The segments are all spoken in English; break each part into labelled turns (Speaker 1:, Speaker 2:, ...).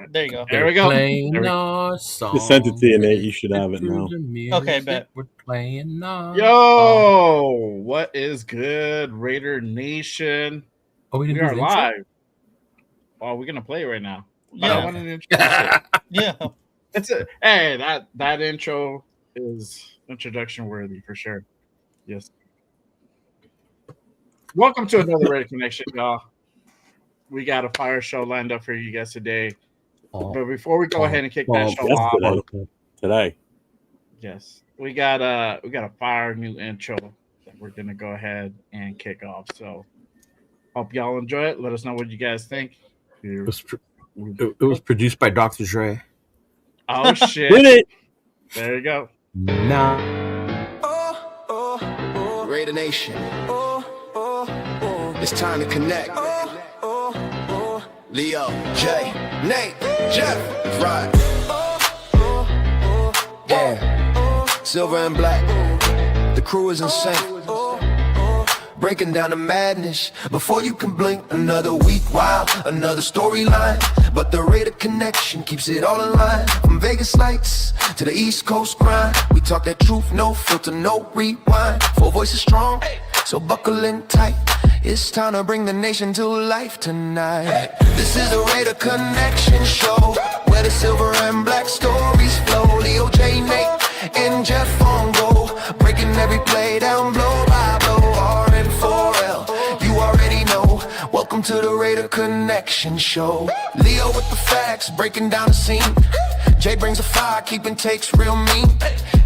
Speaker 1: There you go.
Speaker 2: There we go.
Speaker 3: Playing our song.
Speaker 4: Just sent it to you, Nate. You should have it now.
Speaker 1: Okay, bet.
Speaker 3: We're playing our
Speaker 2: Yo,
Speaker 3: song.
Speaker 2: what is good, Raider Nation?
Speaker 3: Oh,
Speaker 2: We
Speaker 3: didn't
Speaker 2: are
Speaker 3: do the intro?
Speaker 2: live. Oh, we're gonna play it right now. But
Speaker 1: Yeah.
Speaker 2: I wanted to introduce it.
Speaker 1: Yeah.
Speaker 2: Hey, that intro is introduction worthy for sure. Yes. Welcome to another Raider Connection, y'all. We got a fire show lined up for you guys today. But before we go ahead and kick that show off,
Speaker 4: Today.
Speaker 2: yes, we got a fire new intro that we're gonna go ahead and kick off. So hope y'all enjoy it. Let us know what you guys think.
Speaker 3: It was produced by Dr. Dre.
Speaker 2: Oh shit!
Speaker 4: Did it?
Speaker 2: There you go.
Speaker 3: Nah.
Speaker 5: Raider Nation. It's time to connect. Leo, Jay, Nate, Jeff, right. Yeah, silver and black. The crew is insane. Breaking down the madness before you can blink. Another week, wow, another storyline. But the Raider Connection keeps it all in line. From Vegas lights to the East Coast grind. We talk that truth, no filter, no rewind. Four voices strong, so buckle in tight. It's time to bring the nation to life tonight. This is the Raider Connection show, where the silver and black stories flow. Leo, J, Nate, and Jeff on go, breaking every play down blow by blow. R-N-4-L, you already know. Welcome to the Raider Connection show. Leo with the facts, breaking down the scene. Jay brings a fire, keeping takes real mean.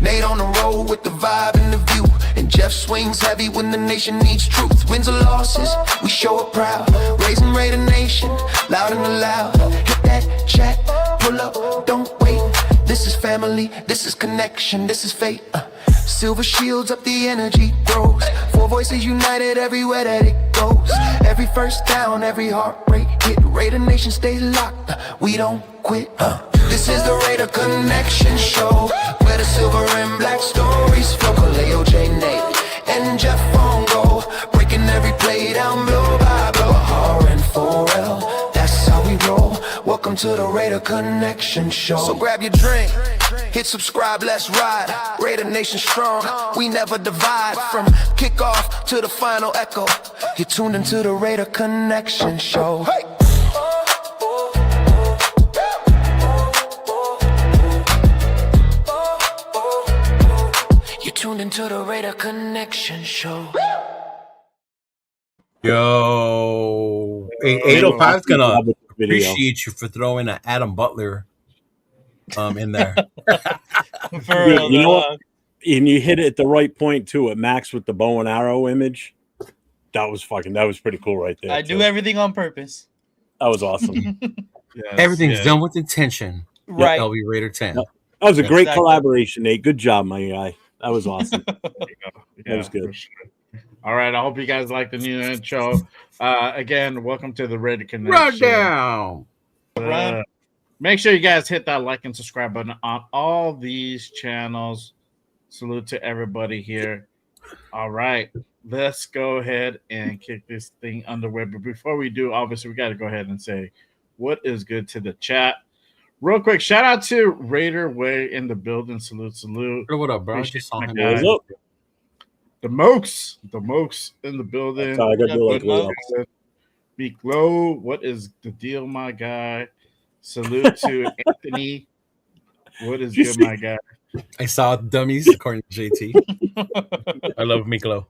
Speaker 5: Nate on the road with the vibe and the view. And Jeff swings heavy when the nation needs truth. Wins or losses, we show up proud. Raising Raider Nation, loud and loud. Hit that chat, pull up, don't wait. This is family, this is connection, this is fate. Silver shields up, the energy grows. Four voices united everywhere that it goes. Every first down, every heartbreak hit. Raider Nation stays locked, we don't quit. This is the Raider Connection show, where the silver and black stories flow. Leo, J, Nate, and Jeff on go, breaking every play down blow by blow. R-N-4-L, that's how we roll. Welcome to the Raider Connection show. So grab your drink, hit subscribe, let's ride. Raider Nation strong, we never divide. From kickoff to the final echo, you're tuned into the Raider Connection show. Hey! Tuned into the Raider Connection show.
Speaker 3: Yo, 805 is gonna appreciate you for throwing an Adam Butler in there.
Speaker 1: For real,
Speaker 4: you know what? And you hit it at the right point too. At Max with the bow and arrow image. That was pretty cool right there.
Speaker 1: I do everything on purpose.
Speaker 4: That was awesome.
Speaker 3: Everything's done with intention.
Speaker 1: Right.
Speaker 3: LB Raider 10.
Speaker 4: That was a great collaboration, Nate. Good job, my guy. That was awesome. That was good.
Speaker 2: Sure. All right. I hope you guys like the new intro. Again, welcome to the Raider Connection.
Speaker 3: Run down.
Speaker 2: Make sure you guys hit that like and subscribe button on all these channels. Salute to everybody here. All right. Let's go ahead and kick this thing underway. But before we do, obviously, we got to go ahead and say what is good to the chat. Real quick, shout out to Raider Way in the building. Salute.
Speaker 3: What up, bro?
Speaker 2: Appreciate
Speaker 3: my
Speaker 2: guys. The Mokes in the building.
Speaker 4: I got to
Speaker 2: Be Glow. What is the deal, my guy? Salute to Anthony. What is good, my guy?
Speaker 3: I saw dummies according to JT. I love Miklo.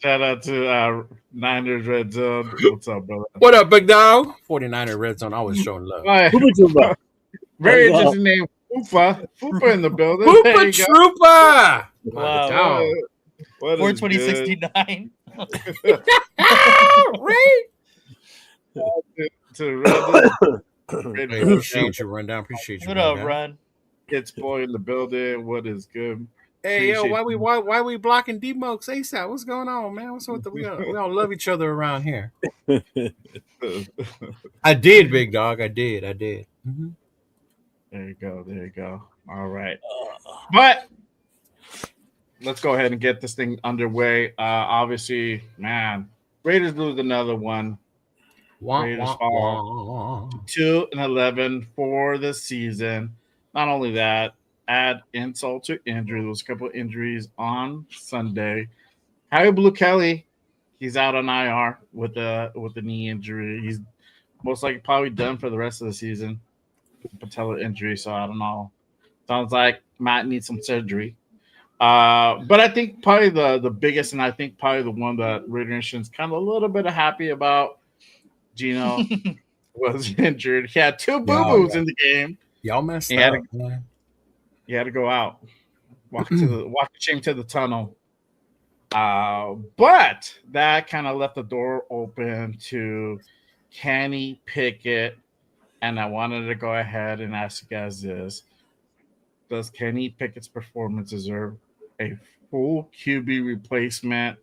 Speaker 2: Shout out to Niners Red Zone. What's up, brother?
Speaker 3: What up, big dog? 49er Red Zone always showing love.
Speaker 2: Very interesting name. Foofa in the building.
Speaker 3: Foofa Trooper.
Speaker 1: Wow.
Speaker 2: What
Speaker 1: 42069.
Speaker 3: Right.
Speaker 2: To
Speaker 3: Appreciate you, Rundown. Appreciate you.
Speaker 1: What up, Run?
Speaker 2: Kids boy in the building. What is good?
Speaker 3: Hey, yo, why we blocking D-Mokes ASAP? What's going on, man? What's with we all love each other around here. I did, big dog. I did. Mm-hmm.
Speaker 2: There you go. All right. But let's go ahead and get this thing underway. Obviously, man, Raiders lose another one. Raiders fall 2-11 for the season. Not only that, add insult to injury. There was a couple of injuries on Sunday. Harry Blue Kelly, he's out on IR with the knee injury. He's most likely probably done for the rest of the season. Patella injury, so I don't know. Sounds like Matt needs some surgery. But I think probably the biggest, and I think probably the one that Raider Nation's kind of a little bit happy about, Gino was injured. He had two boo-boos in the game.
Speaker 3: Y'all messed up.
Speaker 2: He had to go out. Walk the chain to the tunnel. But that kind of left the door open to Kenny Pickett. And I wanted to go ahead and ask you guys this. Does Kenny Pickett's performance deserve a full QB replacement?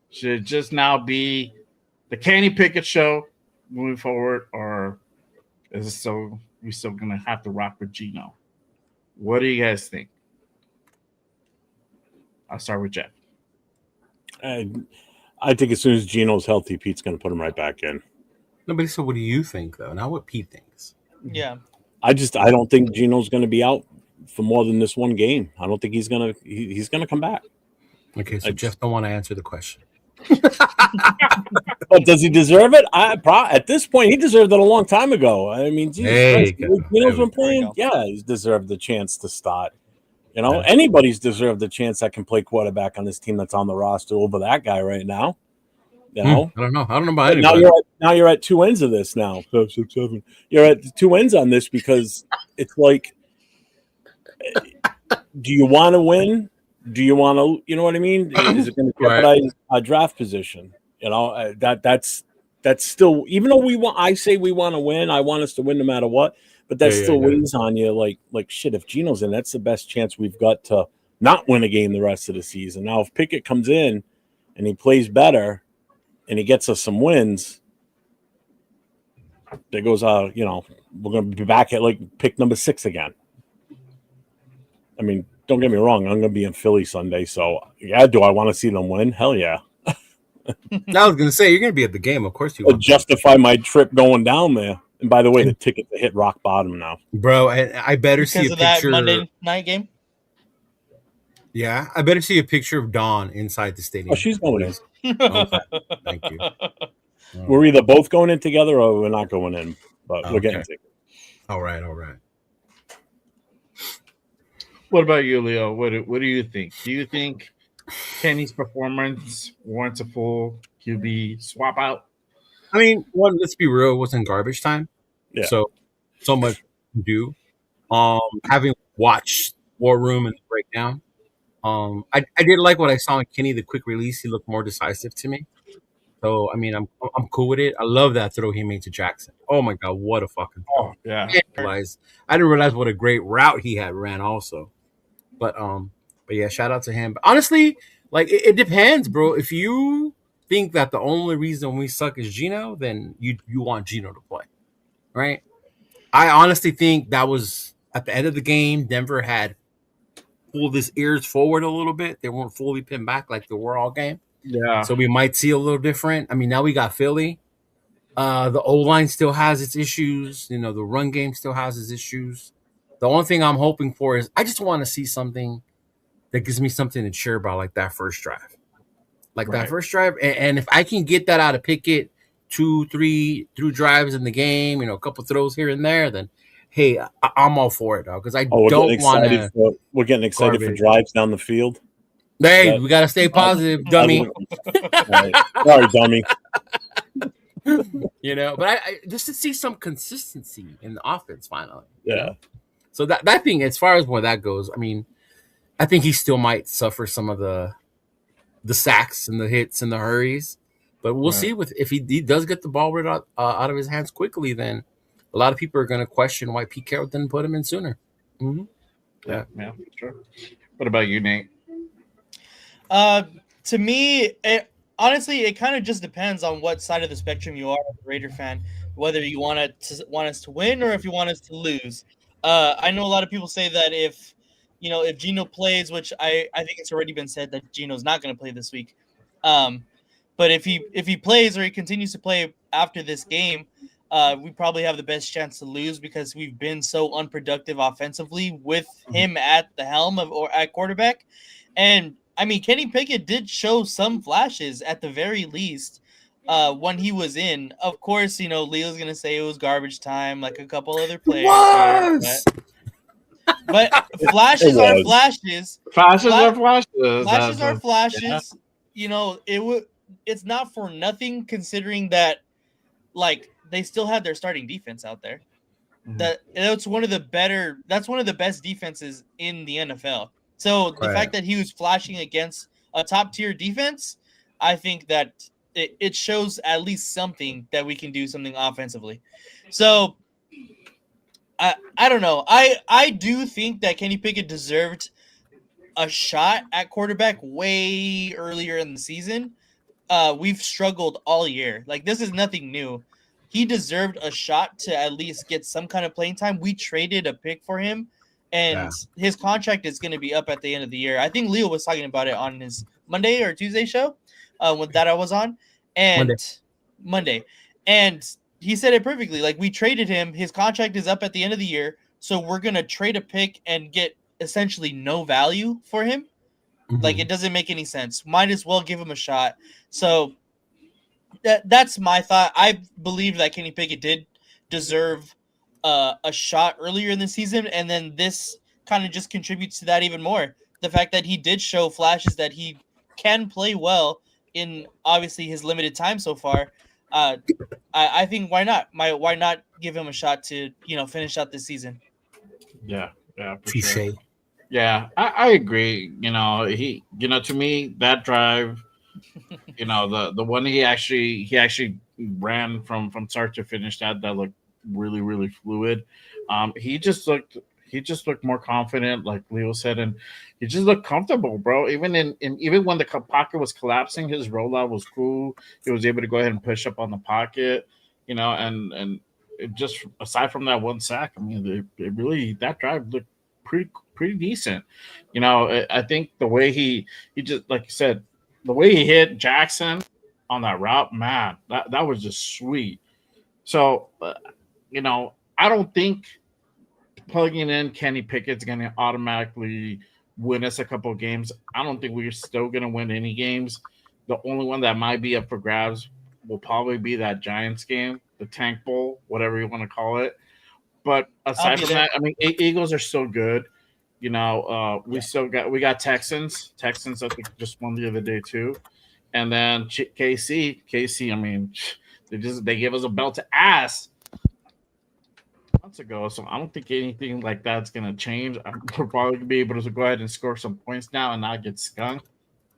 Speaker 2: Should it just now be the Kenny Pickett show moving forward, or is it we still gonna have to rock with Gino? What do you guys think? I'll start with Jeff.
Speaker 4: I think as soon as Gino's healthy, Pete's going to put him right back in.
Speaker 3: Nobody said, what do you think, though? Not what Pete thinks.
Speaker 1: Yeah.
Speaker 4: I don't think Gino's going to be out for more than this one game. I don't think he's going to come back.
Speaker 3: Okay, so Jeff don't want to answer the question.
Speaker 4: But does he deserve it? At this point, he deserved it a long time ago. I mean, Jesus Christ, Gino's been playing. Yeah, he's deserved the chance to start. You know, anybody's deserved the chance that can play quarterback on this team that's on the roster over that guy right now. You know,
Speaker 3: I don't know about anybody.
Speaker 4: Now you're at two ends of this now. 5, 6, 7. You're at two ends on this because it's like, do you want to win? Do you want to? You know what I mean? Is it going to jeopardize a draft position? You know, that's still, even though I say we want to win. I want us to win no matter what. But that still weighs on you like shit. If Gino's in, that's the best chance we've got to not win a game the rest of the season. Now, if Pickett comes in and he plays better and he gets us some wins, there goes we're going to be back at like pick number 6 again. I mean, don't get me wrong. I'm going to be in Philly Sunday. So, yeah, do I want to see them win? Hell yeah.
Speaker 3: I was going to say, you're going to be at the game. Of course you will.
Speaker 4: Justify my trip going down there. And by the way, the tickets hit rock bottom now.
Speaker 3: Bro, I better see a picture.
Speaker 1: Because of that Monday night game?
Speaker 3: Yeah, I better see a picture of Dawn inside the stadium.
Speaker 4: Oh, she's going in.
Speaker 3: Okay, thank you.
Speaker 4: We're either both going in together or we're not going in. But we're getting tickets.
Speaker 3: All right.
Speaker 2: What about you, Leo? What do you think? Do you think Kenny's performance warrants a full QB swap out?
Speaker 3: I mean, let's be real, it wasn't garbage time.
Speaker 4: Yeah.
Speaker 3: So much to do. Having watched War Room and the breakdown, I did like what I saw in Kenny, the quick release. He looked more decisive to me. So I mean, I'm cool with it. I love that throw he made to Jackson. Oh my God, what a fucking throw.
Speaker 2: Oh yeah.
Speaker 3: I didn't realize what a great route he had ran also. But yeah, shout out to him. But honestly, like it depends, bro. If you think that the only reason we suck is Gino, then you want Gino to play, right? I honestly think that was at the end of the game. Denver had pulled his ears forward a little bit. They weren't fully pinned back like they were all game.
Speaker 2: Yeah.
Speaker 3: So we might see a little different. I mean, now we got Philly. The O-line still has its issues. You know, the run game still has its issues. The only thing I'm hoping for is I just want to see something that gives me something to cheer about, like that first drive. That first drive, and if I can get that out of Pickett, 2-3 through drives in the game, a couple throws here and there, then hey, I'm all for it, dog. Because I don't want to.
Speaker 4: We're getting excited for drives down the field.
Speaker 3: Hey, we gotta stay positive, dummy.
Speaker 4: Sorry, dummy.
Speaker 3: But I just to see some consistency in the offense finally.
Speaker 4: Yeah.
Speaker 3: So that thing, as far as where that goes, I mean, I think he still might suffer some of the sacks and the hits and the hurries, but we'll see. If he does get the ball right out of his hands quickly, then a lot of people are going to question why Pete Carroll didn't put him in sooner. Mm-hmm.
Speaker 2: Yeah, sure. What about you, Nate?
Speaker 1: To me, honestly, it kind of just depends on what side of the spectrum you are as a Raider fan, whether you want us to win or if you want us to lose. I know a lot of people say that if Gino plays, which I think it's already been said that Gino's not going to play this week. But if he plays or he continues to play after this game, we probably have the best chance to lose because we've been so unproductive offensively with him at the helm or at quarterback. And I mean, Kenny Pickett did show some flashes at the very least when he was in. Of course, Leo's gonna say it was garbage time, like a couple other players here, but flashes are flashes.
Speaker 2: Flashes are flashes.
Speaker 1: Flashes are flashes.
Speaker 2: Yeah.
Speaker 1: It's not for nothing considering that, like, they still had their starting defense out there. That's one of the best defenses in the NFL. So the fact that he was flashing against a top tier defense, I think that it shows at least something that we can do something offensively. So I don't know. I do think that Kenny Pickett deserved a shot at quarterback way earlier in the season. We've struggled all year. Like, this is nothing new. He deserved a shot to at least get some kind of playing time. We traded a pick for him, and his contract is going to be up at the end of the year. I think Leo was talking about it on his Monday or Tuesday show that I was on, and Monday. And he said it perfectly. Like, we traded him. His contract is up at the end of the year, so we're going to trade a pick and get essentially no value for him. Like, it doesn't make any sense. Might as well give him a shot. So that's my thought. I believe that Kenny Pickett did deserve a shot earlier in the season, and then this kind of just contributes to that even more. The fact that he did show flashes that he can play well in obviously his limited time so far. I think why not? Why not give him a shot to finish out this season?
Speaker 2: Yeah, for sure. Yeah, I agree. To me, that drive, the one he actually ran from start to finish, that looked really, really fluid. He just looked more confident, like Leo said, and he just looked comfortable, bro. Even when the pocket was collapsing, his rollout was cool. He was able to go ahead and push up on the pocket, and it just, aside from that one sack, I mean, it really, that drive looked pretty decent. I think the way he just, like you said, the way he hit Jackson on that route, man, that was just sweet. So, I don't think plugging in Kenny Pickett's going to automatically win us a couple of games. I don't think we're still going to win any games. The only one that might be up for grabs will probably be that Giants game, the Tank Bowl, whatever you want to call it. But aside from that, I mean, Eagles are still good. We got Texans. Texans, I think, just won the other day too. And then KC. I mean, they gave us a belt to ass months ago, so I don't think anything like that's gonna change. We're probably gonna be able to go ahead and score some points now and not get skunked,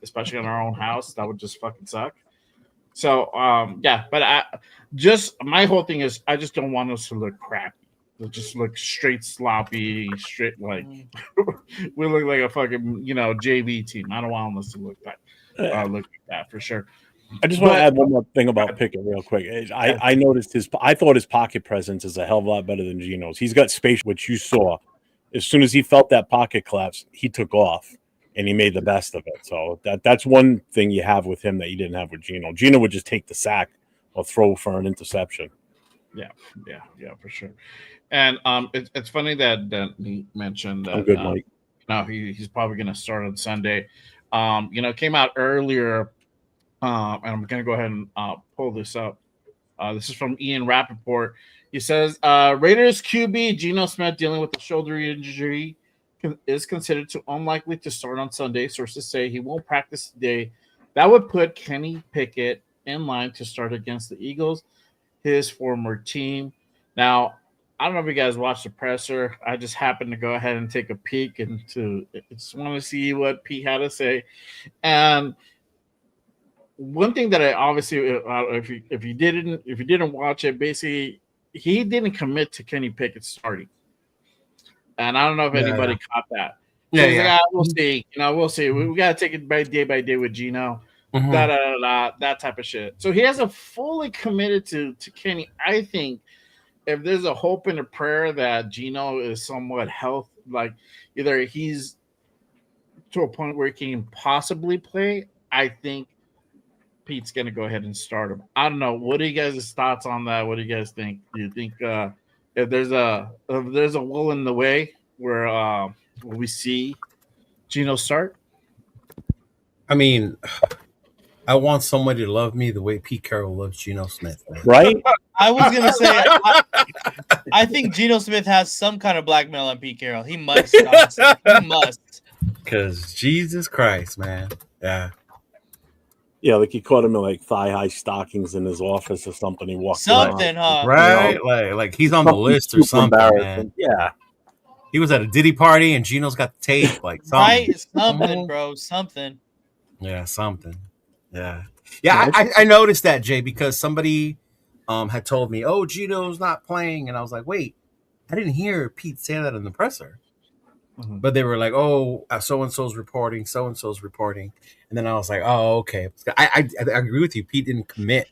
Speaker 2: especially in our own house. That would just fucking suck. So but my whole thing is, I just don't want us to look crappy. We'll just look straight sloppy, straight like we look like a fucking JV team. I don't want us to look like that for sure.
Speaker 4: I just want to add one more thing about Pickett real quick. I noticed I thought his pocket presence is a hell of a lot better than Gino's. He's got space, which you saw. As soon as he felt that pocket collapse, he took off and he made the best of it. So that's one thing you have with him that you didn't have with Gino. Gino would just take the sack or throw for an interception.
Speaker 2: Yeah, for sure. And it's funny that he mentioned that.
Speaker 4: I'm good, Mike.
Speaker 2: No, he's probably going to start on Sunday. It came out earlier, and I'm going to go ahead and pull this up. This is from Ian Rappaport. He says, Raiders QB Geno Smith dealing with a shoulder injury is considered too unlikely to start on Sunday. Sources say he won't practice today. That would put Kenny Pickett in line to start against the Eagles, his former team. Now, I don't know if you guys watched the presser. I just happened to go ahead and take a peek and just want to see what Pete had to say. And one thing that I obviously, if you didn't watch it, basically he didn't commit to Kenny Pickett starting. And I don't know if anybody caught that. So we'll see. We'll see. We got to take it by day with Gino. That type of shit. So he hasn't fully committed to Kenny. I think if there's a hope and a prayer that Gino is somewhat health, like either he's to a point where he can possibly play, I think Pete's gonna go ahead and start him. I don't know. What are you guys' thoughts on that? What do you guys think? Do you think if there's a will in the way where will we see Gino start?
Speaker 3: I mean, I want somebody to love me the way Pete Carroll loves Geno Smith. Man.
Speaker 4: Right?
Speaker 1: I was gonna say, I think Geno Smith has some kind of blackmail on Pete Carroll. He must. Honestly. He must.
Speaker 3: Because Jesus Christ, man. Yeah.
Speaker 4: Yeah, like he caught him in like thigh-high stockings in his office or something. He walked
Speaker 1: Something, huh?
Speaker 3: Right?
Speaker 4: You know,
Speaker 3: like he's on the list or
Speaker 4: super
Speaker 3: something, man.
Speaker 4: embarrassing. Yeah.
Speaker 3: He was at a Diddy party and Gino's got the tape. Like, something.
Speaker 1: Right? Something, bro. Something.
Speaker 3: Yeah, something. Yeah. Yeah, I noticed that, Jay, because somebody had told me, oh, Gino's not playing. And I was like, wait, I didn't hear Pete say that in the presser.
Speaker 2: Mhm.
Speaker 3: But they were like, oh, so-and-so's reporting, so-and-so's reporting. And then I was like, oh, okay. I agree with you. Pete didn't commit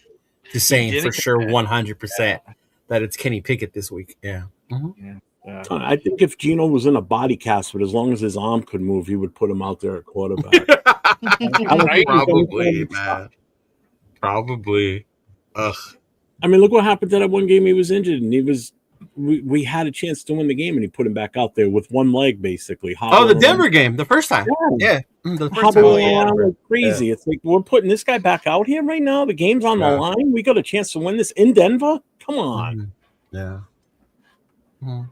Speaker 3: to saying for sure 100% that it's Kenny Pickett this week. Yeah. Mm-hmm.
Speaker 2: Yeah.
Speaker 4: I think if Gino was in a body cast, but as long as his arm could move, he would put him out there at quarterback.
Speaker 3: Probably, man. Probably. Ugh.
Speaker 4: I mean, look what happened to that one game he was injured, and we had a chance to win the game, and he put him back out there with one leg, basically.
Speaker 3: Oh, the Denver game, the first time. Yeah. The first
Speaker 4: Hobbling
Speaker 3: time.
Speaker 4: around like crazy. It's like we're putting this guy back out here right now. The game's on the line. We got a chance to win this in Denver. Come on.
Speaker 3: Yeah. Mm-hmm.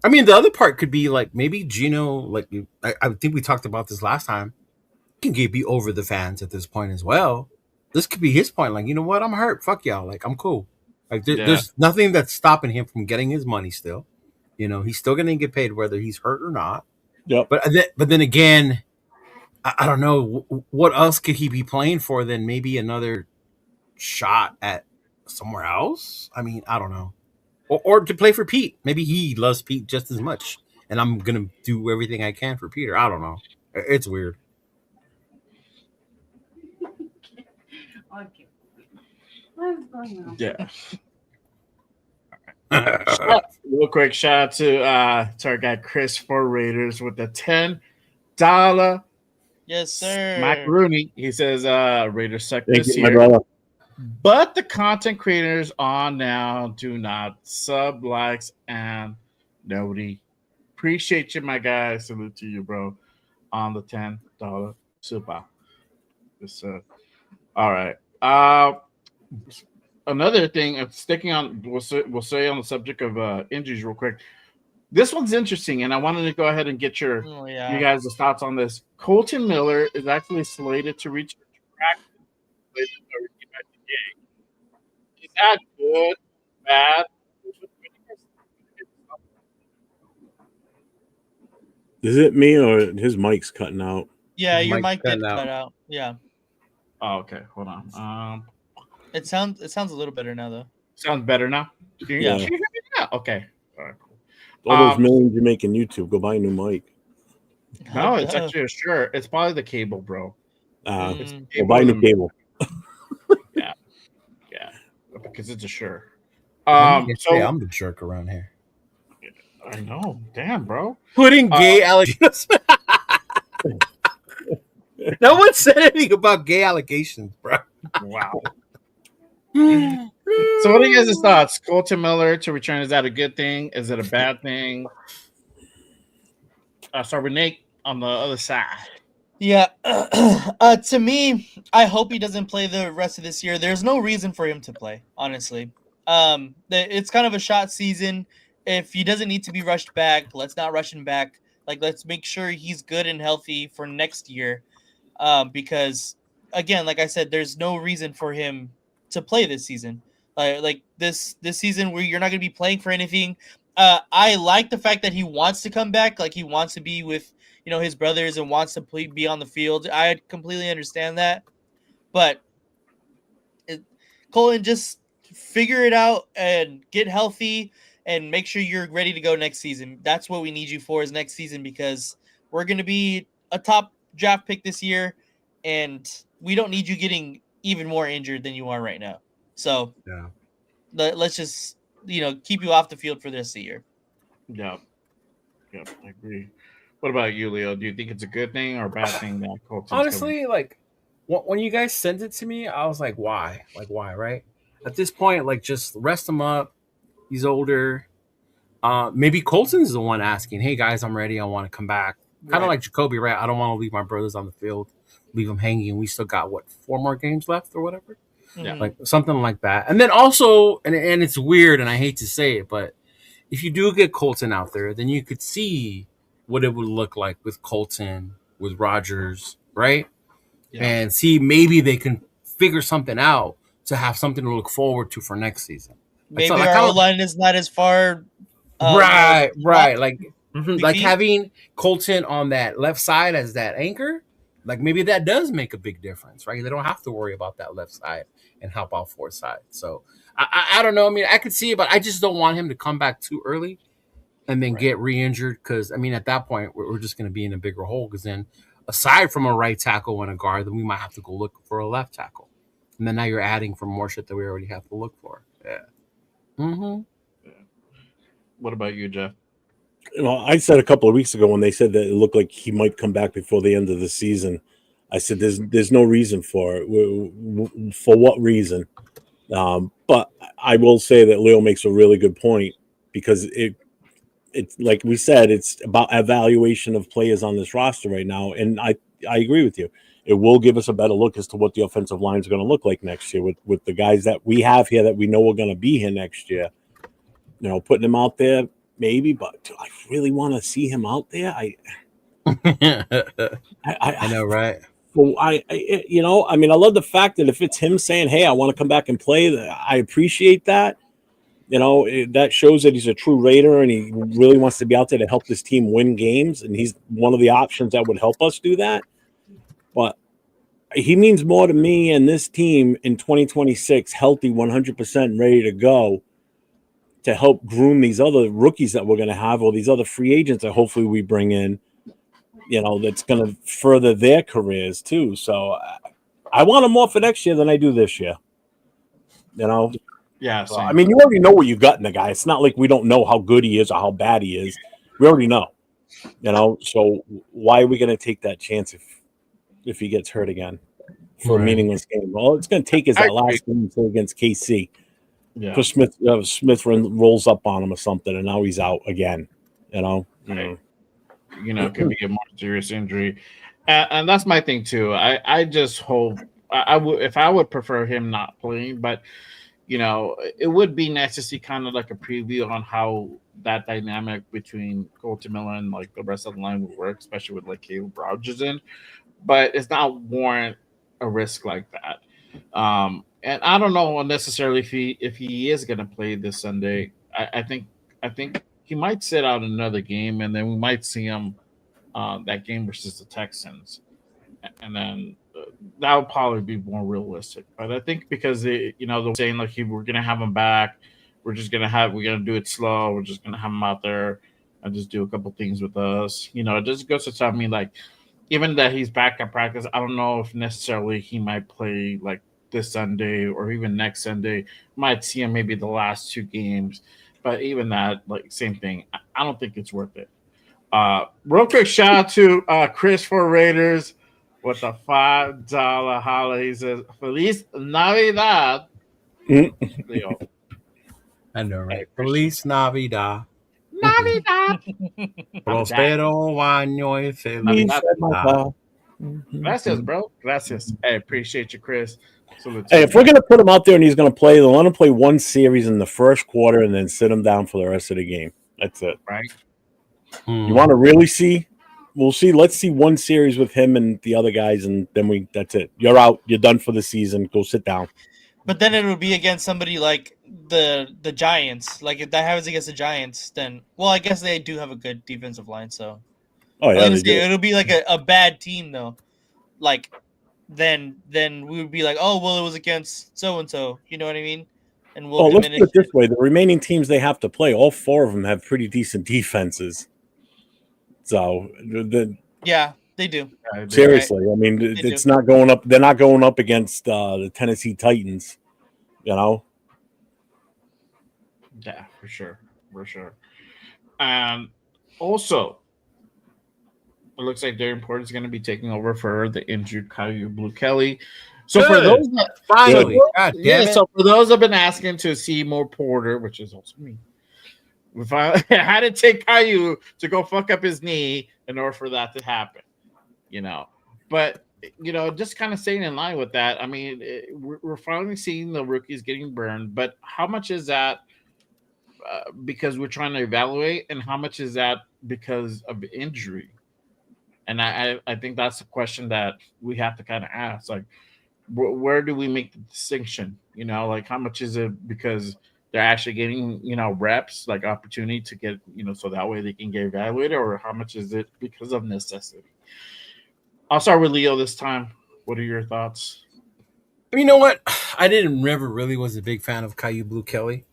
Speaker 3: I mean, the other part could be like maybe Gino, like I think we talked about this last time, can be over the fans at this point as well. This could be his point. Like, you know what? I'm hurt. Fuck y'all. Like, I'm cool. Like, there's nothing that's stopping him from getting his money still. You know, he's still going to get paid whether he's hurt or not.
Speaker 4: Yep.
Speaker 3: But then again, I don't know. What else could he be playing for than maybe another shot at somewhere else? I mean, I don't know. Or to play for Pete. Maybe he loves Pete just as much. And I'm going to do everything I can for Peter. I don't know. It's weird.
Speaker 2: Yeah. Real quick, shout out to our guy Chris for Raiders with the $10.
Speaker 1: Yes, sir.
Speaker 2: Macaroni. He says Raiders suck
Speaker 4: Thank
Speaker 2: this
Speaker 4: you,
Speaker 2: year.
Speaker 4: my brother.
Speaker 2: But the content creators on now do not sub, likes, and nobody. Appreciate you, my guy. Salute to you, bro. On the $10 super. All right. Another thing, sticking on, we'll say on the subject of injuries real quick. This one's interesting, and I wanted to go ahead and get you guys' thoughts on this. Colton Miller is actually slated to reach practice. Is that good? Bad?
Speaker 4: Is it me or his mic's cutting out?
Speaker 1: Yeah, your mic did cut out. Yeah.
Speaker 2: Oh, okay. Hold on.
Speaker 1: It sounds a little better now, though.
Speaker 2: Sounds better now?
Speaker 1: Yeah.
Speaker 2: Can you hear me now? Okay. All right, cool.
Speaker 4: All those millions you make in YouTube, go buy a new mic.
Speaker 2: No, it's actually a shirt. It's probably the cable, bro.
Speaker 4: Go buy a new cable.
Speaker 2: Yeah. Because it's a shirt.
Speaker 3: So I'm the jerk around here.
Speaker 2: I know. Damn, bro.
Speaker 3: Putting gay allegations. No one said anything about gay allegations, bro.
Speaker 2: Wow. So what are you guys' thoughts? Colton Miller to return, is that a good thing? Is it a bad thing? Start with Nate on the other side.
Speaker 1: Yeah. To me, I hope he doesn't play the rest of this year. There's no reason for him to play, honestly. It's kind of a shot season. If he doesn't need to be rushed back, let's not rush him back. Like, let's make sure he's good and healthy for next year. Because, again, like I said, there's no reason for him to play this season. Like this season where you're not going to be playing for anything. I like the fact that he wants to come back. Like, he wants to be with, his brothers and wants to be on the field. I completely understand that. But, Colin, just figure it out and get healthy and make sure you're ready to go next season. That's what we need you for, is next season, because we're going to be a top draft pick this year, and we don't need you getting even more injured than you are right now. So let's just, keep you off the field for this year.
Speaker 2: Yeah, I agree. What about you, Leo? Do you think it's a good thing or a bad thing that Colton's
Speaker 3: honestly, like, when you guys sent it to me, I was like, why? Like, why? Right? At this point, like, just rest him up. He's older. Maybe Colton's the one asking, "Hey guys, I'm ready. I want to come back." Kind of
Speaker 1: Right.
Speaker 3: like Jacoby, right? I don't want to leave my brothers on the field, leave them hanging. We still got what 4 more games left or whatever,
Speaker 2: Yeah.
Speaker 1: Mhm.
Speaker 3: like something like that. And then also, and it's weird, and I hate to say it, but if you do get Colton out there, then you could see what it would look like with Colton, with Rogers, right?
Speaker 2: Yeah.
Speaker 3: And see maybe they can figure something out to have something to look forward to for next season. Like, so,
Speaker 1: Maybe
Speaker 3: like
Speaker 1: our
Speaker 3: how
Speaker 1: O line is not as far.
Speaker 3: right, right,
Speaker 1: Dropped
Speaker 3: like
Speaker 1: big
Speaker 3: like
Speaker 1: D.
Speaker 3: having Colton on that left side as that anchor. Like maybe that does make a big difference, right? They don't have to worry about that left side and help out fourth side. So I don't know. I mean, I could see it, but I just don't want him to come back too early and then
Speaker 2: Right.
Speaker 3: get re-injured because I mean at that point we're just going to be in a bigger hole because then aside from a right tackle and a guard then we might have to go look for a left tackle and then now you're adding for more shit that we already have to look for. Yeah. Mm-hmm.
Speaker 2: What about you, Jeff?
Speaker 4: Well, I said a couple of weeks ago when they said that it looked like he might come back before the end of the season. I said there's no reason for it. For what reason? But I will say that Leo makes a really good point because it's like we said, it's about evaluation of players on this roster right now, and I agree with you. It will give us a better look as to what the offensive line is going to look like next year with the guys that we have here that we know are going to be here next year. You know, putting him out there maybe, but do I really want to see him out there? I
Speaker 3: I know, right?
Speaker 4: well, you know, I mean, I love the fact that if it's him saying, "Hey, I want to come back and play," I appreciate that. You know, that shows that he's a true Raider and he really wants to be out there to help this team win games. And he's one of the options that would help us do that. But he means more to me and this team in 2026, healthy, 100% ready to go to help groom these other rookies that we're going to have or these other free agents that hopefully we bring in, you know, that's going to further their careers too. So I want him more for next year than I do this year. You know,
Speaker 2: Yeah,
Speaker 4: I
Speaker 2: same.
Speaker 4: mean, you already know what you got in the guy. It's not like we don't know how good he is or how bad he is. We already know, you know. So why are we going to take that chance if he gets hurt again for a
Speaker 3: Right.
Speaker 4: meaningless game? Well, it's going to take his
Speaker 2: I
Speaker 4: that last game against KC.
Speaker 2: Yeah.
Speaker 4: Because Smith rolls up on him or something, and now he's out again. You know.
Speaker 2: Right. You know, could be a more serious injury, and that's my thing too. I just hope I would if I would prefer him not playing, but you know, it would be nice to see kind of like a preview on how that dynamic between Colton Miller and like the rest of the line would work, especially with like Caleb Rogers in. But it's not warrant a risk like that. And I don't know necessarily if he is going to play this Sunday. I think he might sit out another game, and then we might see him that game versus the Texans, and then that would probably be more realistic. But I think because you know they're saying like we're gonna have him back, we're gonna do it slow. We're just gonna have him out there and just do a couple things with us. You know, it just goes to tell me like even that he's back at practice. I don't know if necessarily he might play like this Sunday or even next Sunday. Might see him maybe the last 2 games, but even that like same thing. I don't think it's worth it. Real quick shout out to Chris for Raiders with a $5 holla. He says, Feliz Navidad. Leo.
Speaker 3: I know,
Speaker 2: I
Speaker 3: right?
Speaker 2: appreciate
Speaker 3: Feliz Navidad.
Speaker 2: Navidad.
Speaker 3: Prospero año y feliz
Speaker 2: Navidad.
Speaker 3: Navidad.
Speaker 2: Gracias, bro. Gracias. I appreciate you, Chris. Salute to
Speaker 4: Hey,
Speaker 2: you,
Speaker 4: if we're
Speaker 2: man.
Speaker 4: going to put him out there and he's going to play, then let him play one series in the first quarter and then sit him down for the rest of the game. That's it.
Speaker 2: Right?
Speaker 4: You want to really see? We'll see. Let's see one series with him and the other guys, and then that's it. You're out. You're done for the season. Go sit down.
Speaker 1: But then it would be against somebody like the Giants. Like if that happens against the Giants, then well, I guess they do have a good defensive line. So
Speaker 4: Oh
Speaker 1: I
Speaker 4: yeah,
Speaker 1: was
Speaker 4: they
Speaker 1: gonna say
Speaker 4: do.
Speaker 1: it'll be like a bad team though. Like then we would be like, oh well, it was against so and so. You know what I mean? And we'll
Speaker 4: Well, let's
Speaker 1: diminish
Speaker 4: put it this
Speaker 1: it.
Speaker 4: way: the remaining teams they have to play, all 4 of them have pretty decent defenses. So,
Speaker 1: Yeah, they do.
Speaker 2: I do.
Speaker 4: seriously, I mean,
Speaker 1: They
Speaker 4: it's
Speaker 1: do.
Speaker 4: not going up. They're not going up against the Tennessee Titans. You know.
Speaker 2: Yeah, for sure. For sure. And also, It looks like Darren Porter is going to be taking over for the injured Caillou Blue Kelly. So
Speaker 3: Good.
Speaker 2: for those that
Speaker 3: Finally, God damn it.
Speaker 2: so for those that have been asking to see more Porter, which is also me, if I had to take Caillou to go fuck up his knee in order for that to happen, But just kind of staying in line with that. I mean, we're finally seeing the rookies getting burned, but how much is that because we're trying to evaluate, and how much is that because of injury? And I think that's a question that we have to kind of ask. Like, where do we make the distinction? Like how much is it because they're actually getting, reps, like opportunity to get, so that way they can get evaluated, or how much is it because of necessity? I'll start with Leo this time. What are your thoughts?
Speaker 3: You know what? I never really was a big fan of Caillou Blue Kelly.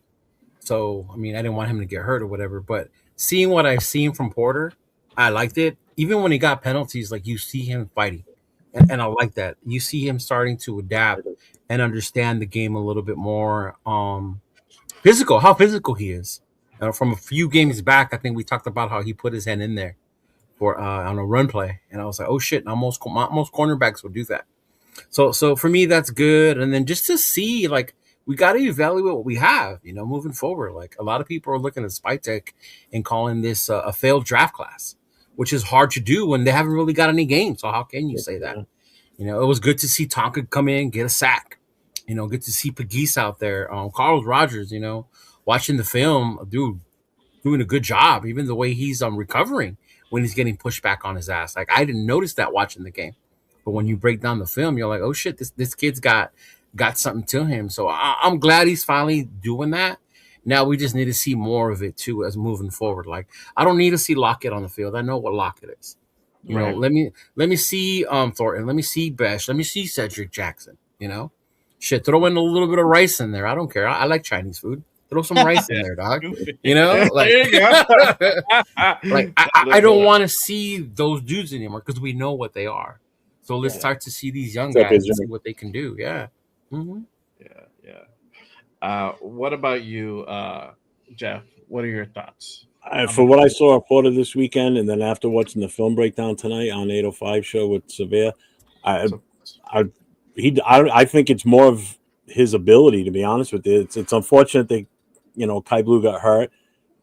Speaker 3: So, I mean, I didn't want him to get hurt or whatever. But seeing what I've seen from Porter, I liked it. Even when he got penalties, like you see him fighting. And I like that. You see him starting to adapt and understand the game a little bit more. How physical he is. From a few games back, I think we talked about how he put his hand in there for on a run play. And I was like, oh, shit, most cornerbacks would do that. So for me, that's good. And then just to see, like, we got to evaluate what we have, moving forward. Like, a lot of people are looking at Spytech and calling this a failed draft class, which is hard to do when they haven't really got any games. So how can you say that? It was good to see Tonka come in, get a sack. Good to see Pegues out there. Carlos Rogers, watching the film, dude, doing a good job. Even the way he's recovering when he's getting pushed back on his ass. Like, I didn't notice that watching the game. But when you break down the film, you're like, oh, shit, this kid's got something to him. So I'm glad he's finally doing that. Now we just need to see more of it, too, as moving forward. Like, I don't need to see Lockett on the field. I know what Lockett is. Let me see Thornton. Let me see Besh. Let me see Cedric Jackson, Shit, throw in a little bit of rice in there. I don't care. I like Chinese food. Throw some rice in there, dog. Like, there you go. Like, I don't want to see those dudes anymore because we know what they are. So let's start to see these young guys and see what they can do. Yeah. Mm-hmm.
Speaker 2: Yeah. What about you, Jeff? What are your thoughts?
Speaker 4: For what I saw of Porter this weekend, and then after watching the film breakdown tonight on 805 show with Severe, I think it's more of his ability, to be honest with you. It's unfortunate that Kai Blue got hurt.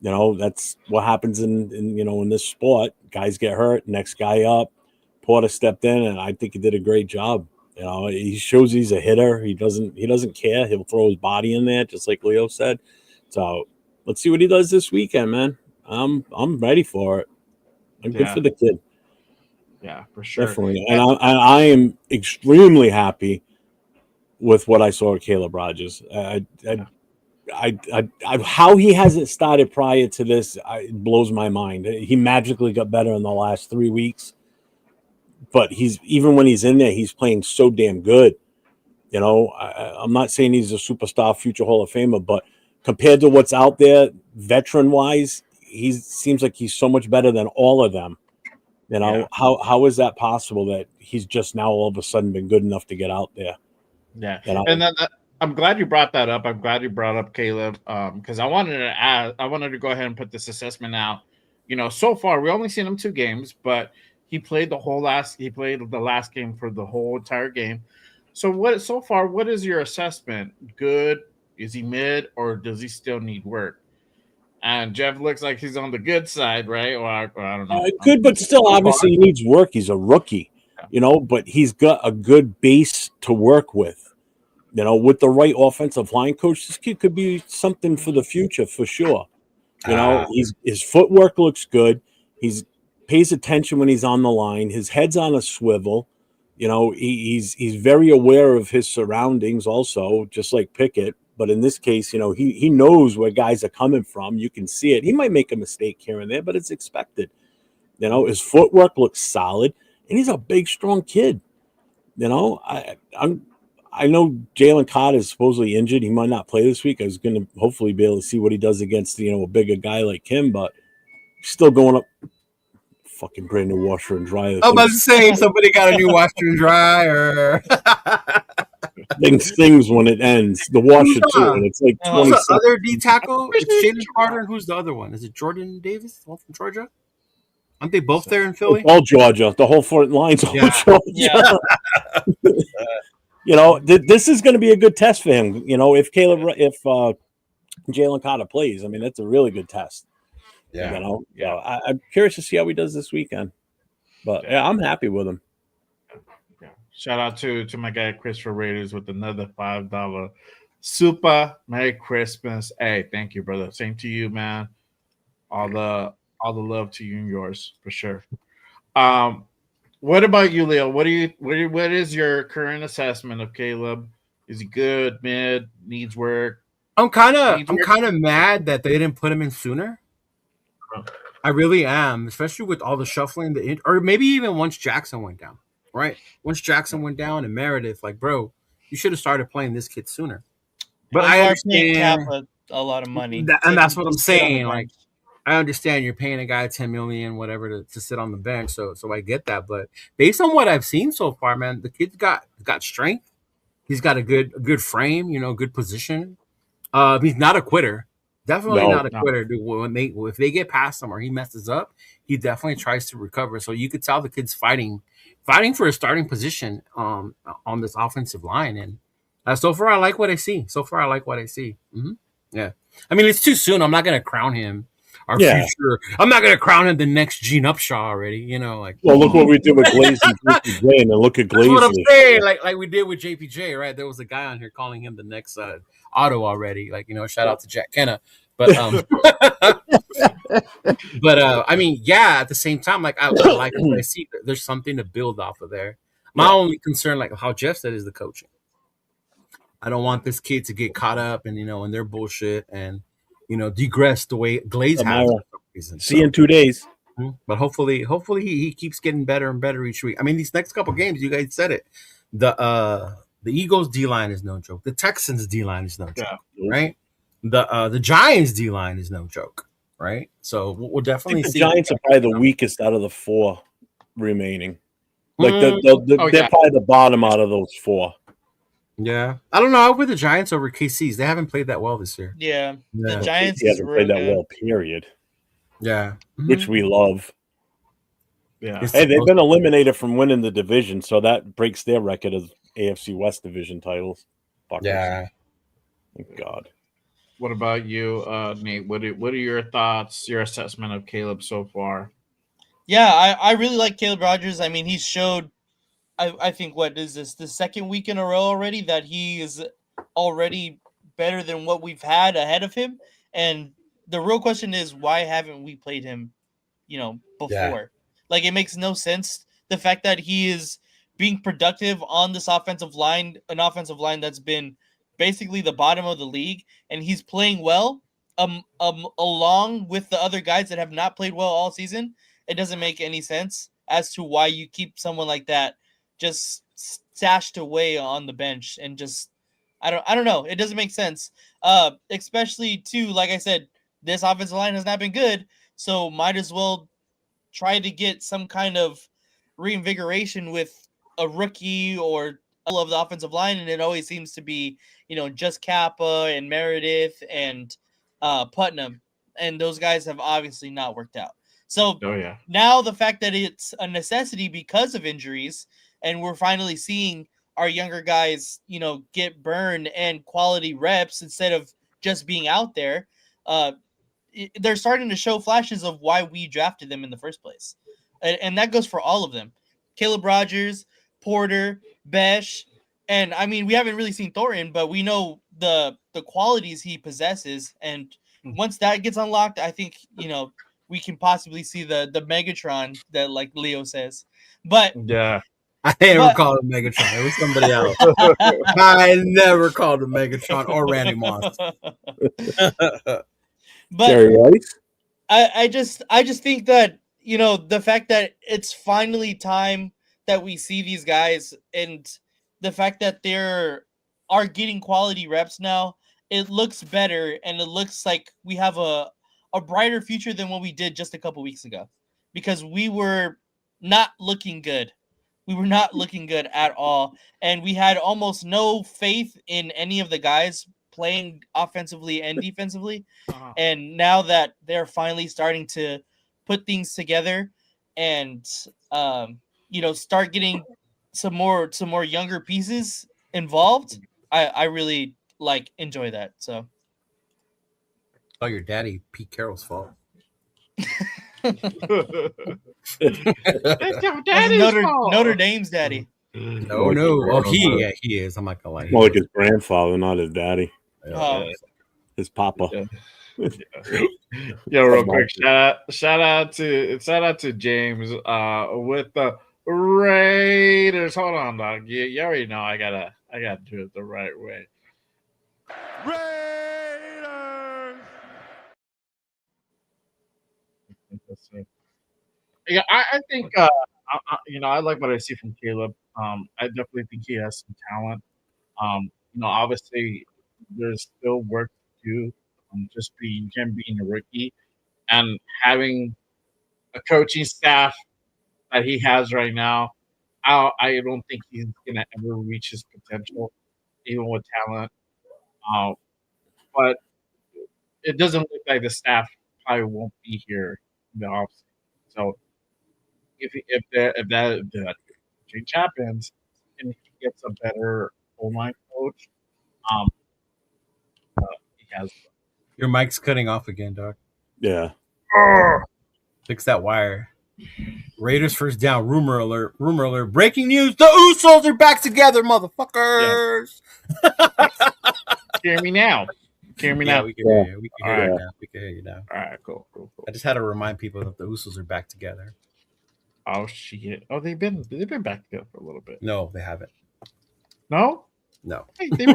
Speaker 4: That's what happens in this sport. Guys get hurt, next guy up. Porter stepped in, and I think he did a great job. He shows he's a hitter. He doesn't care. He'll throw his body in there, just like Leo said. So let's see what he does this weekend, man. I'm ready for it. I'm good for the kid.
Speaker 2: Yeah, for sure.
Speaker 4: Definitely. And I am extremely happy with what I saw of Caleb Rogers. How he hasn't started prior to this, it blows my mind. He magically got better in the last 3 weeks. But even when he's in there, he's playing so damn good. I'm not saying he's a superstar, future Hall of Famer, but compared to what's out there, veteran-wise, he seems like he's so much better than all of them. How is that possible that he's just now all of a sudden been good enough to get out there?
Speaker 2: Yeah, and then I'm glad you brought that up. I'm glad you brought up Caleb because I wanted to go ahead and put this assessment out. So far we only seen him 2 games, but he played the last game for the whole entire game. So what is your assessment? Good? Is he mid, or does he still need work? And Jeff looks like he's on the good side, right? Or I don't know.
Speaker 4: Good, but still, obviously, he needs work. He's a rookie, but he's got a good base to work with. With the right offensive line coach, this kid could be something for the future for sure. His footwork looks good. He's pays attention when he's on the line. His head's on a swivel. He's very aware of his surroundings also, just like Pickett. But in this case, he knows where guys are coming from. You can see it. He might make a mistake here and there, but it's expected. His footwork looks solid, and he's a big, strong kid. I know Jalen Carter is supposedly injured. He might not play this week. I was going to hopefully be able to see what he does against a bigger guy like him, but still going up. Fucking brand new washer and dryer.
Speaker 3: I was about to say somebody got a new washer and dryer.
Speaker 4: Things when it ends. The washer too, and it's like 20
Speaker 3: seconds. The other D tackle? It's Jalen Carter, and who's the other one? Is it Jordan Davis, the one from Georgia? Aren't they both there in Philly?
Speaker 4: All Georgia. The whole front line's all
Speaker 3: Yeah.
Speaker 4: Georgia.
Speaker 1: Yeah.
Speaker 4: You know, this is going to be a good test for him. You know, if Jalen Carter plays, I mean, that's a really good test.
Speaker 3: Yeah.
Speaker 4: You know,
Speaker 2: Yeah.
Speaker 4: So I'm curious to see how he does this weekend. But yeah, I'm happy with him.
Speaker 2: Yeah. Shout out to my guy Christopher Raiders with another $5 super Merry Christmas. Hey, thank you, brother. Same to you, man. All the love to you and yours for sure. What about you, Leo? What is your current assessment of Caleb? Is he good, mid, needs work?
Speaker 3: I'm kind of mad that they didn't put him in sooner.
Speaker 2: Oh.
Speaker 3: I really am, especially with all the shuffling, or maybe even once Jackson went down. Right, once Jackson went down and Meredith, like, bro, you should have started playing this kid sooner. But
Speaker 1: Well,
Speaker 3: I
Speaker 1: you are paying
Speaker 3: understand,
Speaker 1: Kappa a lot of money,
Speaker 3: and that's what I'm
Speaker 1: just sit on the
Speaker 3: saying. Like,
Speaker 1: bench.
Speaker 3: I understand you're paying a guy 10 million, whatever, to sit on the bench. So I get that. But based on what I've seen so far, man, the kid's got strength. He's got a good frame, good position. He's not a quitter. Definitely not a quitter. Dude. If they get past him or he messes up, he definitely tries to recover. So you could tell the kid's fighting for a starting position on this offensive line. And so far, I like what I see. Mm-hmm. Yeah. I mean, it's too soon. I'm not going to crown him our future. I'm not going to crown him the next Gene Upshaw already.
Speaker 4: Well, look what we did with Glaze and JPJ, and then look at Glaze.
Speaker 3: That's what I'm saying. Like we did with JPJ, right? There was a guy on here calling him the next Otto already. Like, shout out to Jack Kenna. But I mean, yeah. At the same time, like I like what I see. There's something to build off of there. My only concern, like how Jeff said, is the coaching. I don't want this kid to get caught up in in their bullshit and digress the way Glaze has.
Speaker 4: See you in 2 days.
Speaker 3: But hopefully he keeps getting better and better each week. I mean, these next couple games, you guys said it. The Eagles D line is no joke. The Texans D line is no joke, right? The Giants D line is no joke, right? So we'll definitely see.
Speaker 4: The Giants are probably the weakest out of the 4 remaining. Like they're probably the bottom out of those 4.
Speaker 3: Yeah, I don't know. I'll put the Giants over KC's. They haven't played that well this year.
Speaker 1: Yeah. The Giants
Speaker 4: haven't played that well. Period.
Speaker 3: Yeah,
Speaker 4: which we love.
Speaker 2: Yeah.
Speaker 4: Hey, they've been eliminated from winning the division, so that breaks their record of AFC West division titles. Fuckers.
Speaker 3: Yeah.
Speaker 4: Thank God.
Speaker 2: What about you, Nate? What are your thoughts, your assessment of Caleb so far?
Speaker 1: Yeah, I really like Caleb Rogers. I mean, he's showed, I think, what is this, the second week in a row already that he is already better than what we've had ahead of him. And the real question is, why haven't we played him, before?
Speaker 3: Yeah.
Speaker 1: Like, it makes no sense. The fact that he is being productive on this offensive line, an offensive line that's been basically the bottom of the league, and he's playing well, along with the other guys that have not played well all season. It doesn't make any sense as to why you keep someone like that just stashed away on the bench and just, I don't know. It doesn't make sense. Especially too, like I said, this offensive line has not been good, so might as well try to get some kind of reinvigoration with a rookie or of the offensive line, and it always seems to be, just Kappa and Meredith and Putnam, and those guys have obviously not worked out. So now the fact that it's a necessity because of injuries, and we're finally seeing our younger guys, get burned and quality reps instead of just being out there, they're starting to show flashes of why we drafted them in the first place. And that goes for all of them. Caleb Rogers, Porter, Besh, and I mean, we haven't really seen Thorin, but we know the qualities he possesses. And once that gets unlocked, I think, we can possibly see the Megatron that, like Leo says. But
Speaker 2: yeah,
Speaker 3: I never called him Megatron. It was somebody else. I never called him Megatron or Randy Moss.
Speaker 1: But
Speaker 4: Jerry Rice?
Speaker 1: I just think that, the fact that it's finally time that we see these guys, and the fact that are getting quality reps now, it looks better, and it looks like we have a brighter future than what we did just a couple weeks ago, because we were not looking good. We were not looking good at all, and we had almost no faith in any of the guys playing offensively and defensively. And now that they're finally starting to put things together, and start getting some more younger pieces involved, I really enjoy that. So
Speaker 3: Oh, your daddy Pete Carroll's fault.
Speaker 2: It's your
Speaker 1: that's
Speaker 2: daddy's fault.
Speaker 1: Notre Dame's daddy.
Speaker 3: No. Oh, he is. I'm not gonna lie.
Speaker 4: More like his grandfather, not his daddy. His papa.
Speaker 2: Yo, real quick, shout out to James with the Raiders. Hold on, dog. You already know I gotta do it the right way.
Speaker 5: Raiders!
Speaker 2: Yeah, I think I like what I see from Caleb. I definitely think he has some talent. Obviously there's still work to do. Just being a rookie and having a coaching staff that he has right now, I don't think he's gonna ever reach his potential, even with talent. But it doesn't look like the staff probably won't be here in the offseason. So if that change happens and he gets a better O-line coach, he has.
Speaker 3: Your mic's cutting off again, dog.
Speaker 4: Yeah.
Speaker 3: Fix that wire. Raiders first down. Rumor alert. Breaking news. The Usos are back together, motherfuckers.
Speaker 2: Hear me now.
Speaker 3: We can hear you. We can hear you now.
Speaker 2: All right, cool.
Speaker 3: I just had to remind people that the Usos are back together.
Speaker 2: Oh shit! Oh, they've been back together for a little bit.
Speaker 3: No, they haven't.
Speaker 2: No. Hey, they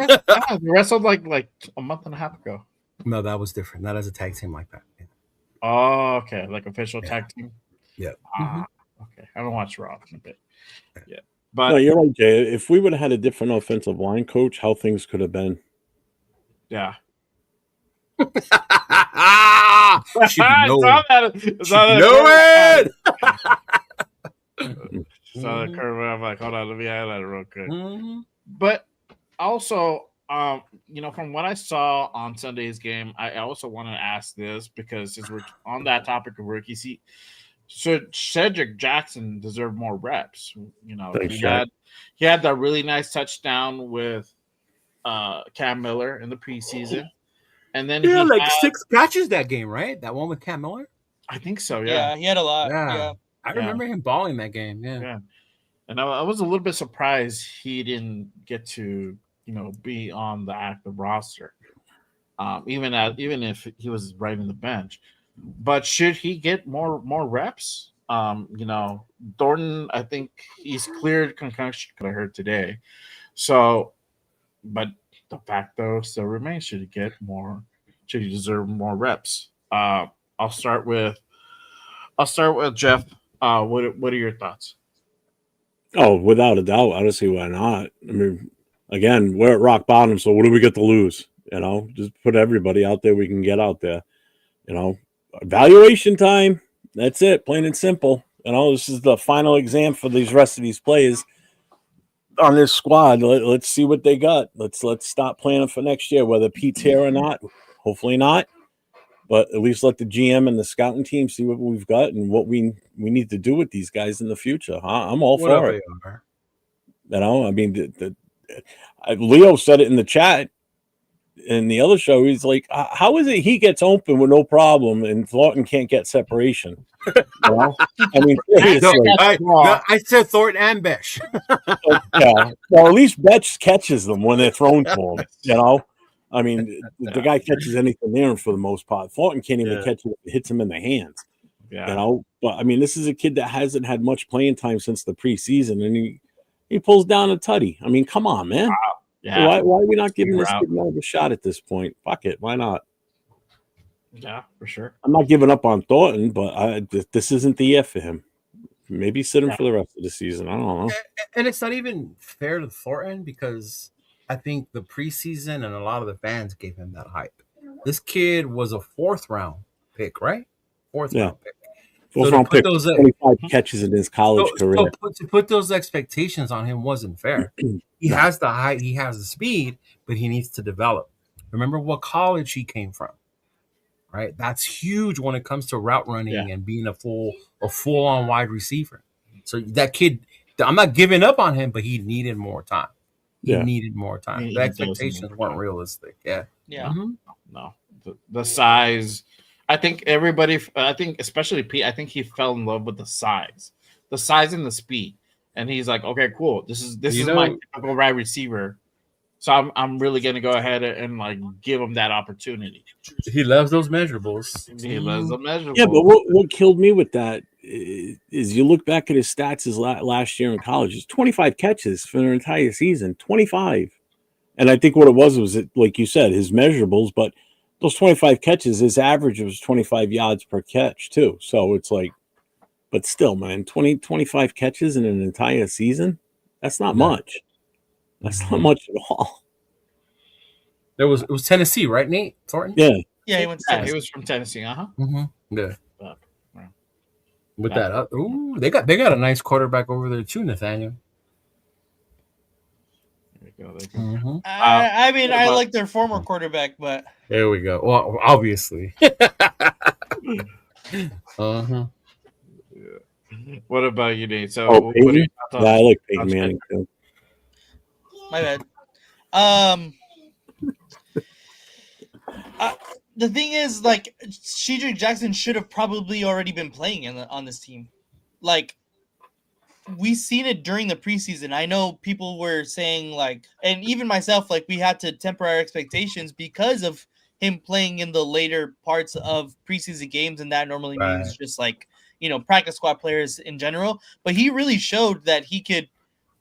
Speaker 2: wrestled like a month and a half ago.
Speaker 3: No, that was different. Not as a tag team like that. Yeah.
Speaker 2: Oh, okay, like official tag team.
Speaker 3: Yeah.
Speaker 2: Okay, I haven't watched Raw in a bit. Yeah, but
Speaker 4: No, you're right, Jay. If we would have had a different offensive line coach, how things could have been.
Speaker 2: Yeah.
Speaker 3: She know it.
Speaker 2: Saw the curve. I'm like, hold on, let me highlight it real quick.
Speaker 3: Mm-hmm.
Speaker 2: But also, from what I saw on Sunday's game, I also want to ask this because since we're on that topic of rookies, should Cedric Jackson deserve more reps? He had that really nice touchdown with Cam Miller in the preseason. And then
Speaker 3: he had 6 catches that game, right? That one with Cam Miller?
Speaker 2: I think so,
Speaker 1: yeah. He had a lot. Yeah.
Speaker 3: I remember him balling that game. Yeah.
Speaker 2: And I was a little bit surprised he didn't get to, be on the active roster. Even if he was right in the bench. But should he get more reps? Thornton, I think he's cleared concussion, I heard today. So, but the fact though still remains: should he get more? Should he deserve more reps? I'll start with Jeff. What are your thoughts?
Speaker 4: Oh, without a doubt. I don't see why not. I mean, again, we're at rock bottom, so what do we get to lose? Just put everybody out there we can get out there. Evaluation time. That's it, plain and simple. This is the final exam for these rest of these players on this squad. Let's see what they got. Let's stop planning for next year, whether Pete's here or not. Hopefully not. But at least let the GM and the scouting team see what we've got and what we need to do with these guys in the future. I'm all for it. I mean, Leo said it in the chat in the other show. He's like, how is it he gets open with no problem and Thornton can't get separation? I mean,
Speaker 3: I said Thornton and Besh.
Speaker 4: Yeah. Well, at least Betch catches them when they're thrown to him, I mean, the guy catches anything there for the most part. Thornton can't even catch it if it hits him in the hands. Yeah. But I mean, this is a kid that hasn't had much playing time since the preseason, and he pulls down a tutty. I mean, come on, man. Wow. Yeah. Why are we not giving this kid more of a shot at this point? Fuck it. Why not?
Speaker 2: Yeah, for sure.
Speaker 4: I'm not giving up on Thornton, but this isn't the year for him. Maybe sit him for the rest of the season. I don't know.
Speaker 3: And it's not even fair to Thornton because I think the preseason and a lot of the fans gave him that hype. This kid was a 4th round pick, right? 4th round pick.
Speaker 4: 4th round pick, 25 catches in his college career.
Speaker 3: To put those expectations on him wasn't fair. He has the height, he has the speed, but he needs to develop. Remember what college he came from, right? That's huge when it comes to route running and being a full on wide receiver. So that kid, I'm not giving up on him, but he needed more time. He needed more time. The expectations weren't realistic. Yeah.
Speaker 1: Yeah.
Speaker 3: Mm-hmm.
Speaker 2: No, the size. I think everybody. I think especially Pete. I think he fell in love with the size and the speed, and he's like, okay, cool. This is my typical wide receiver. So I'm really gonna go ahead and like give him that opportunity.
Speaker 3: He loves those measurables.
Speaker 2: He loves the measurables.
Speaker 4: Yeah, but what killed me with that is you look back at his stats his last year in college. It's 25 catches for an entire season. 25. And I think what it was it, like you said, his measurables, but those 25 catches, his average was 25 yards per catch too. So it's like, but still, man, 25 catches in an entire season, that's not much. That's not much at all.
Speaker 3: It was Tennessee, right, Nate Thornton?
Speaker 4: Yeah.
Speaker 1: Yeah, he went to Tennessee.
Speaker 2: He was from Tennessee,
Speaker 3: Mm-hmm. Yeah.
Speaker 2: Yeah.
Speaker 3: With that, they got a nice quarterback over there too, Nathaniel.
Speaker 2: There we go.
Speaker 3: Mm-hmm.
Speaker 1: I mean, I like their former quarterback, but
Speaker 3: there we go. Well, obviously. Uh-huh.
Speaker 2: What about you, Nate? So,
Speaker 4: what
Speaker 2: are your thoughts on-
Speaker 4: I like Peyton Manning too.
Speaker 1: my bad. The thing is, like, Shedrick Jackson should have probably already been playing on this team. Like, we seen it during the preseason. I know people were saying, like, and even myself, like, we had to temper our expectations because of him playing in the later parts of preseason games, and that normally means just, like, you know, practice squad players in general. But he really showed that he could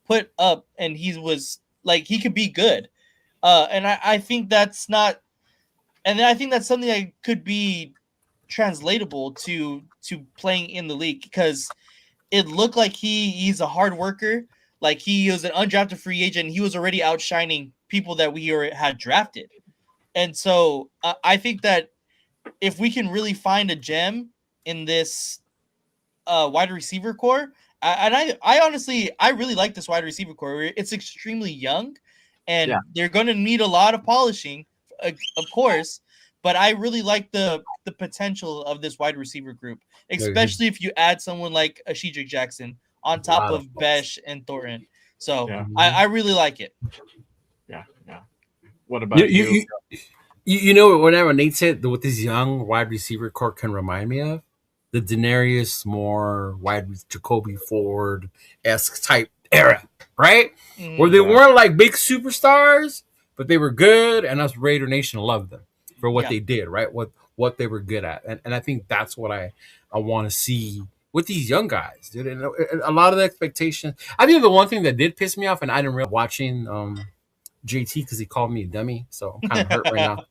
Speaker 1: put up, and he was, like, he could be good. And I think that's not, and I think that's something that could be translatable to playing in the league, because it looked like he's a hard worker. Like, he was an undrafted free agent. He was already outshining people that we had drafted. And so I think that if we can really find a gem in this wide receiver core, I honestly, I really like this wide receiver core. It's extremely young, and they're going to need a lot of polishing, of course. But I really like the potential of this wide receiver group, especially if you add someone like a Shedrick Jackson on top of Besh and Thornton. So I really like it.
Speaker 2: Yeah. What about you?
Speaker 3: You know, whenever Nate said what this young wide receiver core can remind me of, the Denarius Moore, Jacoby Ford-esque type era, right? Where they weren't like big superstars, but they were good, and us Raider Nation loved them for what they did, right? What they were good at. And I think that's what I want to see with these young guys, dude. And a lot of the expectations. I think the one thing that did piss me off, and I didn't realize watching JT, because he called me a dummy, so I'm kind of hurt right now.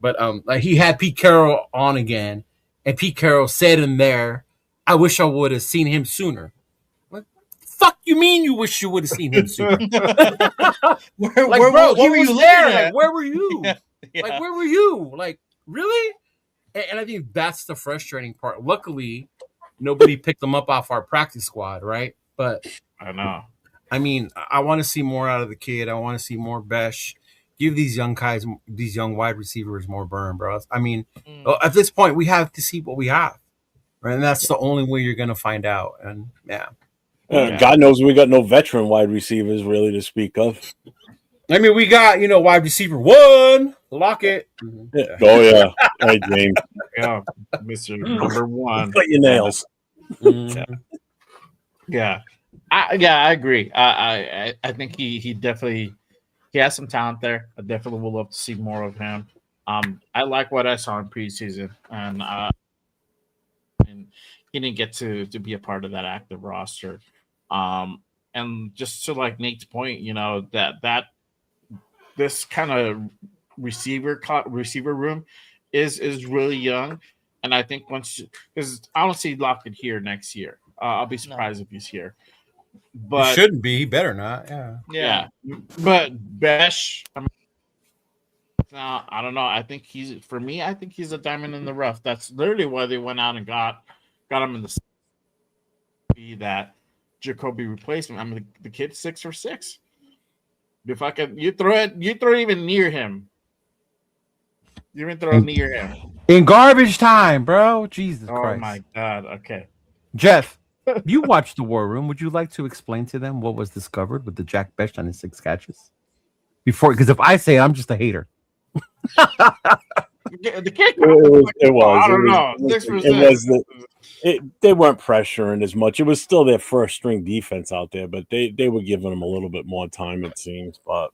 Speaker 3: But like, he had Pete Carroll on again, and Pete Carroll said in there, "I wish I would have seen him sooner." What the fuck you mean you wish you would have seen him sooner? Where were you there? Like, where were you? Like, where were you? Like, really? And I think that's the frustrating part. Luckily, nobody picked them up off our practice squad, right? But
Speaker 2: I know.
Speaker 3: I mean, I want to see more out of the kid. I want to see more Besh. Give these young guys, these young wide receivers, more burn, bro. I mean, at this point, we have to see what we have, right? And that's the only way you're going to find out. And
Speaker 4: God knows we got no veteran wide receivers really to speak of.
Speaker 3: I mean, we got, wide receiver one, Lockett.
Speaker 4: Yeah. Oh, yeah. Hey, James.
Speaker 2: Yeah, Mr. Number One.
Speaker 4: Cut your nails.
Speaker 2: Yeah. I agree. I think he definitely has some talent there. I definitely would love to see more of him. I like what I saw in preseason, and he didn't get to be a part of that active roster. And just to like Nate's point, that this kind of receiver room is really young, and I think because I don't see Lockett here next year. I'll be surprised if he's here. But
Speaker 3: he shouldn't be. He better not.
Speaker 2: Yeah. But Besh, I don't know. I think he's a diamond in the rough. That's literally why they went out and got him in the be that Jacoby replacement. I mean, the kid's 6 for 6. If I could, you throw it even near him. You even throw it near him.
Speaker 3: In garbage time, bro. Jesus
Speaker 2: Oh
Speaker 3: Christ.
Speaker 2: my God. Okay.
Speaker 3: Jeff, you watched the War Room. Would you like to explain to them what was discovered with the Jack Best on his 6 catches? Because if I say it, I'm just a hater.
Speaker 2: The kick.
Speaker 4: I
Speaker 2: don't know. 6%.
Speaker 4: They weren't pressuring as much. It was still their first string defense out there, but they were giving them a little bit more time, it seems. But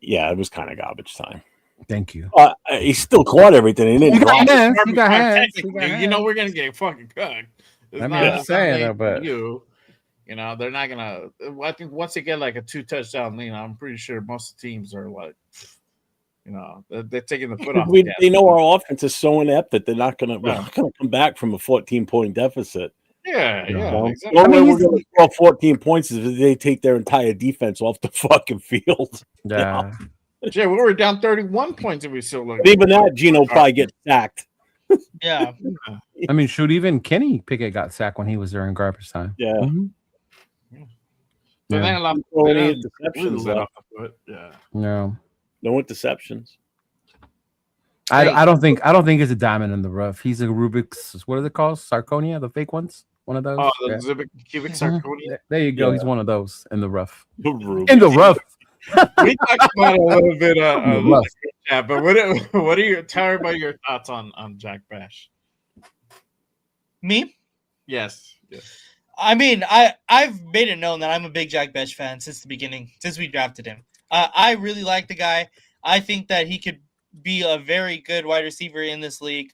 Speaker 4: yeah, it was kind of garbage time.
Speaker 3: Thank you.
Speaker 4: He still caught everything. He didn't drop it.
Speaker 3: You got hands.
Speaker 2: You know we're gonna get fucking cooked.
Speaker 3: I'm saying, but
Speaker 2: you know they're not gonna. I think once they get like a 2-touchdown lead, I'm pretty sure most of the teams are like, you know, they're taking the foot off.
Speaker 4: They know our offense is so inept that they're not gonna come back from a 14-point deficit.
Speaker 2: Yeah.
Speaker 4: Exactly. The only way we're gonna score 14 points is if they take their entire defense off the fucking field.
Speaker 3: Yeah.
Speaker 2: Yeah, we were down 31 points and we still look.
Speaker 4: Even that, Gino probably gets sacked.
Speaker 1: Yeah.
Speaker 3: I mean, shoot, even Kenny Pickett got sacked when he was there in garbage time.
Speaker 4: Yeah.
Speaker 3: Mm-hmm.
Speaker 2: So
Speaker 3: Yeah.
Speaker 2: they allowed
Speaker 4: Any interceptions
Speaker 2: let off the foot. Yeah.
Speaker 3: No.
Speaker 4: No interceptions.
Speaker 3: I don't think it's a diamond in the rough. He's a Rubik's. What are they called? Sarconia, the fake ones. One of those.
Speaker 2: Oh, the cubic Sarconia.
Speaker 3: There you go.
Speaker 4: Yeah.
Speaker 3: He's one of those in the rough.
Speaker 4: Rubik.
Speaker 3: In the rough.
Speaker 2: We talked about it a little bit. Yeah, but what are you? Tell me about your thoughts on Jack Bash.
Speaker 1: Me?
Speaker 2: Yes.
Speaker 1: I mean, I've made it known that I'm a big Jack Best fan since the beginning, since we drafted him. I really like the guy. I think that he could be a very good wide receiver in this league.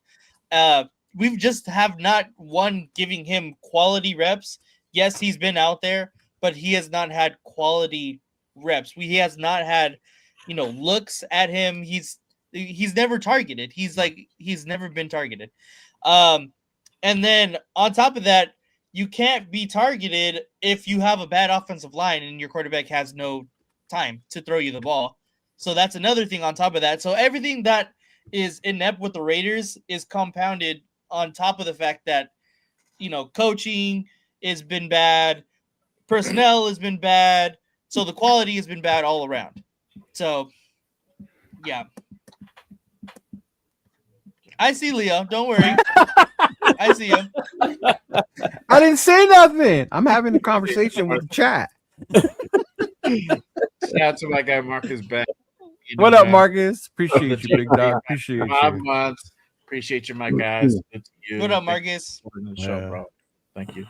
Speaker 1: We've just have not one giving him quality reps. Yes, he's been out there, but he has not had quality reps. He has not had, looks at him. He's never targeted. He's never been targeted. And then on top of that, you can't be targeted if you have a bad offensive line and your quarterback has no time to throw you the ball. So that's another thing on top of that. So everything that is inept with the Raiders is compounded on top of the fact that, coaching has been bad, personnel has been bad, so the quality has been bad all around. So, yeah. I see Leo. Don't worry. I see him.
Speaker 3: I didn't say nothing. I'm having a conversation with the chat.
Speaker 2: Shout out to my guy Marcus Beck.
Speaker 3: What up, Marcus? Appreciate you, big dog. Appreciate
Speaker 2: 5
Speaker 3: you.
Speaker 2: months. Appreciate you, my guys. Good to you.
Speaker 1: What up, Marcus?
Speaker 2: Show, bro. Thank you.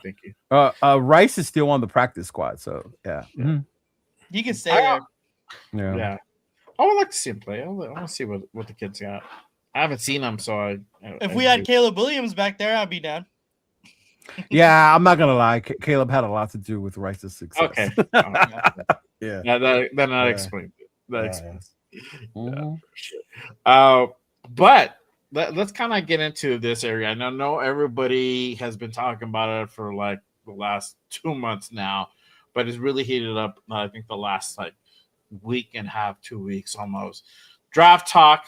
Speaker 3: Rice is still on the practice squad, so yeah. Mm-hmm.
Speaker 1: He can stay there.
Speaker 2: Yeah. I would like to see him play. I want to see what the kids got. I haven't seen him, so
Speaker 1: if we had Caleb Williams back there, I'd be down.
Speaker 3: Yeah, I'm not gonna lie. Caleb had a lot to do with Rice's success.
Speaker 2: Okay.
Speaker 3: Yeah.
Speaker 2: Then that explains it. That explains.
Speaker 3: Mm-hmm.
Speaker 2: But let's kind of get into this area. I know everybody has been talking about it for like the last 2 months now, but it's really heated up. I think the last like week and a half, 2 weeks almost. Draft talk.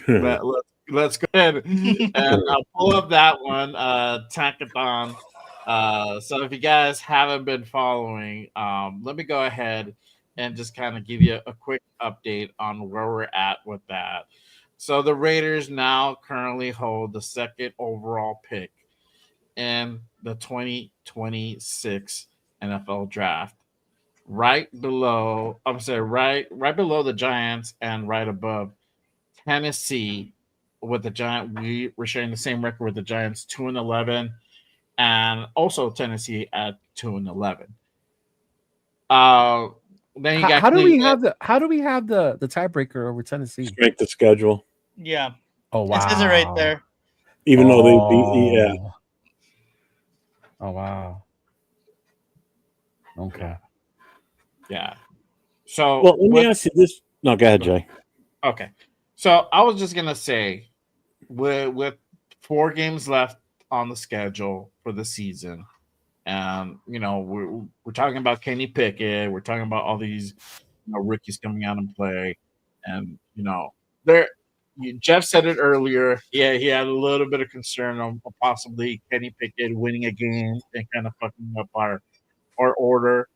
Speaker 2: Let's go ahead and I'll pull up that one. Tankathon. So if you guys haven't been following, let me go ahead and just kind of give you a quick update on where we're at with that. So the Raiders now currently hold the 2nd overall pick in the 2026 NFL draft. Right below the Giants and right above Tennessee with the Giants. We're sharing the same record with the Giants, 2-11, and also Tennessee at 2-11. Then you got
Speaker 3: how do we have the tiebreaker over Tennessee?
Speaker 4: Strength the schedule.
Speaker 1: Yeah.
Speaker 3: Oh wow.
Speaker 1: It says it right there.
Speaker 4: Even though they beat, yeah.
Speaker 3: Oh wow. Okay.
Speaker 2: Yeah. So
Speaker 4: well, let me ask you this. No, go ahead, Jay.
Speaker 2: Okay. So I was just gonna say, with 4 games left on the schedule for the season, and we're talking about Kenny Pickett, we're talking about all these rookies coming out and play, and Jeff said it earlier. Yeah, he had a little bit of concern on possibly Kenny Pickett winning a game and kind of fucking up our order.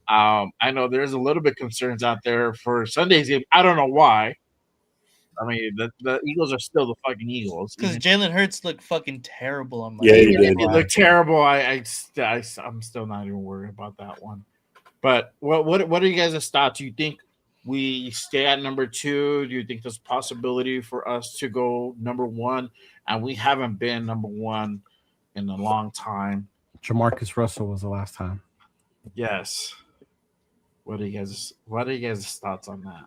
Speaker 2: I know there's a little bit concerns out there for Sunday's game. I don't know why. I mean, the Eagles are still the fucking Eagles.
Speaker 1: Because Jalen Hurts looked fucking terrible on
Speaker 4: Yeah,
Speaker 1: Monday.
Speaker 4: he did.
Speaker 2: It looked terrible. I'm still not even worried about that one. But what are you guys' thoughts? Do you think we stay at number 2? Do you think there's a possibility for us to go number 1? And we haven't been number 1 in a long time.
Speaker 3: Jamarcus Russell was the last time.
Speaker 2: Yes. What are you guys' thoughts on that?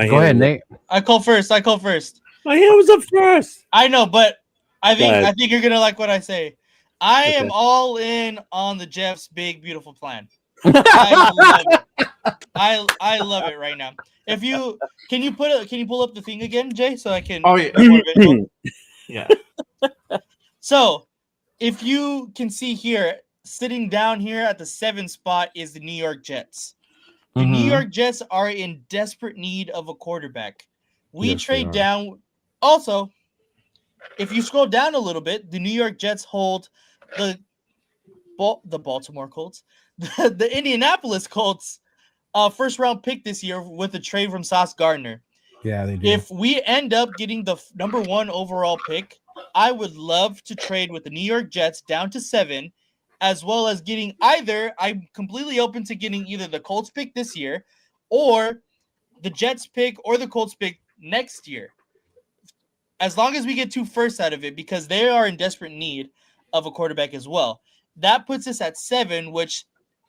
Speaker 3: Go ahead, Nate.
Speaker 1: I call first.
Speaker 4: My hand was up first.
Speaker 1: I know, but I
Speaker 4: Go ahead.
Speaker 1: think you're gonna like what I say. I
Speaker 4: Okay.
Speaker 1: am all in on the Jeff's big beautiful plan. I love it. I love it right now. If you can you pull up the thing again, Jay, so I can.
Speaker 2: Oh, yeah.
Speaker 1: more visual?
Speaker 2: Yeah.
Speaker 1: So, if you can see here, sitting down here at the 7th spot is the New York Jets. The New York Jets are in desperate need of a quarterback. We
Speaker 3: Yes,
Speaker 1: trade
Speaker 3: they are.
Speaker 1: down. Also, if you scroll down a little bit, the New York Jets hold the Baltimore Colts, the Indianapolis Colts, first round pick this year with a trade from Sauce Gardner.
Speaker 3: Yeah, they do.
Speaker 1: If we end up getting the number 1 overall pick, I would love to trade with the New York Jets down to 7, as well as getting I'm completely open to getting either the Colts pick this year or the Jets pick or the Colts pick next year. As long as we get 2 firsts out of it, because they are in desperate need of a quarterback as well. That puts us at 7, which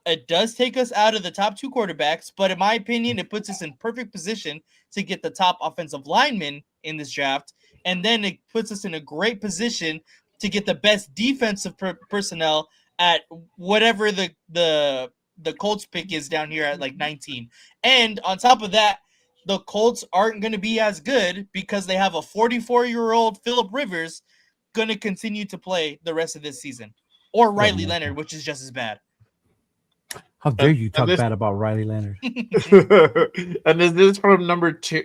Speaker 1: it does take us out of the top 2 quarterbacks, but in my opinion, it puts us in perfect position to get the top offensive lineman in this draft, and then it puts us in a great position to get the best defensive personnel at whatever the Colts pick is down here at like 19. And on top of that, the Colts aren't going to be as good because they have a 44-year-old Phillip Rivers going to continue to play the rest of this season, or Riley Leonard, which is just as bad.
Speaker 3: How dare you talk bad about Riley Leonard?
Speaker 2: And is this from number 2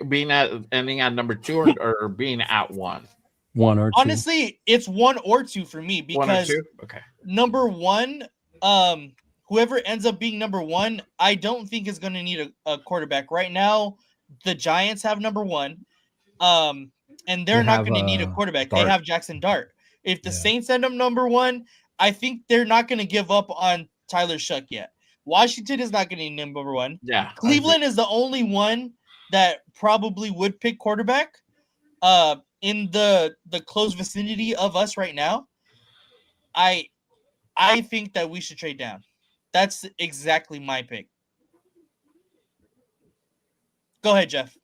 Speaker 2: ending at number 2 or being at 1?
Speaker 3: 1 or 2.
Speaker 1: Honestly, it's 1 or 2 for me because
Speaker 2: 1 or 2? Okay.
Speaker 1: number 1, whoever ends up being number 1, I don't think is going to need a quarterback right now. The Giants have number 1, and they're not going to need a quarterback.
Speaker 3: Dart.
Speaker 1: They have Jackson Dart. If the
Speaker 3: Yeah.
Speaker 1: Saints end up number 1, I think they're not going to give up on Tyler Shuck yet. Washington is not going to be number 1.
Speaker 2: Yeah.
Speaker 1: Cleveland is the only one that probably would pick quarterback in the close vicinity of us right now. I think that we should trade down. That's exactly my pick. Go ahead, Jeff.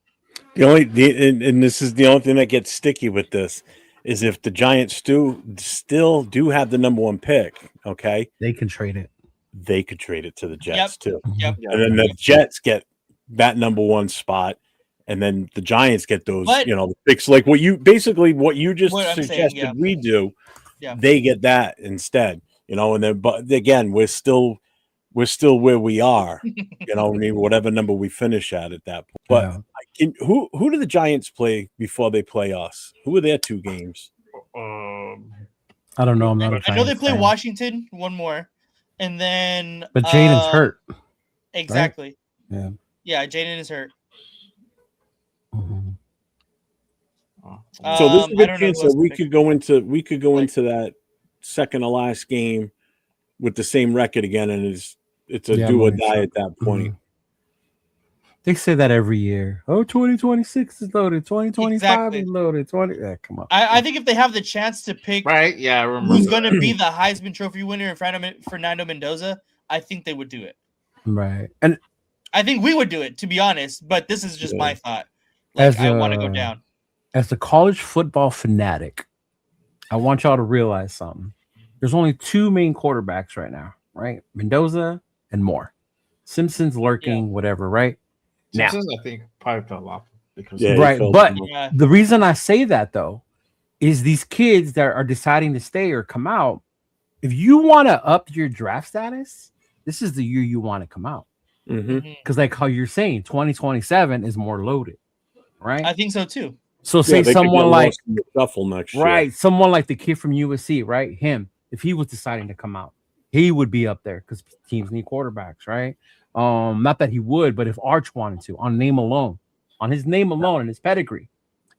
Speaker 4: And this is the only thing that gets sticky with this is if the Giants still do have the number 1 pick, okay,
Speaker 3: They can trade it.
Speaker 4: they could trade it to the Jets too.
Speaker 1: Yep.
Speaker 4: And then the Jets get that number 1 spot, and then the Giants get those,
Speaker 1: But-
Speaker 4: the picks. Like what you just
Speaker 1: What I'm saying,
Speaker 4: suggested
Speaker 1: yeah.
Speaker 4: we do,
Speaker 1: Yeah.
Speaker 4: they get that instead. And then, but again, we're still where we are. I mean, whatever number we finish at that point. But who do the Giants play before they play us? Who are their 2 games?
Speaker 3: I don't know. I'm not a
Speaker 1: I know they
Speaker 3: Giants
Speaker 1: play
Speaker 3: fan.
Speaker 1: Washington one more, and then
Speaker 3: But Jaden's hurt.
Speaker 1: Exactly.
Speaker 3: Yeah.
Speaker 1: Yeah, Jaden is hurt.
Speaker 3: Mhm.
Speaker 4: So this is
Speaker 1: I
Speaker 4: a
Speaker 1: don't know
Speaker 4: chance
Speaker 1: who else
Speaker 4: that
Speaker 1: to
Speaker 4: we
Speaker 1: pick.
Speaker 4: could go into that second to last game with the same record again, and it's a
Speaker 3: Yeah,
Speaker 4: do or
Speaker 3: I'm
Speaker 4: die
Speaker 3: sure.
Speaker 4: at that point.
Speaker 3: They say that every year. Oh, 2026 is loaded. 2025
Speaker 1: Exactly.
Speaker 3: is loaded. Come on.
Speaker 1: I think if they have the chance to pick
Speaker 2: Right? Yeah, I remember.
Speaker 1: who's going to be the Heisman Trophy winner in front of Fernando Mendoza, I think they would do it.
Speaker 3: Right. And
Speaker 1: I think we would do it, to be honest. But this is just my thought.
Speaker 3: As
Speaker 1: I want to go
Speaker 3: a-
Speaker 1: down.
Speaker 3: as a college football fanatic, I want y'all to realize something. There's only 2 main quarterbacks right now, right? Mendoza and Moore. Simpson's lurking, whatever, right? Now,
Speaker 2: Simpsons, I think, probably fell off because
Speaker 4: Yeah, he
Speaker 3: right.
Speaker 4: fell
Speaker 3: But
Speaker 4: off.
Speaker 1: Yeah.
Speaker 3: the reason I say that though is these kids that are deciding to stay or come out. If you want to up your draft status, this is the year you want to come out.
Speaker 4: Mhm.
Speaker 3: Because, like how you're saying, 2027 is more loaded, right?
Speaker 1: I think so too.
Speaker 3: So,
Speaker 4: Yeah,
Speaker 3: say
Speaker 4: they could
Speaker 3: someone
Speaker 4: get
Speaker 3: like
Speaker 4: lost in the shuffle next year.
Speaker 3: right, someone like the kid from USC, right? Him, if he was deciding to come out, he would be up there because teams need quarterbacks, right? Not that he would, but if Arch wanted to, on his name alone and his pedigree,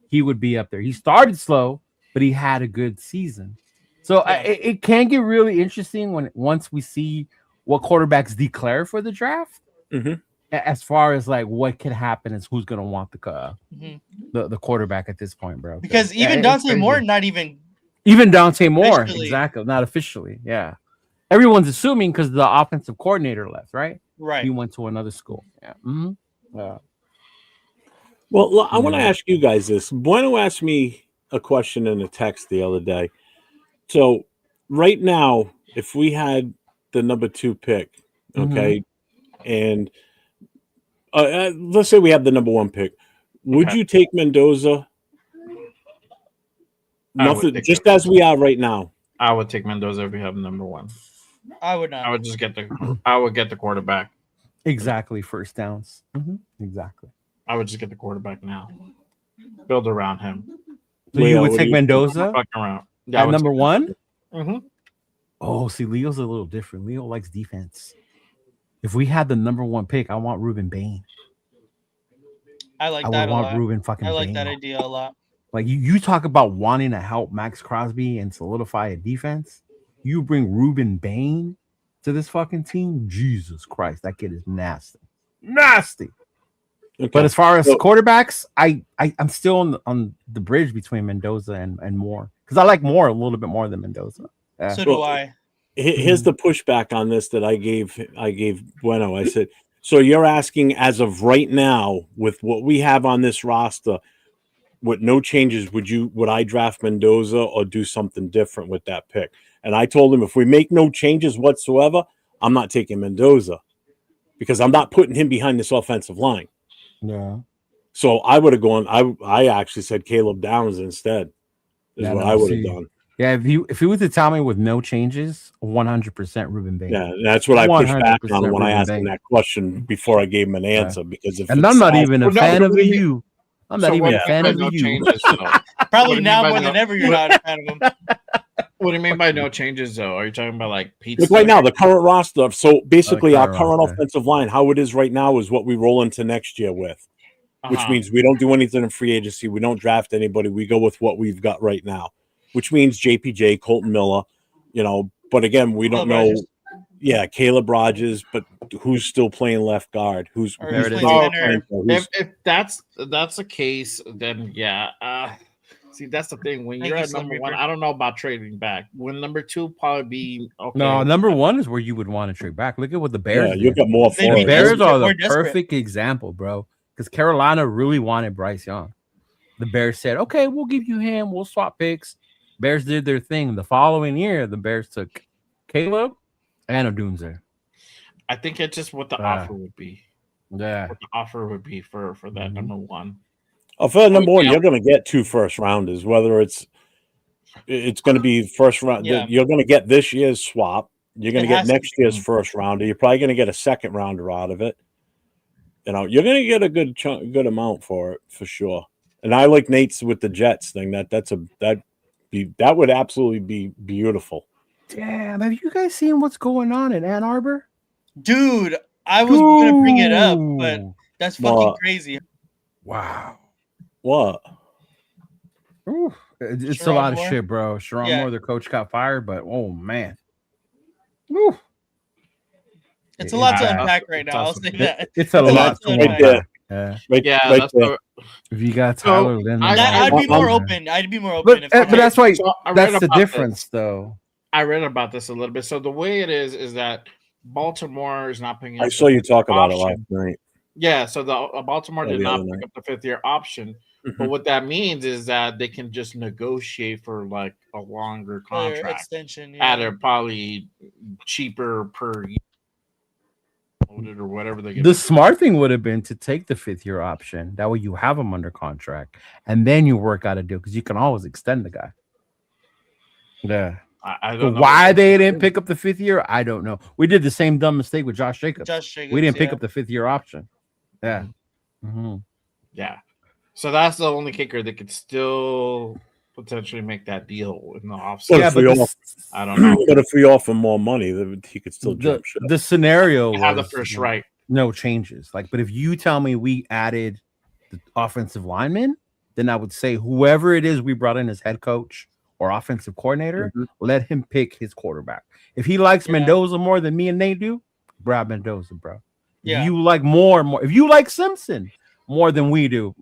Speaker 3: he would be up there. He started slow, but he had a good season. So it can get really interesting once we see what quarterbacks declare for the draft.
Speaker 4: Mm-hmm.
Speaker 3: As far as like what could happen is who's going to want the quarterback at this point, bro.
Speaker 1: Because even Dante Moore, not even
Speaker 3: Dante Moore,
Speaker 1: officially.
Speaker 3: exactly, not officially. Yeah, everyone's assuming because the offensive coordinator left, right?
Speaker 1: Right.
Speaker 3: He went to another school. Yeah. Mm-hmm.
Speaker 4: Well, I want to ask you guys this. Bueno asked me a question in a text the other day. So right now, if we had the number 2 pick, okay, and let's say we have the number 1 pick, would you take Mendoza? Nothing, just as we are right now.
Speaker 2: I would take Mendoza if we have number 1.
Speaker 1: I would not.
Speaker 2: I would just get the quarterback.
Speaker 3: Exactly, first downs. Exactly.
Speaker 2: I would just get the quarterback now. Build around him.
Speaker 3: So you would take Mendoza
Speaker 2: at
Speaker 3: number 1?
Speaker 2: Mm-hmm.
Speaker 3: Oh, see, Leo's a little different. Leo likes defense. If we had the number 1 pick, I want Ruben Bain.
Speaker 1: I like that a lot.
Speaker 3: Ruben fucking
Speaker 1: I like
Speaker 3: Bain.
Speaker 1: that idea a lot.
Speaker 3: Like you talk about wanting to help Max Crosby and solidify a defense. You bring Ruben Bain to this fucking team. Jesus Christ, that kid is nasty. Okay. But as far as quarterbacks, I'm still on the bridge between Mendoza and Moore because I like Moore a little bit more than Mendoza.
Speaker 1: So do I.
Speaker 4: Here's the pushback on this that I gave Bueno. I said, so you're asking as of right now with what we have on this roster, with no changes, would I draft Mendoza or do something different with that pick? And I told him if we make no changes whatsoever, I'm not taking Mendoza because I'm not putting him behind this offensive line.
Speaker 3: Yeah.
Speaker 4: So I would have gone. I actually said Caleb Downs instead. I would have done.
Speaker 3: Yeah, if he was to tell me with no changes, 100% Ruben Bain.
Speaker 4: Yeah, that's what I pushed back on when I asked him that question before I gave him an answer. Because if
Speaker 3: I'm not even a fan of you. I'm not even a fan of you.
Speaker 1: Probably now more than ever, you're not a fan of him.
Speaker 2: What do you mean by no changes, though? Are you talking about like pizza?
Speaker 4: Look, right now, the current roster. So basically, our current offensive line, how it is right now, is what we roll into next year with, which means we don't do anything in free agency. We don't draft anybody. We go with what we've got right now, which means JPJ, Colton Miller, But again, we don't know. Rogers. Yeah, Caleb Rogers, but who's still playing left guard? Who's
Speaker 2: if that's the case, then yeah. See, that's the thing. When you're at number 1, I don't know about trading back. When number 2 probably be okay.
Speaker 3: No, number 1 is where you would want to trade back. Look at what the Bears did.
Speaker 4: You got more for
Speaker 3: The
Speaker 4: it.
Speaker 3: Bears are the perfect example, bro. Because Carolina really wanted Bryce Young. The Bears said, okay, we'll give you him. We'll swap picks. Bears did their thing. The following year, the Bears took Caleb and Odunze.
Speaker 2: I think it's just what the offer would be.
Speaker 3: Yeah.
Speaker 2: What the offer would be for that number 1.
Speaker 4: Oh, for number 1, you're going to get 2 first rounders, whether it's going to be first round. Yeah. You're going to get this year's swap. You're going to get next year's first rounder. You're probably going to get a second rounder out of it. You're going to get a good amount for it for sure. And I like Nate's with the Jets thing. That would absolutely be beautiful.
Speaker 3: Damn, have you guys seen what's going on in Ann Arbor?
Speaker 1: Dude, I was going to bring it up, but that's fucking crazy.
Speaker 3: Wow.
Speaker 4: What?
Speaker 3: Ooh, it's Sharon a lot Moore? Of shit, bro. Sharon Moore, the coach, got fired, but oh man. Ooh.
Speaker 1: It's a lot to unpack right now. I'll say that.
Speaker 3: It's a lot to unpack.
Speaker 2: If
Speaker 3: you got Tyler, then
Speaker 1: I'd be more open.
Speaker 3: But that's why that's the difference, though.
Speaker 2: I read about this a little bit. So the way it is that Baltimore is not picking up.
Speaker 4: I saw you talk about it last night.
Speaker 2: Yeah, so the Baltimore did not pick up the 5th-year option. Mm-hmm. But what that means is that they can just negotiate for like a longer contract
Speaker 1: extension
Speaker 2: at a probably cheaper per year or whatever they get.
Speaker 3: The smart thing would have been to take the 5th-year option. That way you have them under contract, and then you work out a deal because you can always extend the guy. Yeah.
Speaker 2: I don't know
Speaker 3: why they didn't pick up the 5th year. I don't know. We did the same dumb mistake with Josh Jacobs. We didn't pick up the 5th-year option. Yeah. Mm-hmm.
Speaker 2: Yeah. So that's the only kicker that could still potentially make that deal in the offseason. I don't know.
Speaker 4: But if we offer more money, he could still jump ship.
Speaker 3: The scenario was
Speaker 2: have the first right.
Speaker 3: No changes. But if you tell me we added the offensive lineman, then I would say whoever it is we brought in as head coach or offensive coordinator, let him pick his quarterback. If he likes Mendoza more than me and Nate do, grab Mendoza, bro.
Speaker 1: Yeah.
Speaker 3: If you like more, if you like Simpson more than we do,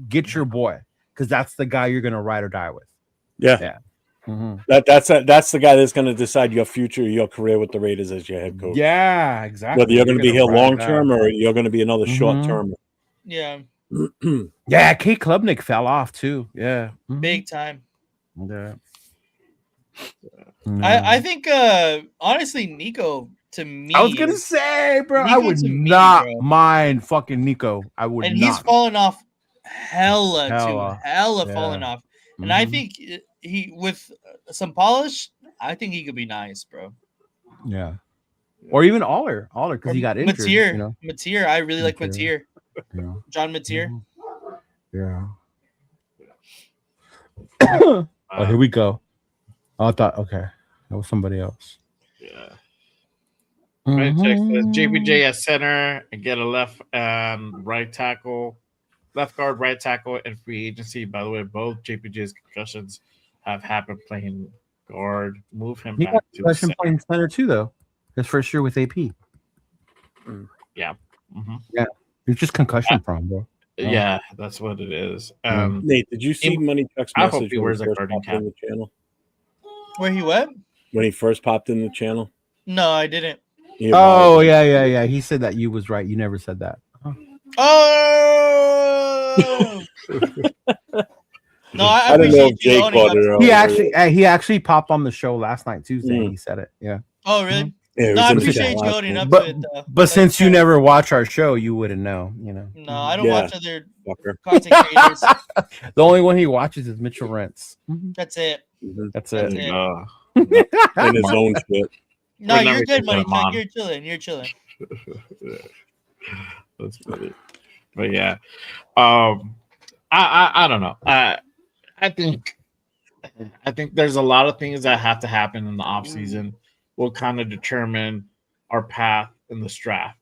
Speaker 3: get your boy, because that's the guy you're gonna ride or die with.
Speaker 4: Yeah.
Speaker 3: Mm-hmm.
Speaker 4: That's the guy that's going to decide your future, your career with the Raiders as your head coach.
Speaker 3: Yeah, exactly.
Speaker 4: Whether you're going to be here long term or you're going to be another short term.
Speaker 1: Yeah.
Speaker 3: Yeah, Kate Klubnik fell off too. Yeah.
Speaker 1: Big time.
Speaker 3: Yeah.
Speaker 1: I think honestly, Nico, to me,
Speaker 3: I was gonna say, bro,
Speaker 1: Nico
Speaker 3: I would
Speaker 1: to me,
Speaker 3: not
Speaker 1: bro.
Speaker 3: mind fucking Nico. I would
Speaker 1: and
Speaker 3: not.
Speaker 1: he's fallen off hella fallen
Speaker 3: Yeah.
Speaker 1: off. And I think he, with some polish, I think he could be nice, bro.
Speaker 3: Yeah. Or even Aller, because he got injured.
Speaker 1: Mateer,
Speaker 3: You know?
Speaker 1: Mateer, I really like Mateer.
Speaker 3: Yeah.
Speaker 1: John Mateer.
Speaker 3: Yeah. Oh, here we go. Oh, I thought, okay, that was somebody else.
Speaker 2: Yeah. Right, check says JPJ at center and get a left and right tackle, left guard, right tackle, and free agency. By the way, both JPJ's concussions have happened playing guard. Move him
Speaker 3: He
Speaker 2: back
Speaker 3: got
Speaker 2: to the
Speaker 3: concussion
Speaker 2: center.
Speaker 3: playing center too, though. His first year with AP.
Speaker 2: Yeah.
Speaker 3: Yeah. He's just concussion prone, bro.
Speaker 2: Yeah, that's what it is.
Speaker 4: Nate, did you see Money Chuck's
Speaker 2: I hope
Speaker 4: message
Speaker 2: he
Speaker 4: when
Speaker 2: wears
Speaker 4: he
Speaker 2: a
Speaker 4: first
Speaker 2: guarding
Speaker 4: popped
Speaker 2: cap.
Speaker 4: in the channel?
Speaker 1: Where he went?
Speaker 4: When he first popped in the channel?
Speaker 1: No, I didn't.
Speaker 3: Oh, yeah. He said that you was right. You never said that.
Speaker 1: Oh! No, I
Speaker 4: don't know
Speaker 1: appreciate
Speaker 4: if Jay
Speaker 1: you owning
Speaker 4: caught
Speaker 1: up.
Speaker 4: it.
Speaker 3: He actually popped on the show last night, Tuesday. And he said it. Yeah.
Speaker 1: Oh, really?
Speaker 4: Yeah, it
Speaker 1: No,
Speaker 4: was
Speaker 1: I
Speaker 4: in the
Speaker 1: appreciate
Speaker 4: chat
Speaker 1: you
Speaker 4: last
Speaker 1: owning
Speaker 4: night.
Speaker 1: up
Speaker 3: But
Speaker 1: to it, though.
Speaker 3: but since you never watch our show, you wouldn't know. You know.
Speaker 1: No, I don't
Speaker 4: Yeah.
Speaker 1: watch other
Speaker 4: Fucker.
Speaker 1: content creators.
Speaker 3: The only one he watches is Mitchell Rentz.
Speaker 1: That's it.
Speaker 3: That's
Speaker 1: That's
Speaker 3: it.
Speaker 1: it.
Speaker 4: In his own shit.
Speaker 1: No,
Speaker 2: We're
Speaker 1: you're
Speaker 2: never
Speaker 1: good,
Speaker 2: gonna
Speaker 1: Money
Speaker 2: put him on.
Speaker 1: Chuck. You're chilling. You're chilling.
Speaker 2: That's funny. But yeah, I don't know. I think there's a lot of things that have to happen in the off season will kind of determine our path in this draft.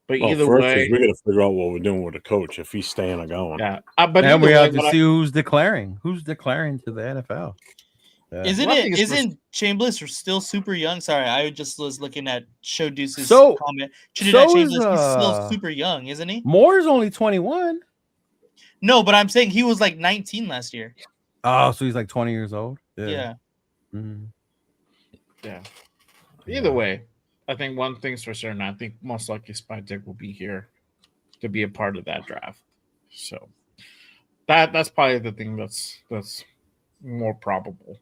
Speaker 2: But
Speaker 4: Well,
Speaker 2: either
Speaker 4: first
Speaker 2: way,
Speaker 4: we got to figure out what we're doing with the coach if he's staying or going.
Speaker 2: yeah. But
Speaker 3: And
Speaker 2: either
Speaker 3: we have
Speaker 2: way,
Speaker 3: to see who's declaring. Who's declaring to the NFL? Yeah.
Speaker 1: Isn't
Speaker 2: Well, I think
Speaker 1: it?
Speaker 2: it's
Speaker 1: Isn't Chambliss still super young? Sorry, I just was looking at Show Deuce's
Speaker 3: So-
Speaker 1: comment. Trinidad
Speaker 3: so
Speaker 1: Chambliss,
Speaker 3: is,
Speaker 1: he's still
Speaker 3: uh,
Speaker 1: super young, isn't he?
Speaker 3: Moore's only 21.
Speaker 1: No, but I'm saying he was like 19 last year.
Speaker 3: Oh, so he's like 20 years old.
Speaker 1: Yeah.
Speaker 3: Mhm.
Speaker 2: yeah. Either way, I think one thing's for certain. I think most likely Spytek will be here to be a part of that draft. So that's probably the thing that's more probable.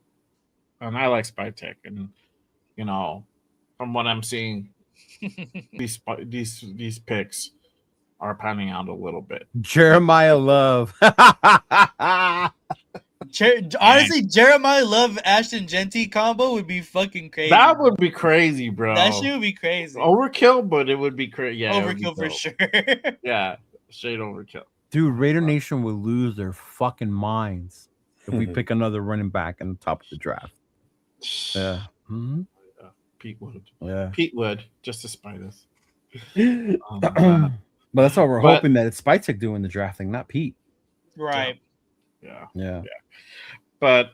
Speaker 2: And I like Spytek, and you know, from what I'm seeing, these picks are panning out a little bit.
Speaker 3: Jeremiah Love.
Speaker 1: Honestly, Jeremiah Love Ashton Genty combo would be fucking crazy.
Speaker 2: That would be crazy, bro.
Speaker 1: That shit would be crazy.
Speaker 2: Overkill, but it would be crazy. Yeah, it would be
Speaker 1: Overkill for
Speaker 2: dope.
Speaker 1: sure.
Speaker 2: Yeah, straight overkill.
Speaker 3: Dude, Raider Nation will lose their fucking minds if we pick another running back in the top of the draft. Yeah. Mhm.
Speaker 2: Pete would.
Speaker 3: Yeah.
Speaker 2: Pete would, just to spite us.
Speaker 3: But that's why we're
Speaker 2: But-
Speaker 3: hoping that it's Spytek doing the drafting, not Pete.
Speaker 1: Right.
Speaker 2: Yeah.
Speaker 3: Yeah.
Speaker 2: But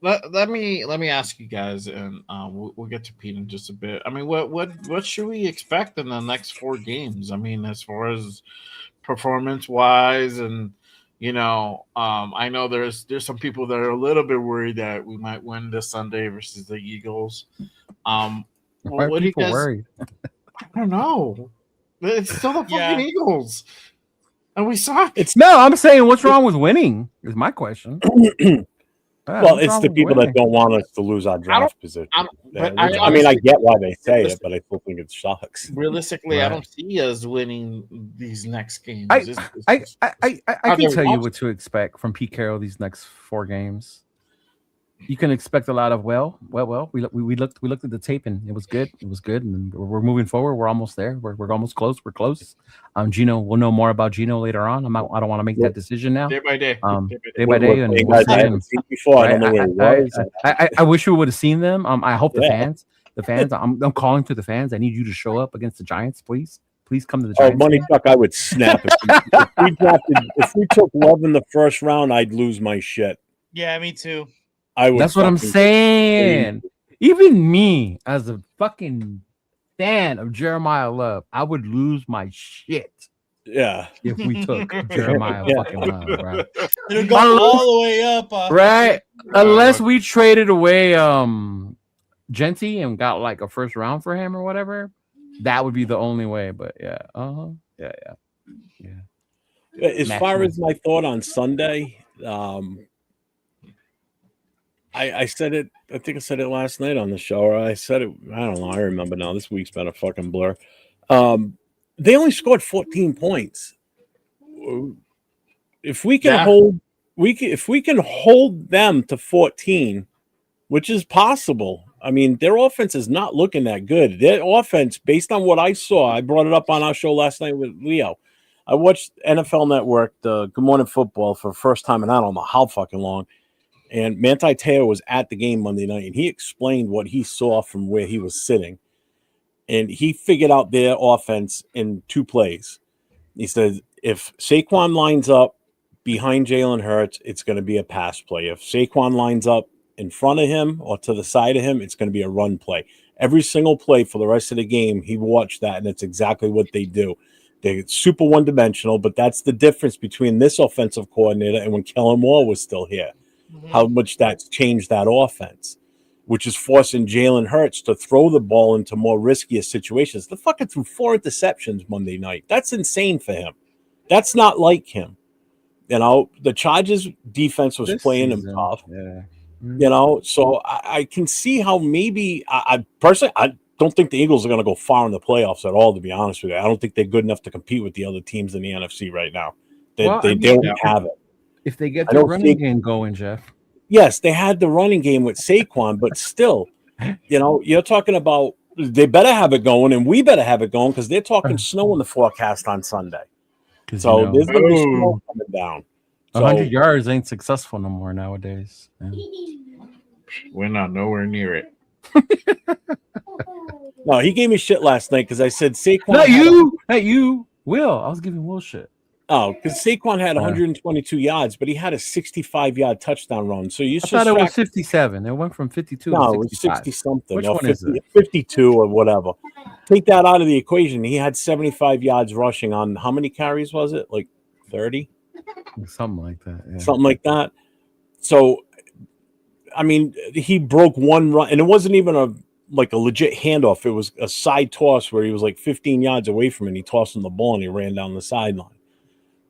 Speaker 2: let me ask you guys, and we'll get to Pete in just a bit. I mean, what should we expect in the next 4 games? I mean, as far as performance wise, and you know, I know there's some people that are a little bit worried that we might win this Sunday versus the Eagles.
Speaker 3: Why are
Speaker 2: What do you
Speaker 3: people
Speaker 2: guys?
Speaker 3: worried?
Speaker 2: I don't know. It's still the fucking
Speaker 1: Yeah.
Speaker 2: Eagles, and we suck.
Speaker 3: No, I'm saying what's wrong with winning is my question.
Speaker 4: Well,
Speaker 3: What's
Speaker 4: it's
Speaker 3: wrong
Speaker 4: the
Speaker 3: with
Speaker 4: people
Speaker 3: winning?
Speaker 4: that don't want us to lose our draft position.
Speaker 2: but
Speaker 4: I
Speaker 2: I
Speaker 4: mean, I
Speaker 2: honestly-
Speaker 4: get why they say it, but I still think it sucks.
Speaker 2: Realistically, I
Speaker 3: Right.
Speaker 2: don't see us winning these next games.
Speaker 3: I
Speaker 2: It's
Speaker 3: I
Speaker 2: just-
Speaker 3: can
Speaker 2: never
Speaker 3: tell you
Speaker 2: watched
Speaker 3: what to expect from Pete Carroll these next 4 games. You can expect a lot of well. We looked at the tape and it was good. It was good, and we're moving forward. We're almost there. We're almost close. We're close. Gino, we'll know more about Gino later on. I don't want to make that decision now.
Speaker 2: day by day.
Speaker 3: Day by day, and
Speaker 4: Hey,
Speaker 3: we'll
Speaker 4: guys,
Speaker 3: see
Speaker 4: I
Speaker 3: him.
Speaker 4: haven't seen before. I don't know where he was.
Speaker 3: I wish we would have seen them. I hope the
Speaker 4: Yeah.
Speaker 3: fans. I'm calling to the fans. I need you to show up against the Giants, please. Please come to the
Speaker 4: Oh,
Speaker 3: Giants.
Speaker 4: money
Speaker 3: game.
Speaker 4: truck, I would snap if we took Love in the first round, I'd lose my shit.
Speaker 1: Yeah, me too.
Speaker 4: I would.
Speaker 3: That's what I'm saying. Even me, as a fucking fan of Jeremiah Love, I would lose my shit
Speaker 4: Yeah.
Speaker 3: if we took Jeremiah fucking Love, right?
Speaker 1: It'll go all the way up,
Speaker 3: right? Unless we traded away Genty and got like a first round for him or whatever, that would be the only way. But yeah,
Speaker 4: As far as my thought on Sunday, I said it. I think I said it last night on the show, or I said it. I don't know. I remember now. This week's been a fucking blur. They only scored 14 points. If we can if we can hold them to 14, which is possible. I mean, their offense is not looking that good. Their offense, based on what I saw, I brought it up on our show last night with Leo. I watched NFL Network, the Good Morning Football, for the first time in I don't know how fucking long. And Manti Te'o was at the game Monday night, and he explained what he saw from where he was sitting. And he figured out their offense in 2 plays. He said, if Saquon lines up behind Jalen Hurts, it's going to be a pass play. If Saquon lines up in front of him or to the side of him, it's going to be a run play. Every single play for the rest of the game, he watched that, and it's exactly what they do. They're super one-dimensional, but that's the difference between this offensive coordinator and when Kellen Moore was still here. How much that's changed that offense, which is forcing Jalen Hurts to throw the ball into more riskier situations. The fucker threw 4 interceptions Monday night. That's insane for him. That's not like him. You know, the Chargers defense was playing him tough.
Speaker 3: Yeah.
Speaker 4: You know, so I can see how maybe I personally I don't think the Eagles are going to go far in the playoffs at all. To be honest with you, I don't think they're good enough to compete with the other teams in the NFC right now. They don't have it.
Speaker 3: If they get the running game going, Jeff.
Speaker 4: Yes, they had the running game with Saquon, but still, you know, you're talking about they better have it going, and we better have it going because they're talking snow in the forecast on Sunday. So there's going to be snow coming down.
Speaker 3: 100 yards ain't successful no more nowadays. Yeah.
Speaker 2: We're not nowhere near it.
Speaker 4: No, he gave me shit last night because I said Saquon.
Speaker 3: Not you. Will. I was giving Will shit.
Speaker 4: Oh, because Saquon had 122 yards, but he had a 65-yard touchdown run. So you
Speaker 3: I thought it was 57. It went from 52 to 65.
Speaker 4: No, it was 60-something.
Speaker 3: Which one is it?
Speaker 4: 52 or whatever. Take that out of the equation. He had 75 yards rushing on how many carries was it? Like 30?
Speaker 3: Something like that. Yeah.
Speaker 4: Something like that. So, I mean, he broke one run, and it wasn't even a legit handoff. It was a side toss where he was like 15 yards away from it, and he tossed him the ball, and he ran down the sideline.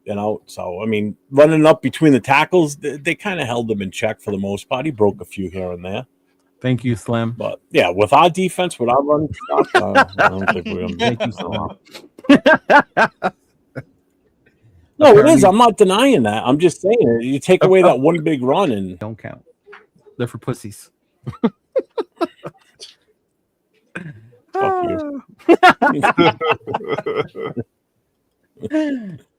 Speaker 4: You know, so, I mean, running up between the tackles, they kind of held him in check for the most part. He broke a few here and there.
Speaker 3: Thank you, Slim.
Speaker 4: But, yeah, with our defense, with our running stuff, I don't think we're going to
Speaker 3: Thank you so much.
Speaker 4: No, it is. I'm not denying that. I'm just saying, you take away that one big run and...
Speaker 3: Don't count. They're for pussies.
Speaker 4: Fuck you.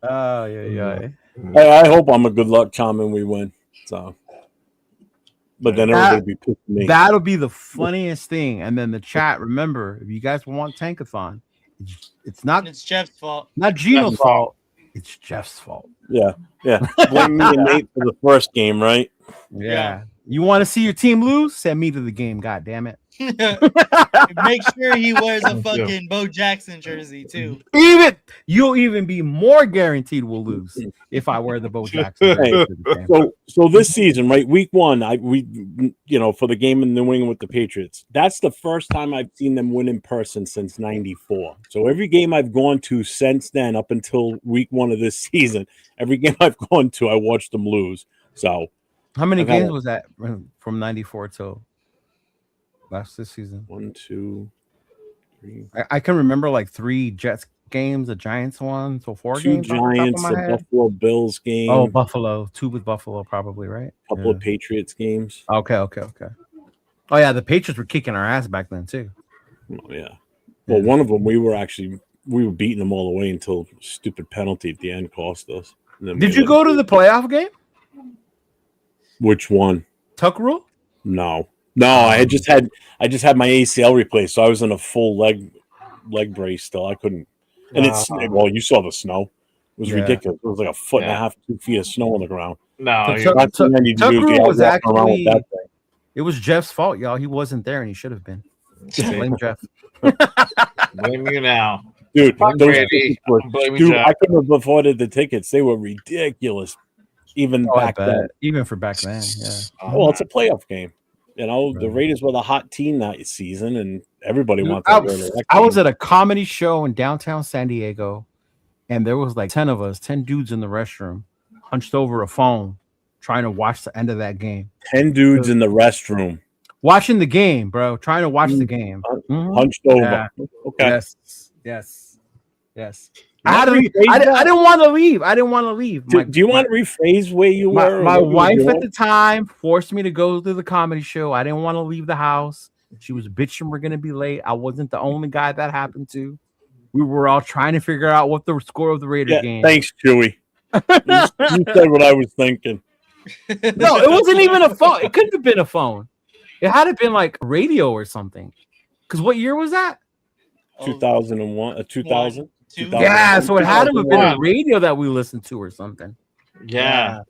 Speaker 3: Oh, yeah.
Speaker 4: I hope I'm a good luck charm and we win. So, but then everybody be pissed at me.
Speaker 3: That'll be the funniest thing. And then the chat. Remember, if you guys want Tankathon, it's
Speaker 1: Jeff's fault.
Speaker 3: Not Gino's fault. It's Jeff's fault.
Speaker 4: Yeah. Blame me and Nate for the first game, right?
Speaker 3: Yeah. You want to see your team lose? Send me to the game. God damn it.
Speaker 1: Make sure he wears a fucking Bo Jackson jersey too.
Speaker 3: You'll even be more guaranteed we'll lose if I wear the Bo Jackson jersey.
Speaker 4: So this season, right? Week 1, for the game in New England with the Patriots, that's the first time I've seen them win in person since '94. So every game I've gone to since then, up until week 1 of this season, every game I've gone to, I watched them lose. So
Speaker 3: how many games was that from '94 till last this season?
Speaker 4: 1, 2, 3.
Speaker 3: I can remember like 3 Jets games, a Giants one, so 4
Speaker 4: 2
Speaker 3: games.
Speaker 4: 2 Giants, a Buffalo Bills game.
Speaker 3: Oh, Buffalo. 2 with Buffalo, probably, right?
Speaker 4: A couple of Patriots games.
Speaker 3: Okay. Oh yeah, the Patriots were kicking our ass back then too.
Speaker 4: Oh yeah. Well, one of them we were beating them all the way until stupid penalty at the end cost us.
Speaker 3: Did you go to the playoff game?
Speaker 4: Which one?
Speaker 3: Tuck rule?
Speaker 4: No. I just had my ACL replaced, so I was in a full leg brace still. I couldn't. And well, you saw the snow. It was
Speaker 6: Yeah.
Speaker 4: ridiculous. It was like a foot and a half, 2 feet of snow on the ground.
Speaker 2: No,
Speaker 6: So
Speaker 4: Last thing I need to do is be
Speaker 6: Tucker
Speaker 4: out
Speaker 6: was
Speaker 4: walking around with
Speaker 6: actually
Speaker 4: that thing.
Speaker 6: it was Jeff's fault, y'all. He wasn't there and he should have been. Blame Jeff.
Speaker 2: blame you now.
Speaker 4: Dude,
Speaker 2: Fuck
Speaker 4: those
Speaker 2: Brady.
Speaker 4: tickets were,
Speaker 2: I'm blaming
Speaker 4: dude,
Speaker 2: Jeff.
Speaker 4: I couldn't have afforded the tickets. They were ridiculous, even
Speaker 6: Oh, I
Speaker 4: back
Speaker 6: bet.
Speaker 4: then.
Speaker 6: Even for back then, yeah.
Speaker 4: Well, it's a playoff game. You know, the
Speaker 6: Right.
Speaker 4: Raiders were the hot team that season, and everybody
Speaker 6: Dude,
Speaker 4: wanted to go to that
Speaker 6: I was
Speaker 4: game.
Speaker 6: at a comedy show in downtown San Diego, and there was like 10 of us, 10 dudes in the restroom, hunched over a phone, trying to watch the end of that game.
Speaker 4: 10 dudes in the restroom,
Speaker 6: Watching the game, bro. Trying to watch the game. Mhm.
Speaker 4: hunched over.
Speaker 6: Yeah.
Speaker 4: Okay.
Speaker 6: Yes.
Speaker 4: You
Speaker 6: I
Speaker 4: wanna
Speaker 6: didn't want to leave. I didn't want to leave.
Speaker 4: Do you want to rephrase where you were? or
Speaker 6: My
Speaker 4: what you were
Speaker 6: wife at
Speaker 4: doing?
Speaker 6: the time forced me to go to the comedy show. I didn't want to leave the house. She was bitching we're gonna be late. I wasn't the only guy that happened to. We were all trying to figure out what the score of the Raider game.
Speaker 4: Thanks, Chewy. You said what I was thinking.
Speaker 6: No, it wasn't even a phone. It couldn't have been a phone. It had to been like radio or something. Because what year was that?
Speaker 4: 2001, 2000.
Speaker 1: 2000.
Speaker 6: Yeah, so it had to have been a
Speaker 2: 2001.
Speaker 6: radio that we listened to or something.
Speaker 2: Yeah.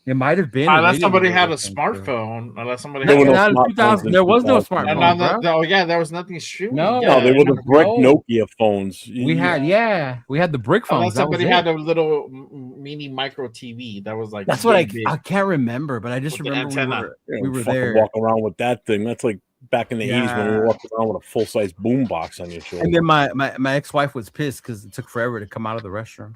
Speaker 6: It might have been. a
Speaker 2: Unless
Speaker 6: radio
Speaker 2: somebody
Speaker 6: we
Speaker 2: had a
Speaker 6: listened to.
Speaker 2: smartphone. Unless somebody
Speaker 4: There
Speaker 2: had
Speaker 4: were no
Speaker 6: Not in
Speaker 4: smartphones
Speaker 6: 2000.
Speaker 4: in
Speaker 6: There was no
Speaker 4: 2000.
Speaker 6: smartphone, bro.
Speaker 2: there was nothing streaming.
Speaker 6: No.
Speaker 2: Yeah,
Speaker 4: No, they were the brick
Speaker 6: No.
Speaker 4: Nokia phones.
Speaker 6: We had the brick phones.
Speaker 2: Unless
Speaker 6: That was
Speaker 2: somebody
Speaker 6: it.
Speaker 2: had a little mini micro TV that was like
Speaker 6: That's what I
Speaker 2: big.
Speaker 6: can't remember, but I just
Speaker 2: With the
Speaker 6: remember
Speaker 2: antenna.
Speaker 6: we were
Speaker 4: fucking
Speaker 6: there.
Speaker 4: walk around with that thing. That's like back in the 80s when we
Speaker 6: Yeah.
Speaker 4: were walking around with a full size boom box on your shoulder.
Speaker 6: And then my ex-wife was pissed because it took forever to come out of the restroom.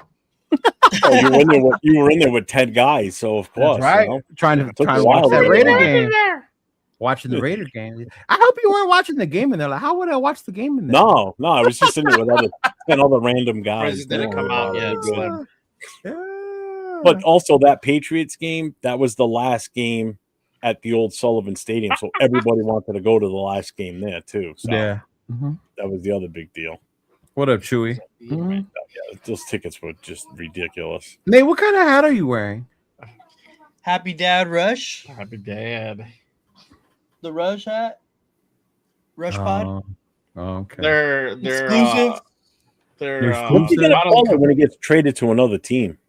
Speaker 4: Oh, you were in there with 10 guys, so of course,
Speaker 6: That's right.
Speaker 4: you know?
Speaker 6: Trying
Speaker 4: Took
Speaker 6: to
Speaker 4: a
Speaker 6: watch
Speaker 4: while
Speaker 6: that
Speaker 4: to
Speaker 6: Raider
Speaker 4: get
Speaker 6: game. Watching the Raider game. I hope you weren't watching the game in there. Like, how would I watch the game in there?
Speaker 4: No, I was just in there with 10 other random guys.
Speaker 2: Prices didn't come out yet.
Speaker 4: Really good.
Speaker 6: Yeah.
Speaker 4: But also that Patriots game, that was the last game at the old Sullivan Stadium, so everybody wanted to go to the last game there too. So
Speaker 6: yeah.
Speaker 4: that was the other big deal.
Speaker 6: What up, Chewy?
Speaker 4: Yeah, those tickets were just ridiculous.
Speaker 6: Nate, what kind of hat are you wearing?
Speaker 1: Happy Dad Rush.
Speaker 2: Happy Dad.
Speaker 1: The Rush hat. Rush Pod.
Speaker 6: Okay.
Speaker 2: They're
Speaker 1: Exclusive.
Speaker 6: They're
Speaker 4: What's he gonna
Speaker 2: bottom
Speaker 4: call it
Speaker 2: cover-
Speaker 4: when he gets traded to another team?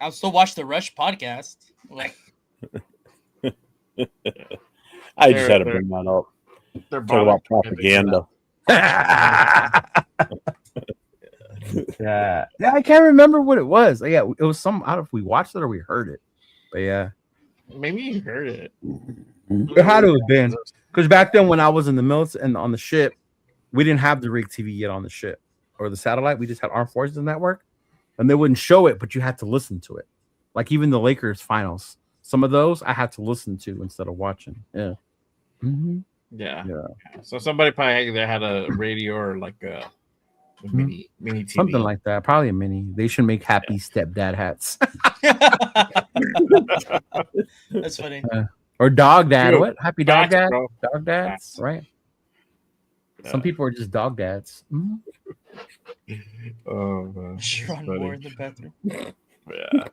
Speaker 1: I'll still watch the Rush podcast. Like,
Speaker 4: I just
Speaker 2: They're-
Speaker 4: had to
Speaker 2: they're-
Speaker 4: bring that up.
Speaker 2: they're
Speaker 4: Talk about
Speaker 2: bottom-
Speaker 4: propaganda.
Speaker 6: Yeah, I can't remember what it was. Yeah, it was some. I don't know if we watched it or we heard it, but yeah,
Speaker 2: Maybe you heard it.
Speaker 6: it had to have been because back then when I was in the military and on the ship, we didn't have the rig TV yet on the ship or the satellite. We just had Armed Forces Network, and they wouldn't show it, but you had to listen to it. Like even the Lakers finals, some of those I had to listen to instead of watching. Yeah.
Speaker 2: Yeah.
Speaker 6: Yeah.
Speaker 2: So somebody probably either had a radio or like a mini TV.
Speaker 6: Something like that. Probably a mini. They should make happy stepdad hats.
Speaker 1: that's funny.
Speaker 6: Or dog dad.
Speaker 2: Dude,
Speaker 6: What? Happy dog
Speaker 2: facts,
Speaker 6: dad?
Speaker 2: bro.
Speaker 6: Dog dads,
Speaker 2: Facts.
Speaker 6: right?
Speaker 2: Yeah.
Speaker 6: Some people are just dog dads.
Speaker 2: Oh man.
Speaker 1: Run
Speaker 2: Funny.
Speaker 1: more in the bathroom.
Speaker 2: Yeah.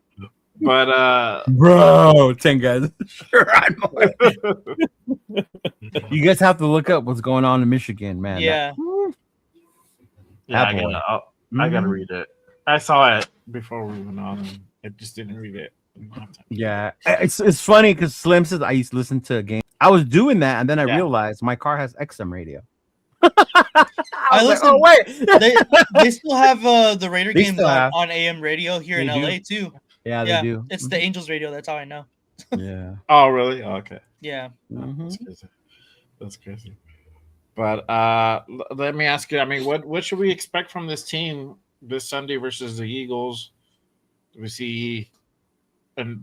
Speaker 2: But
Speaker 6: Bro, 10 guys. You guys have to look up what's going on in Michigan, man.
Speaker 1: Yeah.
Speaker 2: yeah,
Speaker 6: That boy.
Speaker 2: I gotta read it. I saw it before we went on and I just didn't read it.
Speaker 6: Yeah. It's funny because Slim says I used to listen to a game. I was doing that and then I
Speaker 2: Yeah.
Speaker 6: realized my car has XM radio.
Speaker 1: I
Speaker 6: was
Speaker 1: listen.
Speaker 6: like, oh, wait.
Speaker 1: They still have the Raider
Speaker 6: They
Speaker 1: games
Speaker 6: still have.
Speaker 1: on AM radio here
Speaker 6: They
Speaker 1: in
Speaker 6: do.
Speaker 1: LA too.
Speaker 6: Yeah, they
Speaker 1: Yeah,
Speaker 6: do.
Speaker 1: it's the Angels radio. That's how I know.
Speaker 6: Yeah.
Speaker 2: Oh really? Oh, okay.
Speaker 1: Yeah.
Speaker 6: Mhm.
Speaker 2: That's crazy. That's crazy. But let me ask you. I mean, what should we expect from this team this Sunday versus the Eagles? Do we see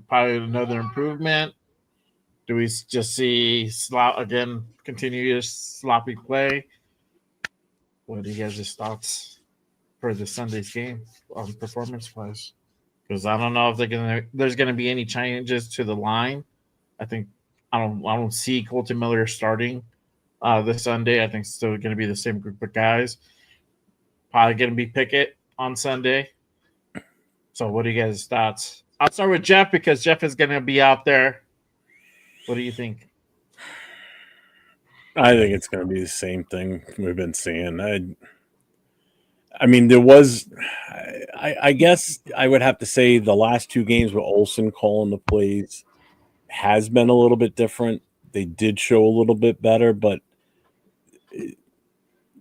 Speaker 2: probably another improvement? Do we just see continuous sloppy play? What are you guys' thoughts for this Sunday's game performance wise? Because I don't know if there's gonna be any changes to the line. I don't see Colton Miller starting this Sunday. I think it's still going to be the same group of guys. Probably going to be Pickett on Sunday. So, what are you guys' thoughts? I'll start with Jeff because Jeff is going to be out there. What do you think?
Speaker 4: I think it's going to be the same thing we've been seeing. I mean, there was. I guess I would have to say the last two games with Olsen calling the plays has been a little bit different. They did show a little bit better, but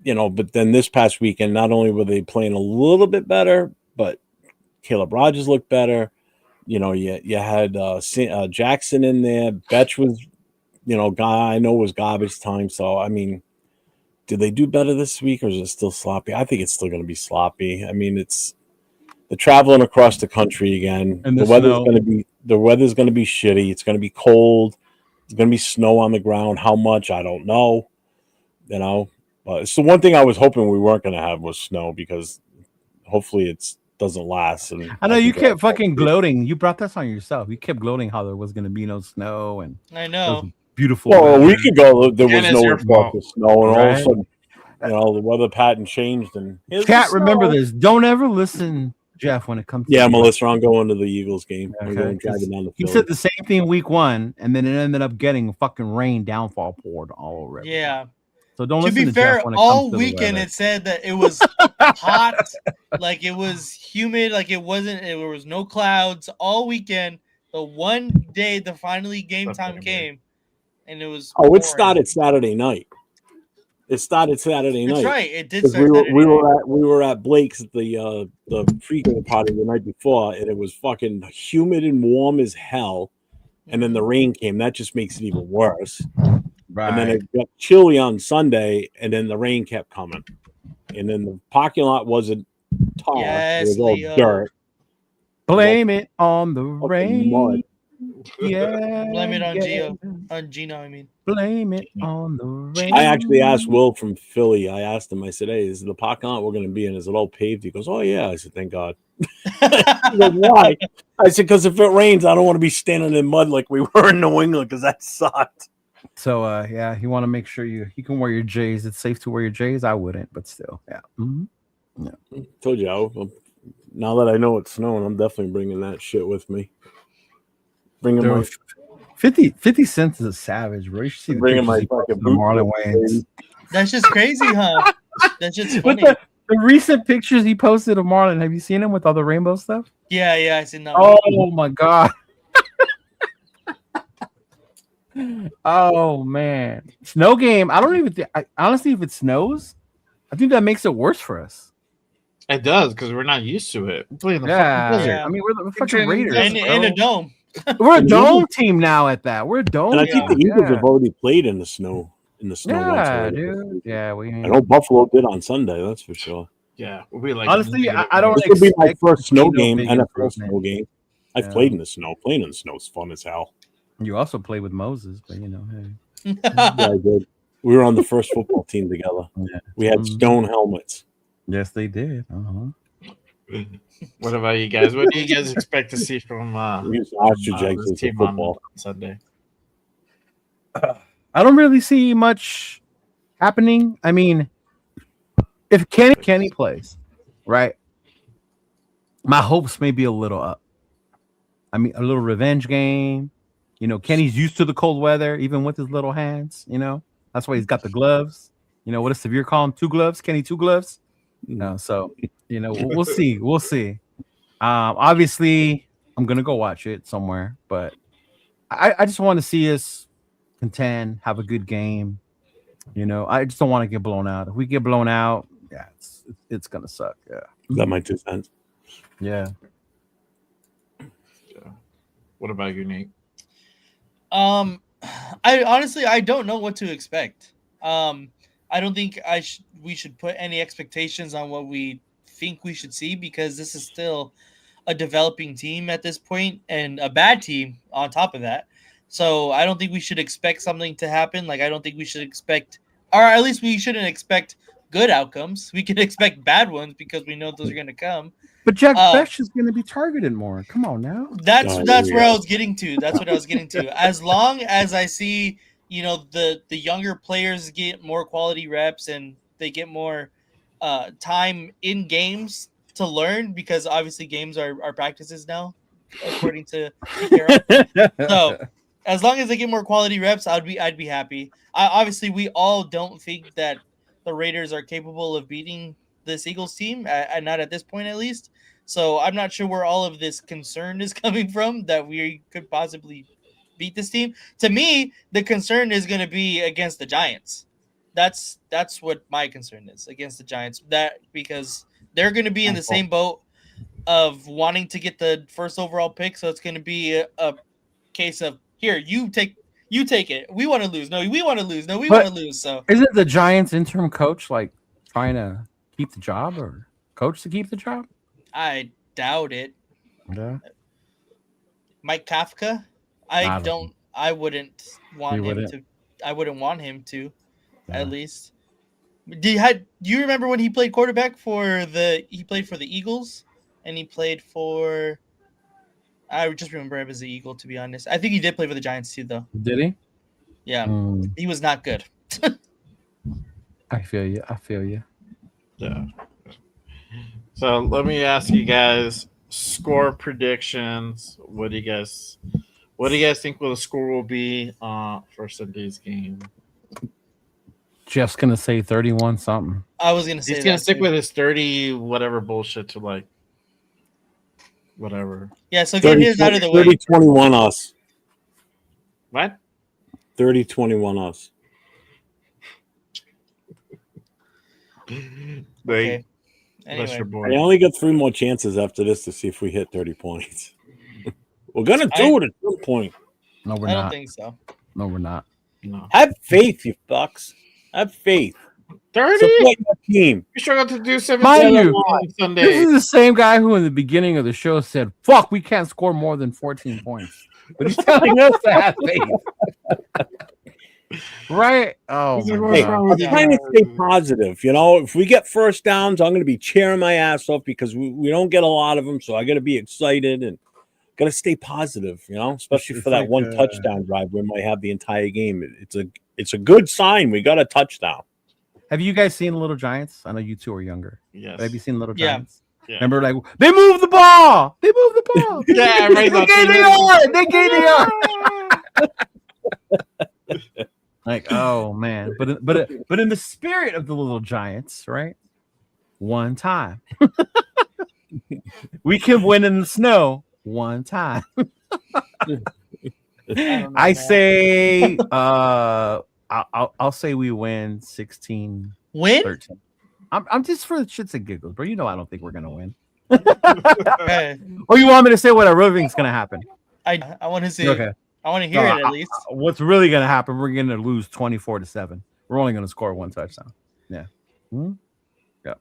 Speaker 4: but then this past weekend, not only were they playing a little bit better, but Caleb Rogers looked better. You had Jackson in there. Betch was, guy I know was garbage time. So, I mean, did they do better this week or is it still sloppy? I think it's still going to be sloppy. I mean, it's the traveling across the country again.
Speaker 6: And
Speaker 4: the weather's going to be shitty. It's going to be cold. It's going to be snow on the ground. How much? I don't know. But it's the one thing I was hoping we weren't going to have was snow because hopefully it doesn't last. And
Speaker 6: I know you kept fucking gloating. You brought this on yourself. You kept gloating how there was going to be no snow and
Speaker 1: I know.
Speaker 6: Beautiful.
Speaker 4: Well, a week ago there was no
Speaker 2: report
Speaker 4: of snow, and all of a sudden, the weather pattern changed. And
Speaker 6: Cat, remember this. Don't ever listen, Jeff, when it comes.
Speaker 4: Yeah, Melissa, I'm going to the Eagles game.
Speaker 6: Okay.
Speaker 4: I'm going driving down the.
Speaker 6: He said the same thing week 1, and then it ended up getting fucking rain downfall poured all over it.
Speaker 1: Yeah.
Speaker 6: So don't
Speaker 1: to
Speaker 6: listen
Speaker 1: be
Speaker 6: to
Speaker 1: fair,
Speaker 6: Jeff when it
Speaker 1: all
Speaker 6: comes to
Speaker 1: weekend
Speaker 6: the
Speaker 1: it said that it was hot, like it was humid, like it wasn't. There was no clouds all weekend. The one day the finally game time came, and it was.
Speaker 4: Oh, it started Saturday night. That's right.
Speaker 1: It did. Start
Speaker 4: we were at Blake's the pregame party the night before, and it was fucking humid and warm as hell. And then the rain came. That just makes it even worse.
Speaker 6: Right.
Speaker 4: And then it got chilly on Sunday, and then the rain kept coming. And then the parking lot wasn't tar.
Speaker 1: Yes,
Speaker 4: it was all
Speaker 1: Leo.
Speaker 4: dirt.
Speaker 6: Blame it on the rain.
Speaker 4: Mud.
Speaker 6: Yeah.
Speaker 1: Blame it on Gino. I mean,
Speaker 6: blame it on the rain.
Speaker 4: I actually asked Will from Philly. I asked him. I said, "Hey, is the parking lot we're going to be in? Is it all paved?" He goes, "Oh yeah." I said, "Thank God." He goes, "Why?" I said, "Because if it rains, I don't want to be standing in mud like we were in New England because that sucked."
Speaker 6: So yeah, you want to make sure you can wear your J's. It's safe to wear your J's. I wouldn't, but still, yeah. Mm-hmm.
Speaker 4: Yeah. Told you. Now that I know it's snowing, I'm definitely bringing that shit with me. Bringing my
Speaker 6: 50 cents is a savage, bro. You should see the
Speaker 4: bringing my
Speaker 6: pictures he
Speaker 4: fucking
Speaker 6: posted of Marlon Wayans.
Speaker 1: that's just crazy, huh? That's just
Speaker 6: With
Speaker 1: funny.
Speaker 6: the recent pictures he posted of Marlon, have you seen him with all the rainbow stuff?
Speaker 1: Yeah, I seen that.
Speaker 6: Oh my god. Oh man, snow game. I don't even think. Honestly, if it snows, I think that makes it worse for us.
Speaker 2: It does because we're not used to it. We're playing the
Speaker 6: Yeah,
Speaker 2: fucking desert.
Speaker 1: Yeah.
Speaker 6: I mean, we're the fucking
Speaker 2: training
Speaker 6: Raiders.
Speaker 1: in a dome.
Speaker 6: We're a dome team now. At that, we're a dome.
Speaker 4: And I
Speaker 6: team.
Speaker 4: think the Eagles
Speaker 6: Yeah.
Speaker 4: have already played in the snow. once
Speaker 6: Yeah,
Speaker 4: already.
Speaker 6: dude. Yeah,
Speaker 4: I know Buffalo did on Sunday. That's for sure.
Speaker 2: Yeah, we'll be like
Speaker 6: honestly, I don't.
Speaker 4: This will be my
Speaker 6: expect
Speaker 4: first snow game,
Speaker 6: big
Speaker 4: NFL
Speaker 6: improvement.
Speaker 4: snow game. I've
Speaker 6: Yeah.
Speaker 4: played in the snow. Playing in the snow is fun as hell.
Speaker 6: You also played with Moses, but hey.
Speaker 4: Yeah, I did. We were on the first football team together.
Speaker 6: Yeah.
Speaker 4: We had stone helmets.
Speaker 6: Yes, they did. Uh-huh.
Speaker 2: What about you guys? What do you guys expect to see from
Speaker 4: We used ostrich eggs
Speaker 2: this
Speaker 4: as
Speaker 2: team
Speaker 4: football.
Speaker 2: on Sunday?
Speaker 6: I don't really see much happening. I mean, if Kenny plays, right, my hopes may be a little up. I mean, a little revenge game. You know, Kenny's used to the cold weather, even with his little hands. You know, that's why he's got the gloves. You know, what does Severe call him? 2 gloves? Kenny 2 gloves? No, so, you know, we'll see. We'll see. Obviously, I'm going to go watch it somewhere, but I just want to see us contend, have a good game. You know, I just don't want to get blown out. If we get blown out, yeah, it's going to suck. Yeah.
Speaker 4: That might 2 cents.
Speaker 6: Yeah.
Speaker 2: What about you, Nate?
Speaker 1: I honestly don't know what to expect. I don't think we should put any expectations on what we think we should see because this is still a developing team at this point and a bad team on top of that. So I don't think we should expect something to happen. Like I don't think we should expect, or at least we shouldn't expect good outcomes. We can expect bad ones because we know those are going to come.
Speaker 6: But Jack Besh is going to be targeted more. Come on now.
Speaker 1: That's where I was getting to. That's what I was getting to. As long as I see, you know, the younger players get more quality reps and they get more time in games to learn, because obviously games are practices now, according to Carol. So as long as they get more quality reps, I'd be happy. Obviously, we all don't think that the Raiders are capable of beating this Eagles team, not at this point at least. So I'm not sure where all of this concern is coming from that we could possibly beat this team. To me, the concern is going to be against the Giants. That's what my concern is, against the Giants. That because they're going to be in the same boat of wanting to get the first overall pick. So it's going to be a case of, here, you take it. We want to lose. No, we want to lose. No, we want to lose. So
Speaker 6: isn't the Giants interim coach like trying to keep the job or coach to keep the job?
Speaker 1: I doubt it.
Speaker 6: Yeah.
Speaker 1: Mike Kafka? I wouldn't want him to. I wouldn't want him to, at least. Do you remember when he played quarterback he played for the Eagles and he played for, I just remember him as the Eagle, to be honest. I think he did play for the Giants too, though.
Speaker 6: Did he?
Speaker 1: Yeah. He was not good.
Speaker 6: I feel you.
Speaker 2: Yeah. So let me ask you guys score predictions. What do you guys think the score will be for Sunday's game?
Speaker 6: Jeff's gonna say 31 something.
Speaker 1: I was gonna say
Speaker 2: he's gonna stick with his 30 whatever bullshit to like whatever.
Speaker 1: Yeah, so get his out of the way.
Speaker 4: 30-21 us.
Speaker 2: What?
Speaker 4: 30-21 us.
Speaker 1: Okay.
Speaker 2: That's your boy.
Speaker 4: I only got 3 more chances after this to see if we hit 30 points. We're gonna do it at some point.
Speaker 6: No, we're
Speaker 1: I
Speaker 6: not.
Speaker 1: don't think so.
Speaker 6: No, we're not.
Speaker 2: No.
Speaker 4: Have faith, you fucks. Have faith.
Speaker 2: 30?
Speaker 4: Support your team.
Speaker 2: You struggle to do 7
Speaker 6: Mind you,
Speaker 2: on Sunday.
Speaker 6: this is the same guy who in the beginning of the show said, fuck, we can't score more than 14 points. But he's telling us to have faith. Right? Oh,
Speaker 4: hey, I'm trying to stay positive. You know, if we get first downs, I'm going to be cheering my ass off because we don't get a lot of them. So I got to be excited and got to stay positive, you know, especially for that one touchdown drive. We might have the entire game. It's a good sign. We got a touchdown.
Speaker 6: Have you guys seen Little Giants? I know you two are younger.
Speaker 2: Yes.
Speaker 6: Have you seen Little Giants?
Speaker 2: Yeah.
Speaker 6: Remember, like, they moved the ball. They moved the ball.
Speaker 2: Yeah,
Speaker 6: they gained the yard. They gained the yard. Like, oh man, but in the spirit of the Little Giants, right? One time, we can win in the snow. One time, I say, I'll say we win 16.
Speaker 1: Win?
Speaker 6: 13. I'm just for the shits and giggles, bro. You know I don't think we're gonna win. Or you want me to say what I really think is gonna happen?
Speaker 1: I want to see.
Speaker 6: Okay.
Speaker 1: I want to hear it at least.
Speaker 6: What's really going to happen? We're going to lose 24-7. We're only going to score 1 touchdown. Yeah. Yeah.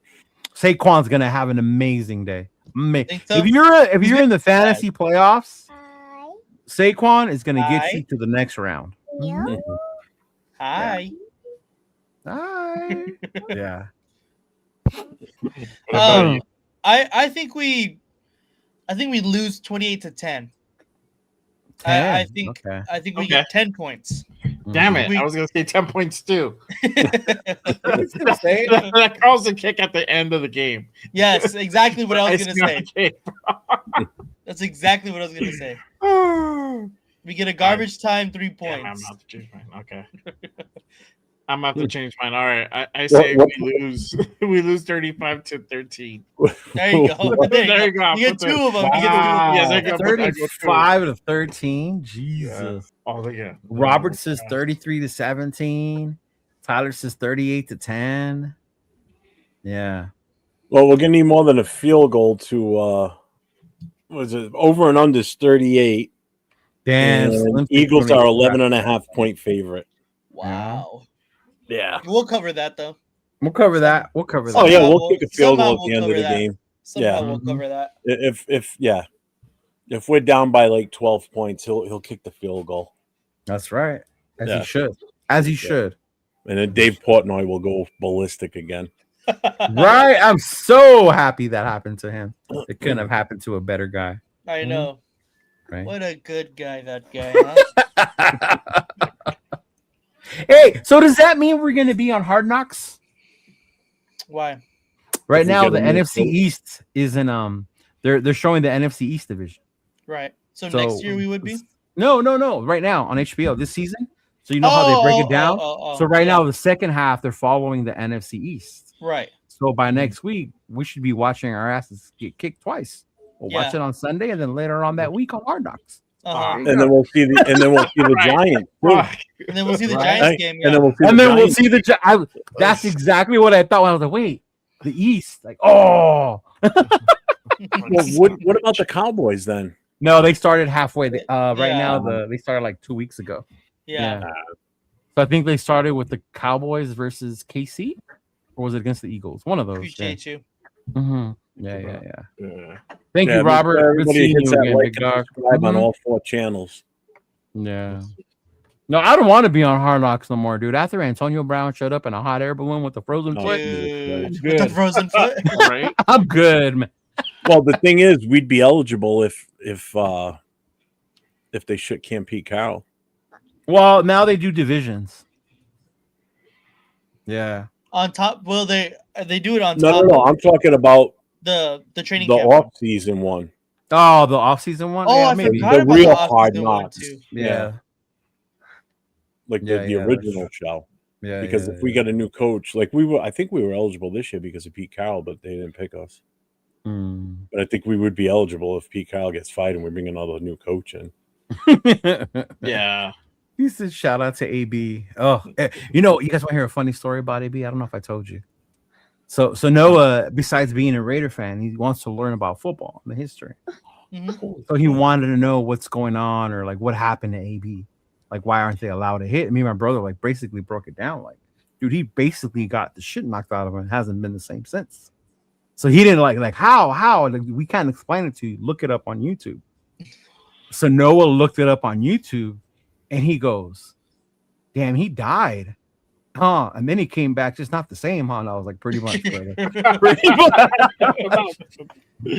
Speaker 6: Saquon's going to have an amazing day. So? If you're in the fantasy playoffs, Saquon is going to get you to the next round.
Speaker 1: Hi.
Speaker 6: Hi. Yeah.
Speaker 1: I think we lose 28-10. I think we get 10 points.
Speaker 2: Damn it! I was gonna say 10 points too. That calls a kick at the end of the game.
Speaker 1: Yes, exactly what I was gonna say. That's exactly what I was gonna say. We get a garbage time 3 points.
Speaker 2: Damn, I'm about to change mine. Okay. I'm about to change mine. All right. I say we lose 35-13.
Speaker 1: There you go. There you go. You get 2 of them.
Speaker 6: Wow.
Speaker 1: You
Speaker 6: get 2 of them. 35-13. Jesus.
Speaker 2: Yeah. Oh yeah.
Speaker 6: Robert says 33-17. Tyler says 38-10. Yeah.
Speaker 4: Well, we're gonna need more than a field goal to was it over and under 38.
Speaker 6: Damn.
Speaker 4: Eagles are 11.5 point favorite.
Speaker 1: Wow.
Speaker 4: Yeah.
Speaker 1: We'll cover that though.
Speaker 6: We'll cover that.
Speaker 4: Oh yeah, we'll kick a field goal at the end of the game.
Speaker 1: Somehow we'll cover that.
Speaker 4: If we're down by like 12 points, he'll kick the field goal.
Speaker 6: That's right. He should. As he should.
Speaker 4: And then Dave Portnoy will go ballistic again.
Speaker 6: Right. I'm so happy that happened to him. It couldn't have happened to a better guy.
Speaker 1: I know.
Speaker 6: Right.
Speaker 1: What a good guy that guy, huh?
Speaker 6: Hey, so does that mean we're going to be on Hard Knocks?
Speaker 1: Why?
Speaker 6: Right now, the NFC East is in they're showing the NFC East division.
Speaker 1: Right. So next year we would be?
Speaker 6: No. Right now on HBO this season. So you know how they break it down. So right now the second half they're following the NFC East.
Speaker 1: Right.
Speaker 6: So by next week, we should be watching our asses get kicked twice. We'll watch it on Sunday, and then later on that week on Hard Knocks.
Speaker 4: And then we'll see the Giants.
Speaker 1: And then we'll see the Giants game. Yeah.
Speaker 4: And then we'll see the Giants.
Speaker 6: That's exactly what I thought when I was like, wait, the East, like, oh.
Speaker 4: Well, what about the Cowboys then?
Speaker 6: No, they started halfway. Now they started like 2 weeks ago.
Speaker 1: Yeah.
Speaker 6: So I think they started with the Cowboys versus KC, or was it against the Eagles? One of those.
Speaker 1: Appreciate you.
Speaker 6: Mm-hmm. Yeah. Thank you, Robert. Good
Speaker 4: Everybody
Speaker 6: seeing
Speaker 4: hits
Speaker 6: you
Speaker 4: that
Speaker 6: again,
Speaker 4: like
Speaker 6: big
Speaker 4: and
Speaker 6: dog.
Speaker 4: subscribe on all 4 channels.
Speaker 6: Yeah. No, I don't want to be on Hard Knocks no more, dude. After Antonio Brown showed up in a hot air balloon with a frozen foot,
Speaker 1: Dude, with the frozen foot.
Speaker 2: Right?
Speaker 6: I'm good, man.
Speaker 4: Well, the thing is, we'd be eligible if they can't Pete Carroll.
Speaker 6: Well, now they do divisions. Yeah.
Speaker 1: On top, well, they do it on top.
Speaker 4: No. I'm talking about
Speaker 1: the training
Speaker 4: the
Speaker 1: camp.
Speaker 4: off-season one.
Speaker 6: Oh, the off-season one?
Speaker 1: Oh,
Speaker 6: yeah,
Speaker 1: I
Speaker 6: maybe.
Speaker 1: forgot about
Speaker 4: real
Speaker 1: the
Speaker 4: Hard
Speaker 1: off-season one
Speaker 4: Knocks.
Speaker 1: too.
Speaker 6: Yeah.
Speaker 4: Like
Speaker 6: Yeah,
Speaker 4: the
Speaker 6: yeah,
Speaker 4: original show.
Speaker 6: Yeah.
Speaker 4: Because if we got a new coach, like I think we were eligible this year because of Pete Carroll, but they didn't pick us. But I think we would be eligible if Pete Carroll gets fired and we bring another new coach in.
Speaker 2: Yeah.
Speaker 6: He said, shout out to AB. Oh, you guys want to hear a funny story about AB? I don't know if I told you. So Noah, besides being a Raider fan, he wants to learn about football and the history.
Speaker 1: Mm-hmm.
Speaker 6: So he wanted to know what's going on or like what happened to AB. Like, why aren't they allowed to hit? Me and my brother like basically broke it down. Like, dude, he basically got the shit knocked out of him and hasn't been the same since. So he didn't like how? Like, we can't explain it to you. Look it up on YouTube. So Noah looked it up on YouTube and he goes, damn, he died. Huh? And then he came back, just not the same, huh? And I was like, pretty much, brother. Pretty much.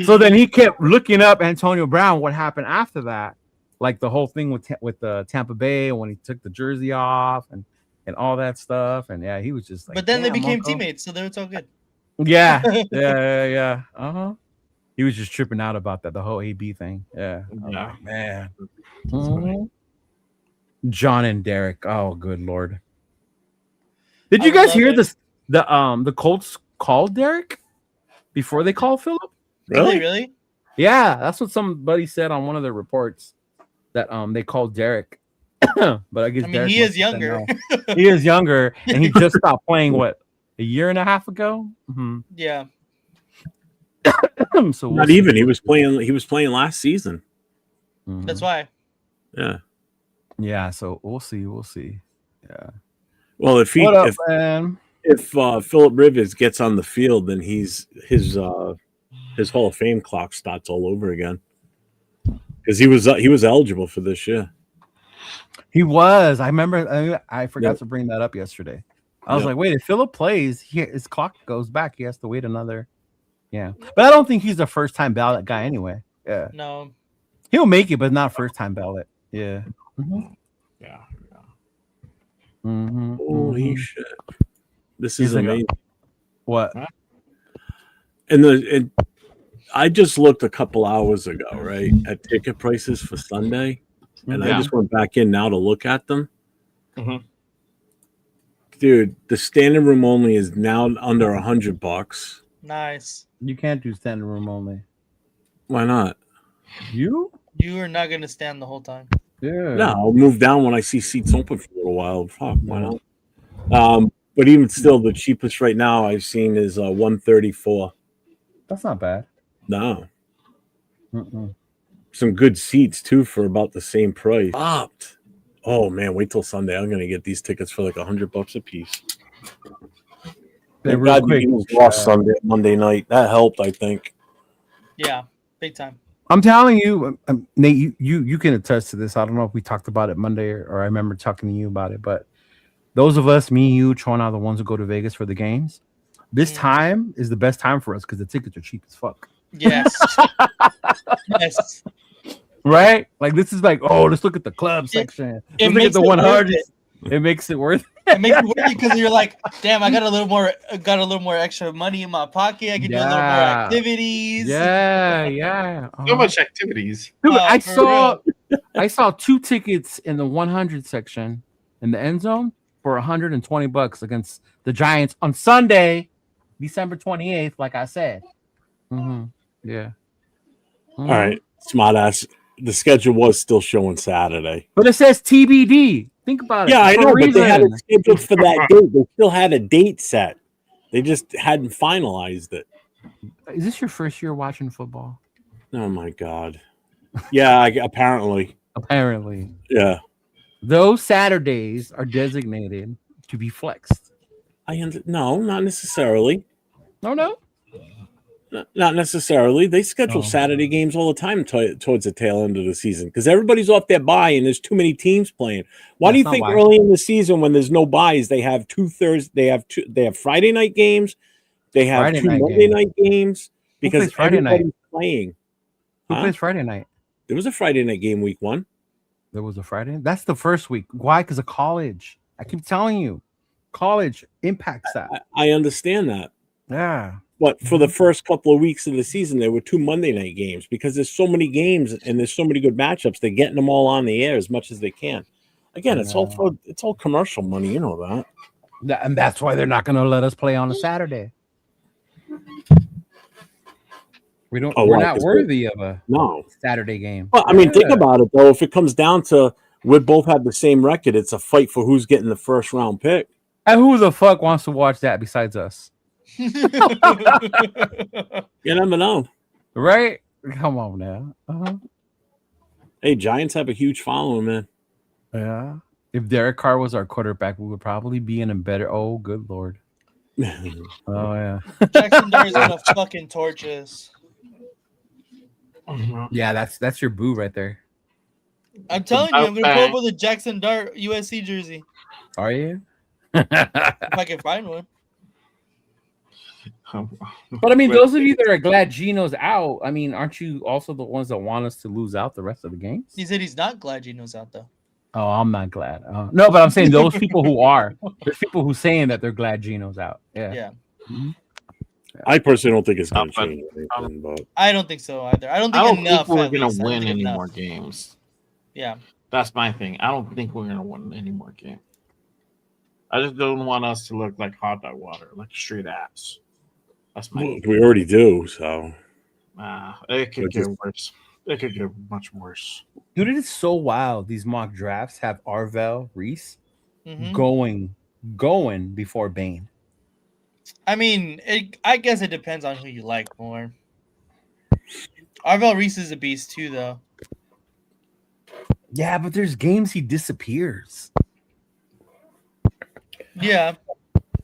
Speaker 6: So then he kept looking up Antonio Brown, what happened after that. Like the whole thing with Tampa Bay when he took the jersey off and all that stuff. And yeah, he was just like,
Speaker 1: but then they became teammates, so it's all good.
Speaker 6: Yeah. Uh-huh. He was just tripping out about that, the whole AB thing. Yeah. Like, man. John and Derek. Oh, good Lord. Did you guys hear this? The Colts called Derek before they called Phillip?
Speaker 1: Really?
Speaker 6: Yeah, that's what somebody said on one of their reports that they called Derek. But I guess Derek
Speaker 1: he is younger.
Speaker 6: He is younger, and he just stopped playing a year and a half ago. Mm-hmm.
Speaker 1: Yeah.
Speaker 6: So
Speaker 4: not even. He was playing last season.
Speaker 6: Mm-hmm.
Speaker 1: That's why.
Speaker 4: Yeah.
Speaker 6: Yeah. So we'll see. Yeah.
Speaker 4: Well, if Phillip Rivers gets on the field, then his Hall of Fame clock starts all over again. Because he was eligible for this year.
Speaker 6: He was. I remember. I forgot to bring that up yesterday. I was like, wait, if Phillip plays, his clock goes back. He has to wait another. Yeah, but I don't think he's a first-time ballot guy anyway. Yeah.
Speaker 1: No.
Speaker 6: He'll make it, but not first-time ballot. Yeah. Mm-hmm.
Speaker 2: Yeah.
Speaker 6: Mm-hmm.
Speaker 4: Holy shit! This is amazing.
Speaker 6: What?
Speaker 4: And I just looked a couple hours ago, right, at ticket prices for Sunday, and I just went back in now to look at them.
Speaker 2: Mm-hmm.
Speaker 4: Dude, the standing room only is now under $100.
Speaker 1: Nice.
Speaker 6: You can't do standing room only.
Speaker 4: Why not?
Speaker 1: You are not going to stand the whole time.
Speaker 6: Yeah.
Speaker 4: No, I'll move down when I see seats open for a little while. Fuck, why not? But even still, the cheapest right now I've seen is $134.
Speaker 6: That's not bad.
Speaker 4: No.
Speaker 6: Mm-mm.
Speaker 4: Some good seats too for about the same price. Opt. Oh man, wait till Sunday. I'm gonna get these tickets for like $100 a piece. Thank God the Eagles lost Monday night. That helped, I think.
Speaker 1: Yeah, big time.
Speaker 6: I'm telling you, Nate, you can attest to this. I don't know if we talked about it Monday or I remember talking to you about it, but those of us, me, you, Tron, are the ones who go to Vegas for the games. This time is the best time for us because the tickets are cheap as fuck.
Speaker 1: Yes. Yes.
Speaker 6: Right? Like this is like, oh, let's look at the club section. Let's look at the 100. It makes it worth it.
Speaker 1: It makes it worth it because you're like, damn, I got a little more extra money in my pocket. I can do a little more activities.
Speaker 6: Yeah.
Speaker 2: So much activities.
Speaker 6: Dude, I saw 2 tickets in the 100 section in the end zone for $120 against the Giants on Sunday.
Speaker 3: December 28th, like I said. Yeah.
Speaker 4: All right, smartass. The schedule was still showing Saturday.
Speaker 3: But it says TBD. Think about it.
Speaker 4: Yeah, I
Speaker 3: for a
Speaker 4: know, but they had it
Speaker 3: reason.
Speaker 4: scheduled for that date. They still had a date set. They just hadn't finalized it.
Speaker 3: Is this your first year watching football?
Speaker 4: Oh my god. Yeah, apparently.
Speaker 3: Apparently.
Speaker 4: Yeah.
Speaker 3: Those Saturdays are designated to be flexed.
Speaker 4: No, not necessarily.
Speaker 3: No.
Speaker 4: Not necessarily. They schedule Saturday games all the time towards the tail end of the season because everybody's off their bye and there's too many teams playing. Why do you think early in the season when there's no buys they have they have Friday night games, they have two Monday night games because everybody's playing.
Speaker 3: Who plays Friday night?
Speaker 4: There was a Friday night game week 1.
Speaker 3: There was a Friday. That's the first week. Why? Because of college. I keep telling you, college impacts that.
Speaker 4: I understand that.
Speaker 3: Yeah.
Speaker 4: But for the first couple of weeks of the season, there were 2 Monday night games because there's so many games and there's so many good matchups. They're getting them all on the air as much as they can. Again, it's all commercial money, you know that.
Speaker 3: And that's why they're not going to let us play on a Saturday. We're not worthy of a Saturday game.
Speaker 4: Well, I mean, think about it though. If it comes down to we both have the same record, it's a fight for who's getting the first round pick.
Speaker 3: And who the fuck wants to watch that besides us?
Speaker 4: You never know,
Speaker 3: right? Come on now.
Speaker 4: Hey, Giants have a huge following, man.
Speaker 3: Yeah. If Derek Carr was our quarterback, we would probably be in a better. Oh, good lord. Oh yeah.
Speaker 1: Jackson Dart's gonna fucking torch us.
Speaker 3: Yeah, that's your boo right there.
Speaker 1: I'm telling you, I'm gonna pull up with a Jackson Dart USC jersey.
Speaker 3: Are you?
Speaker 1: If I can find one.
Speaker 3: But I mean, those of you that are glad Gino's out, I mean, aren't you also the ones that want us to lose out the rest of the games?
Speaker 1: He said he's not glad Gino's out though.
Speaker 3: Oh, I'm not glad. No, but I'm saying those people who are. There's people who saying that they're glad Gino's out. Yeah.
Speaker 1: Mm-hmm.
Speaker 4: I personally don't think it's going to change anything, but
Speaker 1: I don't think so either. I don't think
Speaker 7: we're going to win any more games.
Speaker 1: Yeah.
Speaker 7: That's my thing. I don't think we're going to win any more games. I just don't want us to look like hot dog water, like straight ass. That's my
Speaker 4: we already do, so.
Speaker 7: It could get worse. It could get much worse.
Speaker 3: Dude, it is so wild. These mock drafts have Arvell Reese going before Bane.
Speaker 1: I mean, I guess it depends on who you like more. Arvell Reese is a beast too, though.
Speaker 3: Yeah, but there's games he disappears.
Speaker 1: Yeah.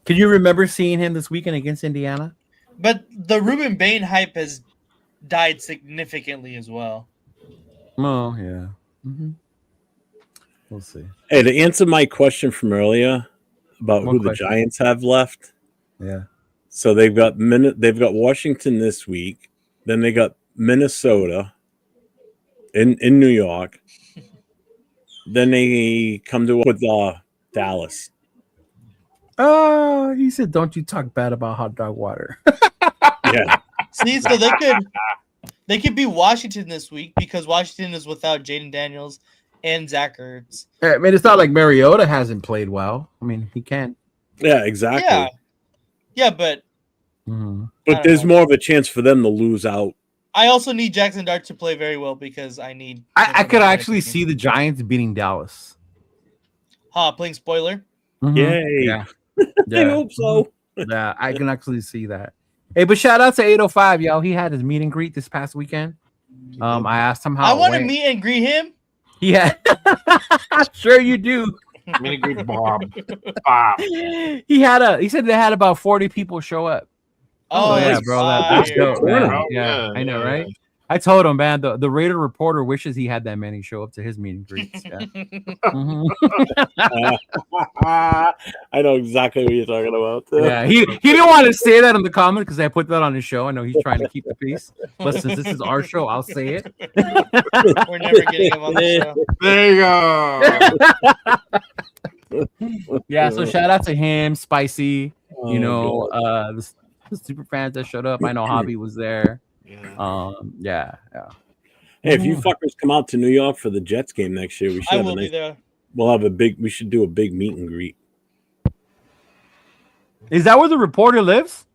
Speaker 3: Can you remember seeing him this weekend against Indiana?
Speaker 1: But the Ruben Bain hype has died significantly as well.
Speaker 3: Oh, yeah. We'll see.
Speaker 4: Hey, to answer my question from earlier about who the Giants have left.
Speaker 3: Yeah.
Speaker 4: So they've got Washington this week. Then they got Minnesota in New York. Then they come to with Dallas.
Speaker 3: Oh, he said, "Don't you talk bad about hot dog water."
Speaker 4: Yeah.
Speaker 1: See, so they could be Washington this week because Washington is without Jaden Daniels and Zach Ertz.
Speaker 3: I mean, it's not like Mariota hasn't played well. I mean, he can.
Speaker 4: Yeah, exactly.
Speaker 1: Yeah, but
Speaker 4: but there's more of a chance for them to lose out.
Speaker 1: I also need Jackson Dart to play very well because I need.
Speaker 3: I could actually see the Giants beating Dallas.
Speaker 1: Playing spoiler.
Speaker 4: Yay!
Speaker 3: Yeah.
Speaker 4: I hope so.
Speaker 3: Yeah, I can actually see that. Hey, but shout out to 805, yo. He had his meet and greet this past weekend. I asked him how
Speaker 1: I want to meet and greet him.
Speaker 3: Yeah, sure you do.
Speaker 7: Meet and greet Bob.
Speaker 3: He said they had about 40 people show up.
Speaker 1: Oh
Speaker 3: yeah, bro. That's dope, man. Yeah, I know, right? I told him, man, the Raider reporter wishes he had that many show up to his meet and greets. Yeah.
Speaker 4: I know exactly what you're talking about.
Speaker 3: Yeah, he didn't want to say that in the comment because I put that on his show. I know he's trying to keep the peace. But since this is our show, I'll say it.
Speaker 1: We're never getting him on the
Speaker 7: show. There you
Speaker 3: go. Yeah, so shout out to him, Spicy. The super fans that showed up. I know Hobby was there. Yeah.
Speaker 4: Hey, if you fuckers come out to New York for the Jets game next year, we should
Speaker 1: be there.
Speaker 4: We'll have we should do a big meet and greet.
Speaker 3: Is that where the reporter lives?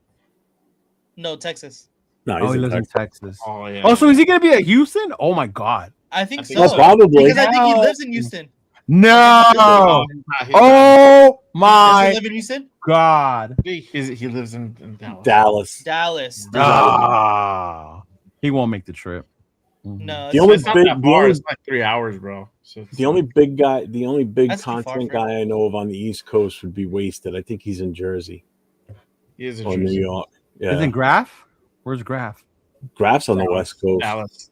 Speaker 1: No, Texas.
Speaker 4: No,
Speaker 6: Oh,
Speaker 4: he's
Speaker 6: he
Speaker 4: in
Speaker 6: lives in
Speaker 4: Texas.
Speaker 6: Texas.
Speaker 7: Oh yeah.
Speaker 6: Oh, so is he gonna be at Houston? Oh my god.
Speaker 1: I think
Speaker 7: I think
Speaker 1: so.
Speaker 4: Oh, probably.
Speaker 1: Because I think he lives in Houston.
Speaker 6: No.
Speaker 7: He's not- he's not-
Speaker 6: Oh
Speaker 1: Does
Speaker 6: my
Speaker 1: he live in Houston?
Speaker 6: god.
Speaker 7: he lives in Dallas.
Speaker 4: Dallas.
Speaker 1: Dallas.
Speaker 6: Ah. He won't make the trip. Mhm.
Speaker 1: No,
Speaker 4: The
Speaker 1: it's
Speaker 4: only
Speaker 7: It's not
Speaker 4: big-
Speaker 7: that
Speaker 4: the
Speaker 7: far.
Speaker 4: only-
Speaker 7: It's like 3 hours, bro. So it's
Speaker 4: The only
Speaker 7: not-
Speaker 4: big guy, the only big
Speaker 1: That's too far
Speaker 4: content
Speaker 1: for him.
Speaker 4: guy I know of on the East Coast would be Wasted. I think he's in Jersey
Speaker 7: he is a
Speaker 4: or New
Speaker 7: Jersey.
Speaker 4: York.
Speaker 6: Isn't
Speaker 4: Yeah,
Speaker 6: Graf? Where's Graf?
Speaker 4: Graf's on the West Coast.
Speaker 7: Dallas.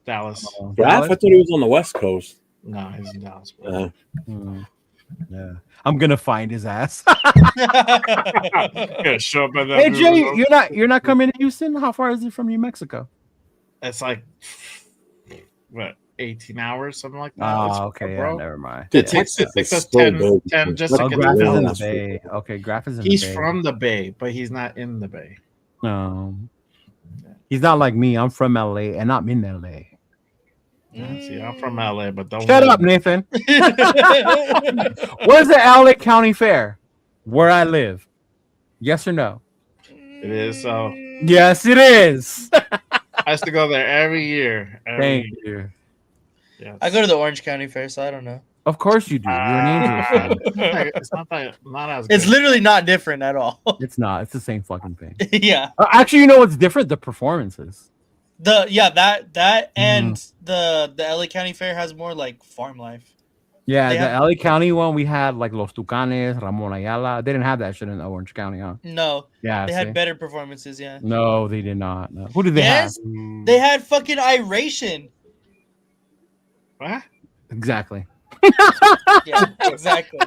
Speaker 4: Graf, I thought he was on the West Coast.
Speaker 7: No, he's in Dallas. Bro.
Speaker 6: Yeah. I'm gonna find his ass.
Speaker 7: Yeah, show up at that
Speaker 6: Hey Jay,
Speaker 7: Google.
Speaker 6: you're not coming to Houston? How far is it from New Mexico?
Speaker 7: It's like what 18 hours, something like that. It's-
Speaker 6: Oh, okay, yeah,
Speaker 7: bro.
Speaker 6: never mind.
Speaker 4: The
Speaker 7: It takes
Speaker 4: Texas is
Speaker 7: us
Speaker 4: so
Speaker 7: 10
Speaker 4: big.
Speaker 7: 10 just
Speaker 4: It's
Speaker 7: to
Speaker 6: Oh,
Speaker 4: like
Speaker 7: get
Speaker 6: Graf
Speaker 7: to
Speaker 6: is in the
Speaker 7: Dallas.
Speaker 6: Bay. Okay, Graf is in
Speaker 7: He's
Speaker 6: the Bay.
Speaker 7: from the Bay, but he's not in the Bay.
Speaker 6: He's not like me. I'm from LA and I'm in LA.
Speaker 7: Yeah, see, I'm from LA, but don't
Speaker 6: Shut up, Nathan. Where's the LA County Fair? Where I live. Yes or no?
Speaker 7: It is so.
Speaker 6: Yes, it is.
Speaker 7: I used to go there every year.
Speaker 6: Thank you.
Speaker 7: Yes.
Speaker 1: I go to the Orange County Fair, so I don't know.
Speaker 6: Of course you do. You're an Angels fan.
Speaker 7: It's not as.
Speaker 1: It's
Speaker 7: good.
Speaker 1: literally not different at all.
Speaker 6: It's not. It's the same fucking thing.
Speaker 1: Yeah.
Speaker 6: Actually, you know what's different? The performances.
Speaker 1: That and the LA County Fair has more like farm life.
Speaker 6: Yeah,
Speaker 1: They
Speaker 6: the
Speaker 1: have-
Speaker 6: LA County one, we had like Los Tucanes, Ramon Ayala. They didn't have that shit in Orange County, huh?
Speaker 1: No,
Speaker 6: Yeah.
Speaker 1: they
Speaker 6: see?
Speaker 1: had better performances. Yeah,
Speaker 6: No, they did not. No. Who did they
Speaker 1: Yes,
Speaker 6: have?
Speaker 1: they had fucking Iration.
Speaker 7: What?
Speaker 6: Exactly.
Speaker 1: Yeah, exactly.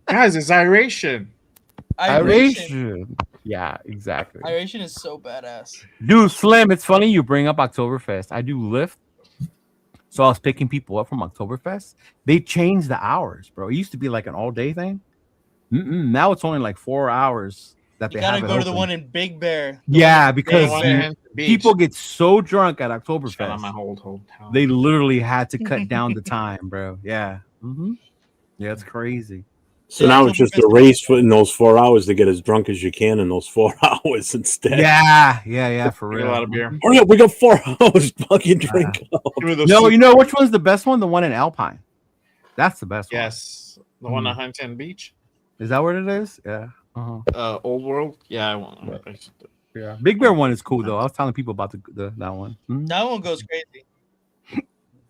Speaker 7: Guys, it's iration.
Speaker 6: Iration. Yeah, exactly.
Speaker 1: Iration is so badass.
Speaker 6: Dude, Slim, it's funny you bring up Oktoberfest. I do Lyft. So I was picking people up from Oktoberfest. They changed the hours, bro. It used to be like an all-day thing. Now it's only like 4 hours that
Speaker 1: You
Speaker 6: they have
Speaker 1: gotta
Speaker 6: it
Speaker 1: go to the
Speaker 6: open.
Speaker 1: one in Big Bear.
Speaker 6: Yeah, because
Speaker 1: Big Bear.
Speaker 6: people get so drunk at
Speaker 7: Shout out
Speaker 6: Oktoberfest.
Speaker 7: my whole hometown.
Speaker 6: They literally had to cut down the time, bro. Yeah. Yeah, it's crazy.
Speaker 4: So now it's just a race in those 4 hours to get as drunk as you can in those 4 hours instead.
Speaker 6: Yeah, for
Speaker 7: Get
Speaker 6: real.
Speaker 7: a lot of beer.
Speaker 4: Hurry up, we got 4 hours. Fucking drink up.
Speaker 7: Give me the
Speaker 6: No,
Speaker 7: soup.
Speaker 6: you know which one's the best one? The one in Alpine. That's the best one.
Speaker 7: Yes, the one at Huntington Beach,
Speaker 6: Is that what it is? Yeah.
Speaker 7: Old World. Yeah, I want.
Speaker 6: Yeah. Big Bear one is cool though. I was telling people about that one.
Speaker 1: That one goes crazy.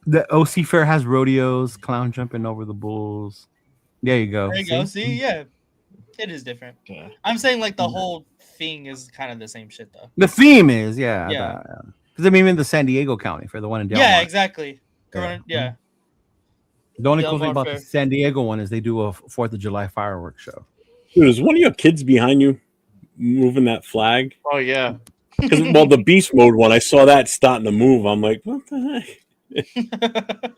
Speaker 6: The OC Fair has rodeos, clown jumping over the bulls. There you go.
Speaker 1: There you go. See, yeah, it is different.
Speaker 7: Yeah.
Speaker 1: I'm saying like the whole thing is kind of the same shit though.
Speaker 6: The theme is, yeah.
Speaker 1: Yeah.
Speaker 6: Because I mean, in the San Diego County for the one in Del
Speaker 1: Yeah,
Speaker 6: Mar.
Speaker 1: exactly. Corona- yeah.
Speaker 6: The only
Speaker 1: Del
Speaker 6: cool thing
Speaker 1: Mar
Speaker 6: about the
Speaker 1: Fair.
Speaker 6: San Diego one is they do a 4th of July fireworks show.
Speaker 4: Dude, is one of your kids behind you moving that flag?
Speaker 7: Oh yeah.
Speaker 4: Because the beast mode one, I saw that starting to move. I'm like, what the heck?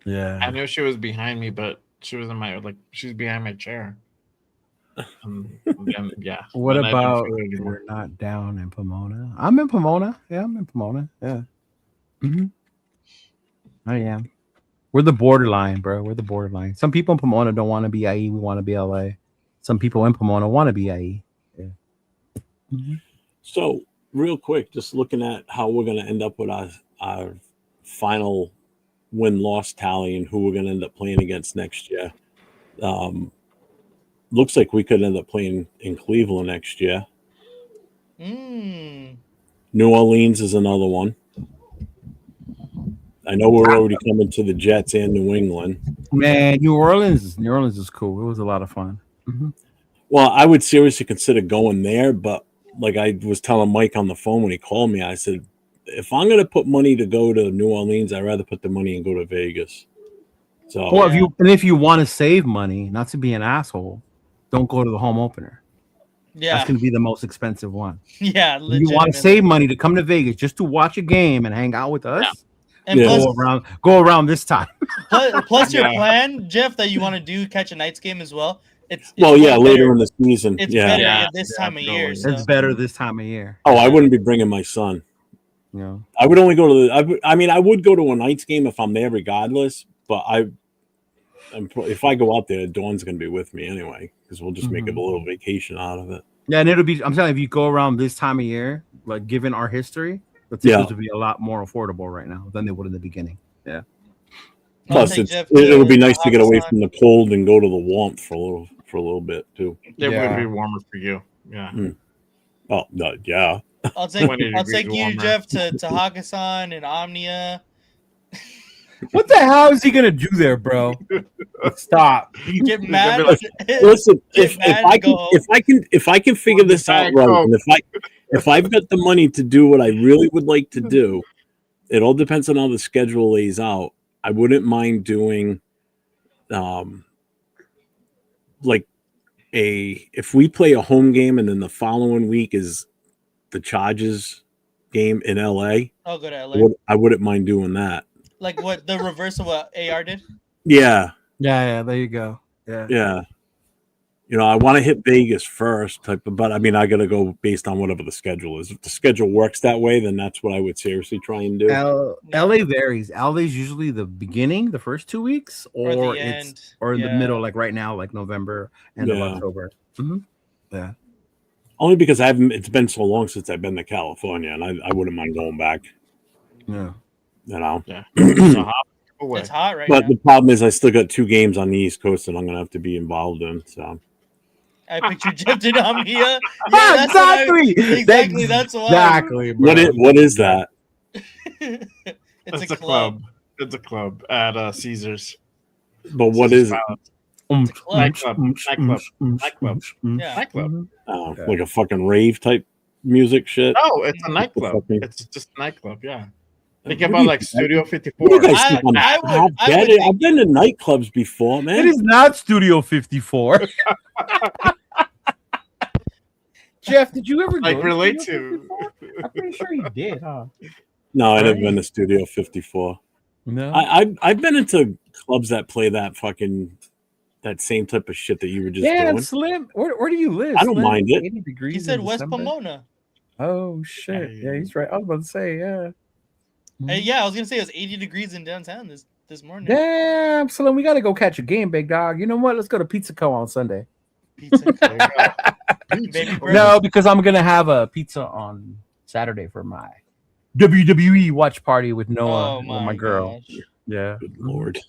Speaker 6: Yeah.
Speaker 7: I knew she was behind me, but she was in my she's behind my chair. Then, yeah.
Speaker 6: What
Speaker 7: Then I didn't
Speaker 6: about
Speaker 7: feel it anymore.
Speaker 6: you're not down in Pomona? I'm in Pomona. Yeah, I'm in Pomona. Yeah. I am. We're the borderline, bro. We're the borderline. Some people in Pomona don't want to be IE. We want to be LA. Some people in Pomona want to be IE. Yeah.
Speaker 4: So, real quick, just looking at how we're going to end up with our final win-loss tally and who we're going to end up playing against next year. Looks like we could end up playing in Cleveland next year. New Orleans is another one. I know we're already coming to the Jets and New England.
Speaker 6: Man, New Orleans is cool. It was a lot of fun.
Speaker 4: Well, I would seriously consider going there, but like I was telling Mike on the phone when he called me, I said, if I'm going to put money to go to New Orleans, I'd rather put the money and go to Vegas. So,
Speaker 6: Well, if you want to save money, not to be an asshole, don't go to the home opener.
Speaker 1: Yeah.
Speaker 6: That's going to be the most expensive one.
Speaker 1: Yeah.
Speaker 6: If you want to save money to come to Vegas just to watch a game and hang out with us.
Speaker 1: Yeah. And
Speaker 4: Yeah.
Speaker 6: Go around this time.
Speaker 1: plus your plan, Jeff, that you want to do catch a Knights game as well. It's
Speaker 4: later in the season.
Speaker 1: It's
Speaker 4: Yeah.
Speaker 1: better
Speaker 7: Yeah.
Speaker 1: this time of year.
Speaker 6: It's
Speaker 1: So.
Speaker 6: better this time of year.
Speaker 4: Oh, I wouldn't be bringing my son.
Speaker 6: You know.
Speaker 4: I would only go to I would go to a Knights game if I'm there regardless, but if I go out there, Dawn's going to be with me anyway because we'll just make it a little vacation out of it.
Speaker 6: Yeah, and it'll be. I'm telling you, if you go around this time of year, like given our history, the tickets would be a lot more affordable right now than they would in the beginning. Yeah.
Speaker 4: Plus, it'll be nice to get away from the cold and go to the warmth for a little bit too.
Speaker 7: It would be warmer for you. Yeah.
Speaker 4: Oh no, yeah.
Speaker 1: I'll take you, Jeff, to Hakkasan and Omnia.
Speaker 6: What the hell is he gonna do there, bro? Stop.
Speaker 1: You get mad.
Speaker 4: Listen, if I can figure this out right, and if I've got the money to do what I really would like to do, it all depends on how the schedule lays out. I wouldn't mind doing, if we play a home game and then the following week is the Chargers game in LA.
Speaker 1: I'll go to LA.
Speaker 4: I wouldn't mind doing that.
Speaker 1: Like what the reverse of what AR did?
Speaker 4: Yeah.
Speaker 6: Yeah, there you go.
Speaker 4: Yeah. You know, I want to hit Vegas first, but I mean, I got to go based on whatever the schedule is. If the schedule works that way, then that's what I would seriously try and do.
Speaker 6: LA varies. LA is usually the beginning, the first 2 weeks, or the middle, like right now, like November, end of October. Mm-hmm. Yeah.
Speaker 4: Only because it's been so long since I've been to California, and I wouldn't mind going back.
Speaker 6: Yeah.
Speaker 4: You know?
Speaker 7: Yeah.
Speaker 1: It's hot right now.
Speaker 4: But the problem is I still got 2 games on the East Coast that I'm going to have to be involved in, so.
Speaker 1: I picture Jeff in Omnia.
Speaker 6: Yeah, exactly.
Speaker 1: That's why.
Speaker 6: Exactly.
Speaker 4: Bro. What is that?
Speaker 1: It's a club.
Speaker 7: It's a club at Caesars.
Speaker 4: But what is it?
Speaker 7: Nightclub.
Speaker 1: Yeah.
Speaker 7: Nightclub.
Speaker 4: Oh, like a fucking rave type music shit?
Speaker 7: No, it's a nightclub. It's just a nightclub, yeah. Think about like Studio 54.
Speaker 4: I've been to nightclubs before, man.
Speaker 6: It is not Studio 54. Jeff, did you ever
Speaker 7: relate to?
Speaker 6: I'm pretty sure you did, huh?
Speaker 4: No, I never been to Studio 54.
Speaker 6: No,
Speaker 4: I've been into clubs that play that same type of shit that you were just doing.
Speaker 6: Slim. Where do you live?
Speaker 4: I don't mind it.
Speaker 6: 80 degrees.
Speaker 1: He said West Pomona.
Speaker 6: Oh shit! Yeah, he's right. I was about to say, yeah.
Speaker 1: Yeah, I was gonna say it was 80 degrees in downtown this morning.
Speaker 6: Damn, Slim, we gotta go catch a game, big dog. You know what? Let's go to Pizza Co on Sunday.
Speaker 1: Pizza Co.
Speaker 6: No, because I'm gonna have a pizza on Saturday for my WWE watch party with Noah and my girl. Gosh. Yeah.
Speaker 4: Good Lord.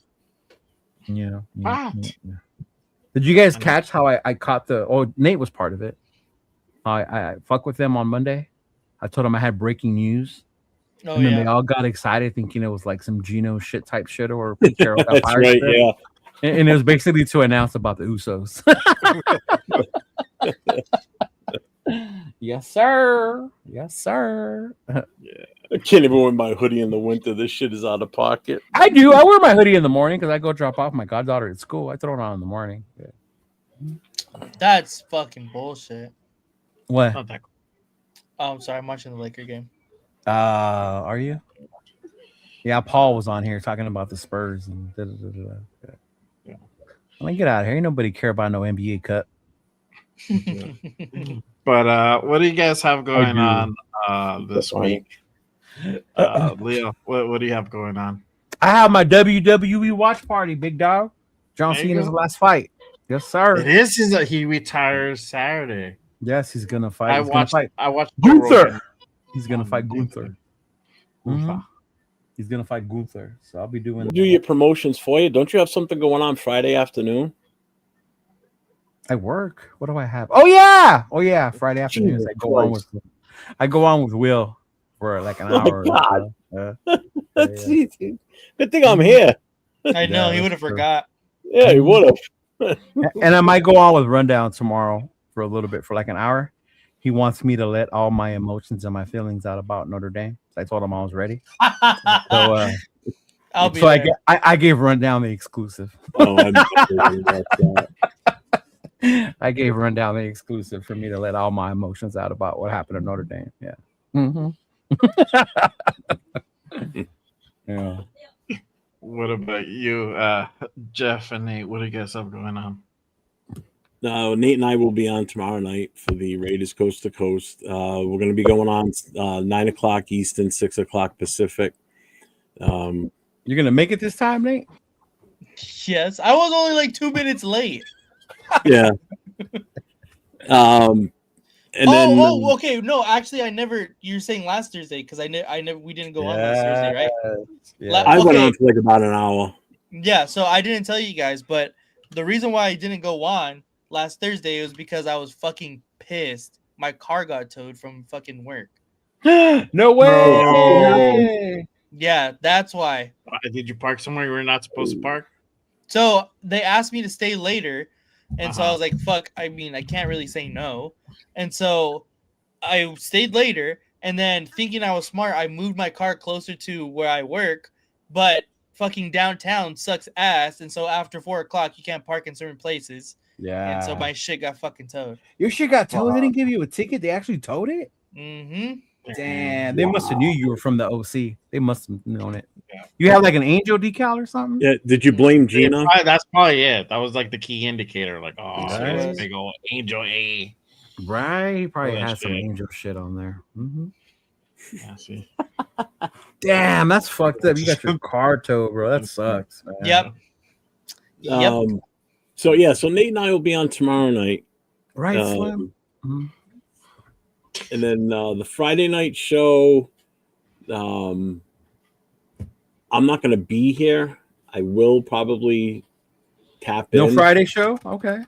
Speaker 6: Yeah.
Speaker 7: What?
Speaker 6: Yeah. Did you guys catch how I caught Nate was part of it. I fuck with them on Monday. I told them I had breaking news. And then they all got excited thinking it was like some Geno shit type shit or Pete Carroll got fired.
Speaker 4: That's right, yeah.
Speaker 6: And it was basically to announce about the Usos. Yes, sir. Yes, sir.
Speaker 4: Yeah. I can't even wear my hoodie in the winter. This shit is out of pocket.
Speaker 6: I do. I wear my hoodie in the morning because I go drop off my goddaughter at school. I throw it on in the morning. Yeah.
Speaker 1: That's fucking bullshit.
Speaker 6: What?
Speaker 1: Oh, I'm sorry. I'm watching the Laker game.
Speaker 6: Are you? Yeah, Paul was on here talking about the Spurs and yeah. I'm like, get out of here. Ain't nobody care about no NBA Cup.
Speaker 7: But what do you guys have going on this week? Leo, what do you have going on?
Speaker 6: I have my WWE watch party, big dog. John Cena's last fight. Yes, sir.
Speaker 7: It is. He retires Saturday.
Speaker 6: Yes, he's gonna fight.
Speaker 7: I watched
Speaker 6: Gunther. He's gonna fight Gunther.
Speaker 7: Mm-hmm.
Speaker 6: He's gonna fight Gunther. So I'll be doing.
Speaker 4: Do your promotions for you. Don't you have something going on Friday afternoon?
Speaker 6: I work. What do I have? Oh yeah. Friday afternoons. I go on with Will for like an hour.
Speaker 4: God. That's easy. Good thing I'm here.
Speaker 1: I know he would have forgot.
Speaker 4: Yeah, he would have.
Speaker 6: And I might go on with Rundown tomorrow for a little bit for like an hour. He wants me to let all my emotions and my feelings out about Notre Dame. So I told him I was ready. So I gave Rundown the exclusive.
Speaker 4: Oh, I'm
Speaker 6: I gave Rundown the exclusive for me to let all my emotions out about what happened at Notre Dame. Yeah. Mm-hmm. Yeah.
Speaker 7: What about you, Jeff and Nate? What do you guys have going on?
Speaker 4: Nate and I will be on tomorrow night for the Raiders Coast to Coast. We're going to be going on 9:00 Eastern, 6:00 Pacific.
Speaker 6: You're going to make it this time, Nate?
Speaker 1: Yes. I was only like 2 minutes late.
Speaker 4: Yeah. And then
Speaker 1: Okay. No, actually, I never. You're saying last Thursday because I never. We didn't go on last Thursday, right?
Speaker 6: Yeah.
Speaker 4: I went on for like about an hour.
Speaker 1: Yeah. So I didn't tell you guys, but the reason why I didn't go on last Thursday was because I was fucking pissed. My car got towed from fucking work.
Speaker 6: No way.
Speaker 1: Yeah, that's why.
Speaker 7: Did you park somewhere you were not supposed to park?
Speaker 1: So they asked me to stay later, and so I
Speaker 7: Uh-huh.
Speaker 1: was like, "Fuck!" I mean, I can't really say no, and so I stayed later. And then thinking I was smart, I moved my car closer to where I work, but fucking downtown sucks ass, and so after 4 o'clock, you can't park in certain places.
Speaker 6: Yeah.
Speaker 1: And so my shit got fucking towed.
Speaker 6: Your shit got towed. They didn't give you a ticket. They actually towed it.
Speaker 1: Mm-hmm.
Speaker 6: Damn. They must have knew you were from the OC. They must have known it.
Speaker 7: Yeah.
Speaker 6: You have like an angel decal or something.
Speaker 4: Yeah. Did you blame Gina?
Speaker 7: That's probably it. That was like the key indicator. Like, oh,
Speaker 6: Right.
Speaker 7: this big old angel A.
Speaker 6: Right. He probably
Speaker 7: Oh,
Speaker 6: had some
Speaker 7: shit.
Speaker 6: angel shit on there.
Speaker 7: Yeah, see.
Speaker 6: Damn, that's fucked up. You got your car towed, bro. That sucks. Man.
Speaker 1: Yep. Yep.
Speaker 4: So Nate and I will be on tomorrow night.
Speaker 6: Right, Slim. Mhm.
Speaker 4: And then the Friday night show, I'm not going to be here. I will probably tap in.
Speaker 6: No Friday show? Okay.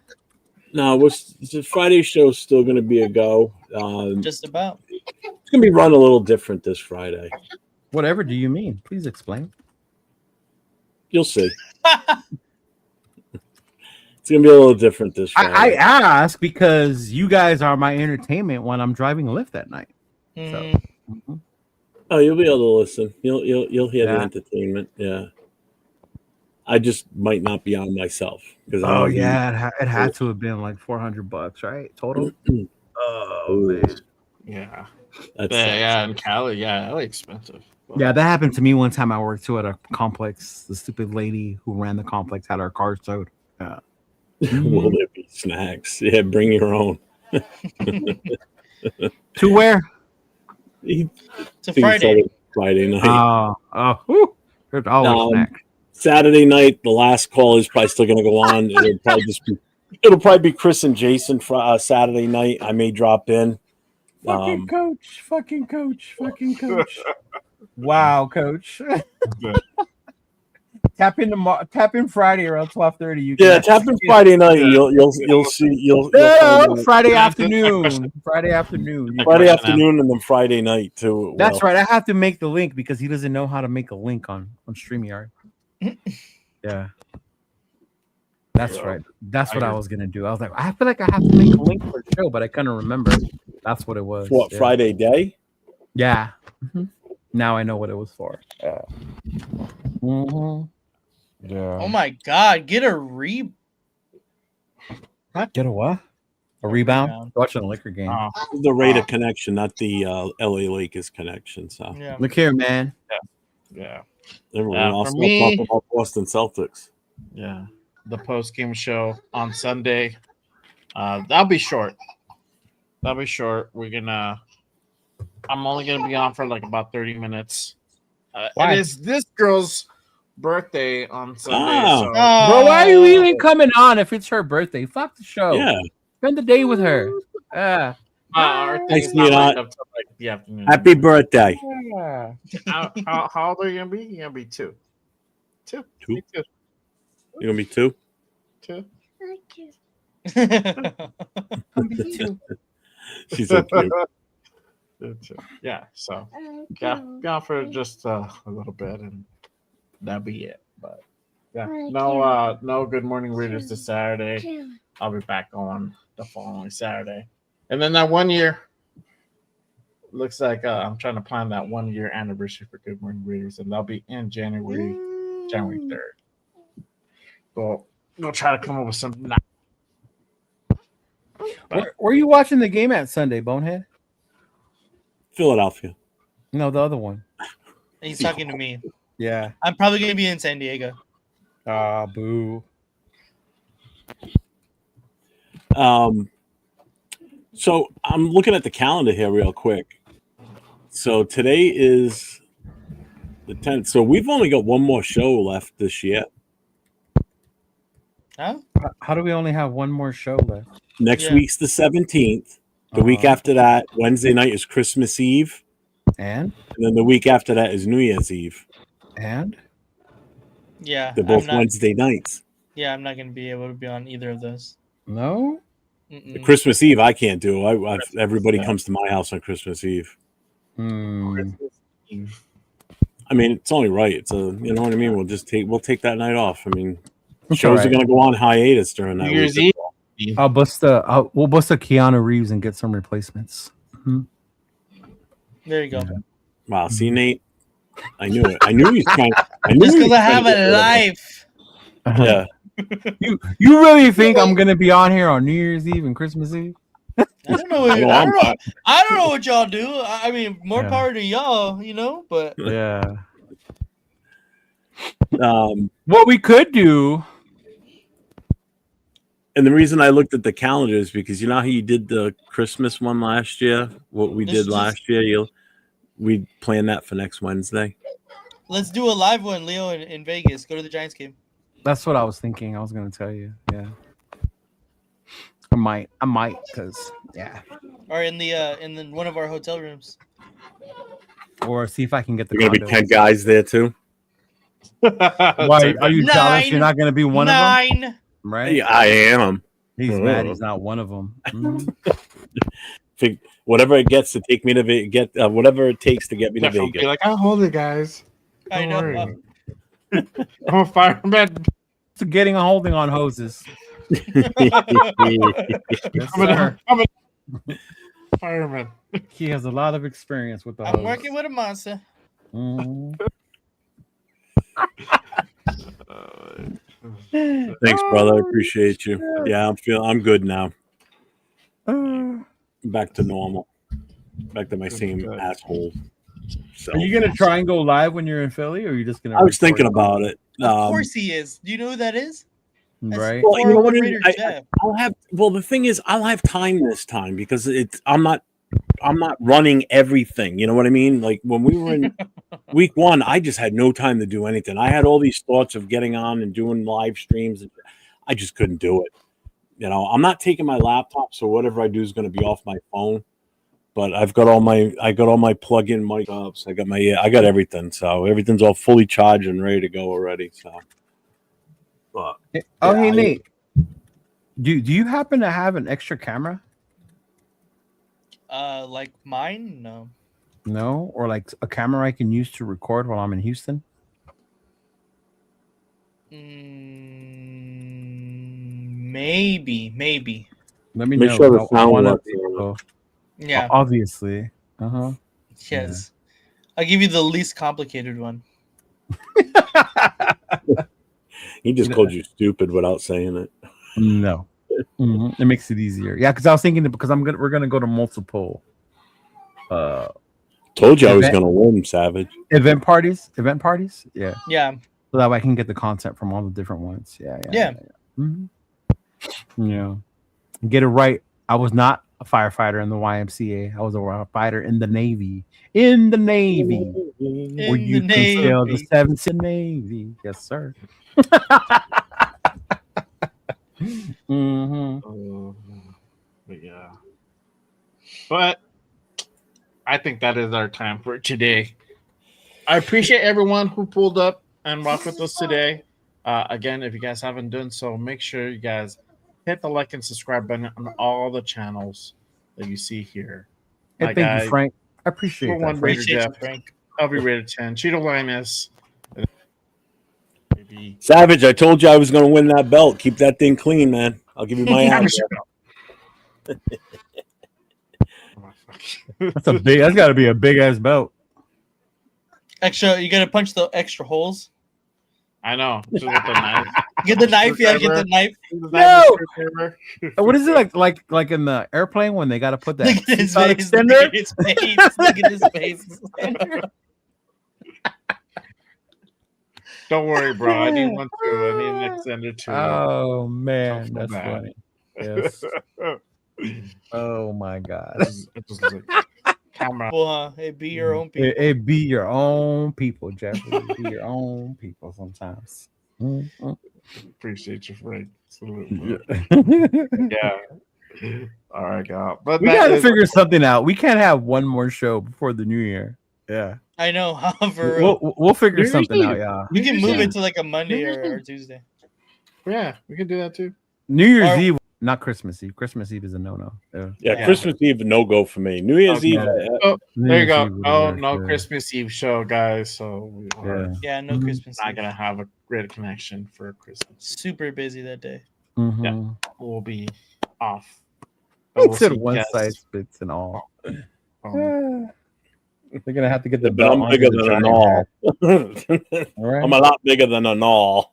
Speaker 4: No, the Friday show's still going to be a go.
Speaker 1: Just about.
Speaker 4: It's going to be run a little different this Friday.
Speaker 6: Whatever do you mean? Please explain.
Speaker 4: You'll see. It's going to be a little different this Friday.
Speaker 6: I ask because you guys are my entertainment when I'm driving Lyft at night.
Speaker 1: Mhm.
Speaker 4: Oh, you'll be able to listen. You'll hear the
Speaker 6: Yeah.
Speaker 4: entertainment. Yeah. I just might not be on myself because
Speaker 6: Oh yeah, it had to have been like $400, right? Total. Oh man.
Speaker 7: Yeah.
Speaker 4: That's
Speaker 7: Yeah, in Cali, yeah, LA expensive.
Speaker 6: Yeah, that happened to me one time. I worked too at a complex. The stupid lady who ran the complex had our cars towed. Yeah.
Speaker 4: Will there be snacks? Yeah, bring your own.
Speaker 6: To where?
Speaker 1: It's a Friday.
Speaker 4: Friday night.
Speaker 6: Whew. There's always snacks.
Speaker 4: Saturday night, the last call is probably still going to go on. It'll probably be Chris and Jason for Saturday night. I may drop in.
Speaker 6: Fucking coach. Wow, coach. Tap in Friday around 12:30. You
Speaker 4: Yeah, tap in Friday night. You'll see.
Speaker 6: Friday afternoon. Friday afternoon,
Speaker 4: and then Friday night too.
Speaker 6: That's right. I have to make the link because he doesn't know how to make a link on StreamYard. Yeah. That's right. That's what I was gonna do. I was like, I feel like I have to make a link for the show, but I couldn't remember. That's what it was.
Speaker 4: What, Friday day?
Speaker 6: Yeah. Now I know what it was for. Yeah. Yeah.
Speaker 1: Oh my god, get a
Speaker 6: Get a what? A rebound? Watching a liquor game.
Speaker 4: The Raider connection, not the LA Lakers connection. So
Speaker 1: Yeah.
Speaker 6: Look here, man.
Speaker 7: Yeah.
Speaker 4: everyone else
Speaker 7: for me-
Speaker 4: talking about Boston Celtics.
Speaker 7: Yeah. The post game show on Sunday. That'll be short. I'm only gonna be on for like about 30 minutes.
Speaker 6: Why?
Speaker 7: It is this girl's birthday on Sunday.
Speaker 4: Oh.
Speaker 7: So
Speaker 6: Bro, why are you even coming on if it's her birthday? Fuck the show.
Speaker 4: Yeah.
Speaker 6: Spend the day with her. Yeah.
Speaker 7: our thing
Speaker 4: Nice
Speaker 7: is
Speaker 4: to
Speaker 7: not
Speaker 4: meet you.
Speaker 7: lined up till like the afternoon.
Speaker 4: Happy birthday.
Speaker 7: How old are you gonna be? You're gonna be two.
Speaker 4: Two?
Speaker 7: Me too.
Speaker 4: You're gonna be two?
Speaker 7: Two.
Speaker 4: She's so cute.
Speaker 7: Yeah, so be on for just a little bit and that'll be it. But yeah, no Good Morning Readers this Saturday. I'll be back on the following Saturday. And then that 1 year looks like I'm trying to plan that 1 year anniversary for Good Morning Readers, and that'll be in January 3rd. So we'll try to come up with something.
Speaker 6: Where are you watching the game at Sunday, Bonehead?
Speaker 4: Philadelphia.
Speaker 6: No, the other one.
Speaker 1: He's talking to me.
Speaker 6: Yeah.
Speaker 1: I'm probably gonna be in San Diego.
Speaker 6: Boo.
Speaker 4: So I'm looking at the calendar here real quick. So today is the 10th. So we've only got one more show left this year.
Speaker 1: Huh?
Speaker 6: How do we only have one more show left?
Speaker 4: Next
Speaker 1: Yeah.
Speaker 4: week's the 17th. The week after that, Wednesday night is Christmas Eve.
Speaker 6: And
Speaker 4: then the week after that is New Year's Eve.
Speaker 6: And
Speaker 1: Yeah,
Speaker 4: they're both Wednesday nights.
Speaker 1: Yeah, I'm not going to be able to be on either of those.
Speaker 6: No?
Speaker 4: The Christmas Eve I can't do. Everybody comes to my house on Christmas Eve.
Speaker 7: Christmas Eve.
Speaker 4: I mean, it's only right. It's you know what I mean. We'll take that night off. I mean,
Speaker 6: That's
Speaker 4: shows
Speaker 6: right.
Speaker 4: are going to go on hiatus during that
Speaker 7: New Year's
Speaker 4: week.
Speaker 7: Eve.
Speaker 6: we'll bust a Keanu Reeves and get some replacements.
Speaker 1: There you go.
Speaker 4: Wow, see, Nate, I knew it. I knew he was trying. I knew
Speaker 1: Just
Speaker 4: he was
Speaker 1: because I
Speaker 4: trying
Speaker 1: have
Speaker 4: to get
Speaker 1: a
Speaker 4: rid of it.
Speaker 1: life.
Speaker 4: Yeah.
Speaker 6: You really think I'm gonna be on here on New Year's Eve and Christmas Eve?
Speaker 1: I don't know. I don't know what y'all do. I mean, more
Speaker 6: Yeah.
Speaker 1: power to y'all, but
Speaker 6: Yeah.
Speaker 4: Um,
Speaker 6: What we could do.
Speaker 4: and the reason I looked at the calendar is because you know how you did the Christmas one last year. What we did last year, we planned that for next Wednesday.
Speaker 1: let's do a live one, Leo, in Vegas. Go to the Giants game.
Speaker 6: That's what I was thinking. I was gonna tell you. Yeah. I might, because
Speaker 1: Or in the one of our hotel rooms.
Speaker 6: or see if I can get the.
Speaker 4: There's gonna be
Speaker 6: condo.
Speaker 4: 10 guys there too.
Speaker 6: Why are you jealous? You're not gonna be one of them, right?
Speaker 4: Yeah, I am.
Speaker 6: He's mad. He's not one of them.
Speaker 4: Whatever it gets to take me to whatever it takes to get me to
Speaker 7: Definitely
Speaker 4: Vegas.
Speaker 7: be like, I'll hold it, guys.
Speaker 1: I
Speaker 7: Don't
Speaker 1: know.
Speaker 7: worry. I'm a fireman.
Speaker 6: So getting a holding on hoses. Yes, sir.
Speaker 7: I'm a fireman.
Speaker 6: He has a lot of experience with the
Speaker 1: I'm
Speaker 6: hose.
Speaker 1: working with a monster.
Speaker 6: Mhm.
Speaker 4: Thanks, brother. I appreciate you. Yeah, I'm good now. Back to normal. Back to my same asshole. So
Speaker 6: Are you gonna try and go live when you're in Philly, or are you just gonna?
Speaker 4: I was
Speaker 6: record
Speaker 4: thinking
Speaker 6: it?
Speaker 4: about it.
Speaker 1: Of course he is. Do you know who that is?
Speaker 6: Right.
Speaker 4: Well, you know what?
Speaker 1: Raider Jeff.
Speaker 4: I'll have. Well, the thing is, I'll have time this time because I'm not running everything. You know what I mean? Like when we were in week one, I just had no time to do anything. I had all these thoughts of getting on and doing live streams, and I just couldn't do it. You know, I'm not taking my laptop, so whatever I do is going to be off my phone. But I got all my plug-in mic ups. I got everything. So everything's all fully charged and ready to go already. So. But,
Speaker 6: Hey Nate, do you happen to have an extra camera?
Speaker 1: Like mine? No.
Speaker 6: No, or like a camera I can use to record while I'm in Houston?
Speaker 1: Maybe.
Speaker 6: Let me
Speaker 4: make
Speaker 6: know.
Speaker 4: sure the
Speaker 6: I
Speaker 4: sound
Speaker 6: wanna
Speaker 4: works.
Speaker 6: be able-
Speaker 1: Yeah.
Speaker 6: Obviously.
Speaker 1: Yes. I'll give you the least complicated one.
Speaker 4: He just called you stupid without saying it.
Speaker 6: No. It makes it easier. Yeah, because I was thinking because we're gonna go to multiple
Speaker 4: Told you I was gonna win, Savage.
Speaker 6: event parties. Yeah.
Speaker 1: Yeah.
Speaker 6: So that way I can get the content from all the different ones. Yeah. Yeah. Get it right. I was not a firefighter in the YMCA. I was a fighter in the Navy. Where you can sail the 7th Navy. Yes, sir.
Speaker 7: But yeah. But I think that is our time for today. I appreciate everyone who pulled up and rocked with us today. Again, if you guys haven't done so, make sure you guys hit the like and subscribe button on all the channels that you see here.
Speaker 6: Hey, thank you, Frank. I appreciate that.
Speaker 7: Raider
Speaker 1: Appreciate you,
Speaker 7: Jeff,
Speaker 1: Frank.
Speaker 7: I'll be rated 10. Cheeto Linus.
Speaker 4: Savage, I told you I was gonna win that belt. Keep that thing clean, man. I'll give you my address.
Speaker 6: That's got to be a big ass belt.
Speaker 1: Extra, you gotta punch the extra holes.
Speaker 7: I know. Just with the knife.
Speaker 1: Get the knife, yeah, get the knife.
Speaker 6: No! What is it like in the airplane when they got to put that
Speaker 1: Look at his
Speaker 6: seatbelt
Speaker 1: face.
Speaker 6: extender?
Speaker 1: Look at his face. Look at his face.
Speaker 7: Don't worry, bro. I need one too. I need an extender too.
Speaker 6: Oh man,
Speaker 7: Don't feel
Speaker 6: that's
Speaker 7: bad.
Speaker 6: funny. Yes. Oh my god.
Speaker 7: It just like camera.
Speaker 1: Well, hey, be your own people.
Speaker 6: It be your own people, Jeffrey. Be your own people sometimes.
Speaker 7: Appreciate you, Frank. Absolutely.
Speaker 6: Yeah.
Speaker 7: Yeah. All right, go. But
Speaker 6: We gotta figure something out. We can't have one more show before the new year. Yeah,
Speaker 1: I know. However,
Speaker 6: we'll figure
Speaker 7: New Year's
Speaker 6: something
Speaker 7: Eve.
Speaker 6: out. Yeah,
Speaker 1: we can move
Speaker 6: Yeah.
Speaker 1: it to like a Monday or Tuesday.
Speaker 7: Yeah, we can do that too.
Speaker 6: New Year's
Speaker 1: Or-
Speaker 6: Eve, not Christmas Eve. Christmas Eve is a no. Yeah.
Speaker 4: Yeah, Christmas Eve no go for me. New Year's
Speaker 7: Okay.
Speaker 4: Eve.
Speaker 7: Oh,
Speaker 6: New
Speaker 7: there you
Speaker 6: Year's
Speaker 7: go.
Speaker 6: Eve
Speaker 7: No,
Speaker 6: is,
Speaker 7: no
Speaker 6: yeah.
Speaker 7: Christmas Eve show, guys. So we are
Speaker 6: Yeah.
Speaker 1: Yeah, no
Speaker 6: Mhm.
Speaker 1: Christmas.
Speaker 7: not
Speaker 1: Eve.
Speaker 7: gonna have a great connection for Christmas.
Speaker 1: Super busy that day.
Speaker 6: Mhm.
Speaker 7: We'll be off. But
Speaker 6: It's in
Speaker 7: see
Speaker 6: one
Speaker 7: guests
Speaker 6: size fits and all.
Speaker 7: from-
Speaker 6: They're gonna have to get the
Speaker 4: But
Speaker 6: belt.
Speaker 4: I'm
Speaker 6: onto
Speaker 4: bigger
Speaker 6: the
Speaker 4: than a
Speaker 6: giant
Speaker 4: knoll.
Speaker 6: head. All right.
Speaker 4: I'm a lot bigger than a knoll.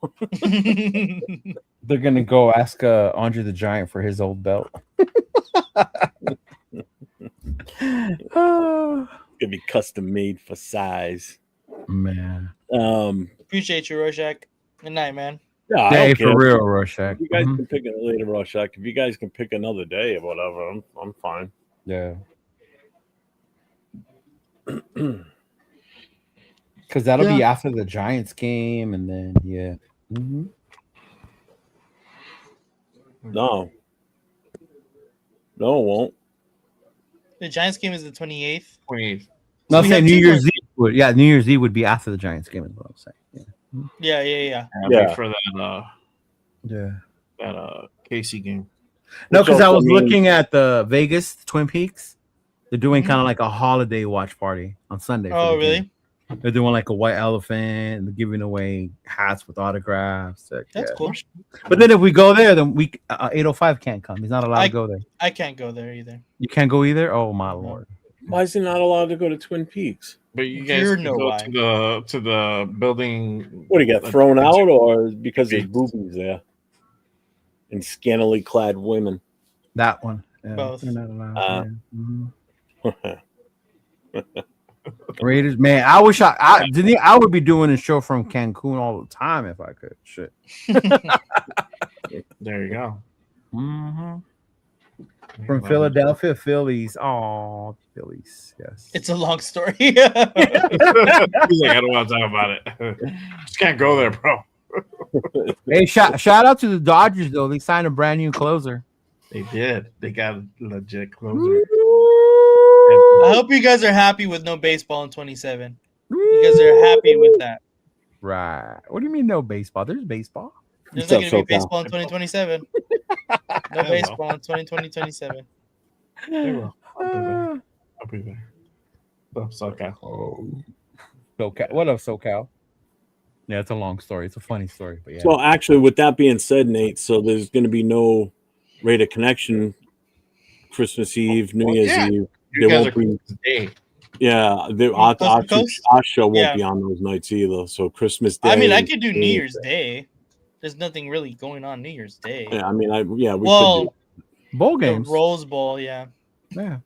Speaker 6: They're gonna go ask Andre the Giant for his old belt. Oh,
Speaker 4: Gonna be custom made for size.
Speaker 6: man.
Speaker 1: Appreciate you, Rorschach. Good night, man.
Speaker 4: Yeah, I
Speaker 6: Hey,
Speaker 4: don't care.
Speaker 6: for real, Rorschach.
Speaker 4: If you guys
Speaker 6: Mhm.
Speaker 4: can pick it later, Rorschach. If you guys can pick another day or whatever, I'm fine.
Speaker 6: Yeah. Because that'll be after the Giants game, and then Mhm.
Speaker 4: No, it won't.
Speaker 1: The Giants game is the 28th.
Speaker 7: 28th.
Speaker 6: No, I'm
Speaker 1: we
Speaker 6: saying
Speaker 1: have
Speaker 6: New
Speaker 1: two
Speaker 6: Year's
Speaker 1: more-
Speaker 6: Eve. New Year's Eve would be after the Giants game, is what I'm saying.
Speaker 1: Yeah.
Speaker 7: Yeah.
Speaker 4: Yeah.
Speaker 7: For that
Speaker 6: Yeah.
Speaker 7: Casey game.
Speaker 6: No,
Speaker 4: Which
Speaker 6: because I
Speaker 4: also
Speaker 6: was
Speaker 4: means-
Speaker 6: looking at the Vegas Twin Peaks. They're doing
Speaker 1: Mhm.
Speaker 6: kind of like a holiday watch party on Sunday. for
Speaker 1: Oh,
Speaker 6: the
Speaker 1: really?
Speaker 6: game. They're doing like a white elephant, and they're giving away hats with autographs. Like,
Speaker 1: That's
Speaker 6: yeah.
Speaker 1: cool.
Speaker 6: But then if we go there, then 805 can't come. He's not allowed
Speaker 1: I-
Speaker 6: to go there.
Speaker 1: I can't go there either.
Speaker 6: You can't go either. Oh my lord!
Speaker 4: Why is he not allowed to go to Twin Peaks?
Speaker 7: But you guys
Speaker 1: You're
Speaker 7: can
Speaker 1: no
Speaker 7: go
Speaker 1: why.
Speaker 7: to the building.
Speaker 4: What, he got thrown out, or because there's boobies there and scantily clad women?
Speaker 6: That one. Yeah,
Speaker 1: Both.
Speaker 6: they're not allowed,
Speaker 4: Uh,
Speaker 6: yeah. Raiders, man. I wish I would be doing a show from Cancun all the time if I could. Shit.
Speaker 7: There you go.
Speaker 6: From Philadelphia, Phillies. Oh, Phillies. Yes.
Speaker 1: It's a long story.
Speaker 7: He's like, I don't want to talk about it. Just can't go there, bro.
Speaker 6: Hey, shout out to the Dodgers though. They signed a brand new closer.
Speaker 7: They did. They got a legit closer.
Speaker 1: I hope you guys are happy with no baseball in 27. You guys are happy with that.
Speaker 6: Right. What do you mean no baseball? There's baseball.
Speaker 1: There's
Speaker 4: What's
Speaker 1: not
Speaker 4: up,
Speaker 1: going to be
Speaker 4: SoCal?
Speaker 1: baseball in 2027. No baseball in 2027.
Speaker 7: They will. I'll be there. So, okay.
Speaker 6: SoCal. What up, SoCal? Yeah, it's a long story. It's a funny story, but yeah.
Speaker 4: So actually, with that being said, Nate, so there's going to be no Raider connection Christmas Eve, New Year's
Speaker 7: yeah.
Speaker 4: Eve.
Speaker 7: You
Speaker 4: There
Speaker 7: guys
Speaker 4: won't
Speaker 7: are
Speaker 4: be.
Speaker 7: today.
Speaker 4: Yeah,
Speaker 1: Coast to coast?
Speaker 4: our show won't
Speaker 1: Yeah.
Speaker 4: be on those nights either. So Christmas Day.
Speaker 1: I mean, I
Speaker 4: and
Speaker 1: could do
Speaker 4: New
Speaker 1: New Year's Day. There's nothing really going on New Year's Day.
Speaker 4: Yeah, I mean, we could do.
Speaker 1: Well,
Speaker 6: Bowl
Speaker 1: the
Speaker 6: games.
Speaker 1: Rose Bowl, yeah.
Speaker 6: Yeah.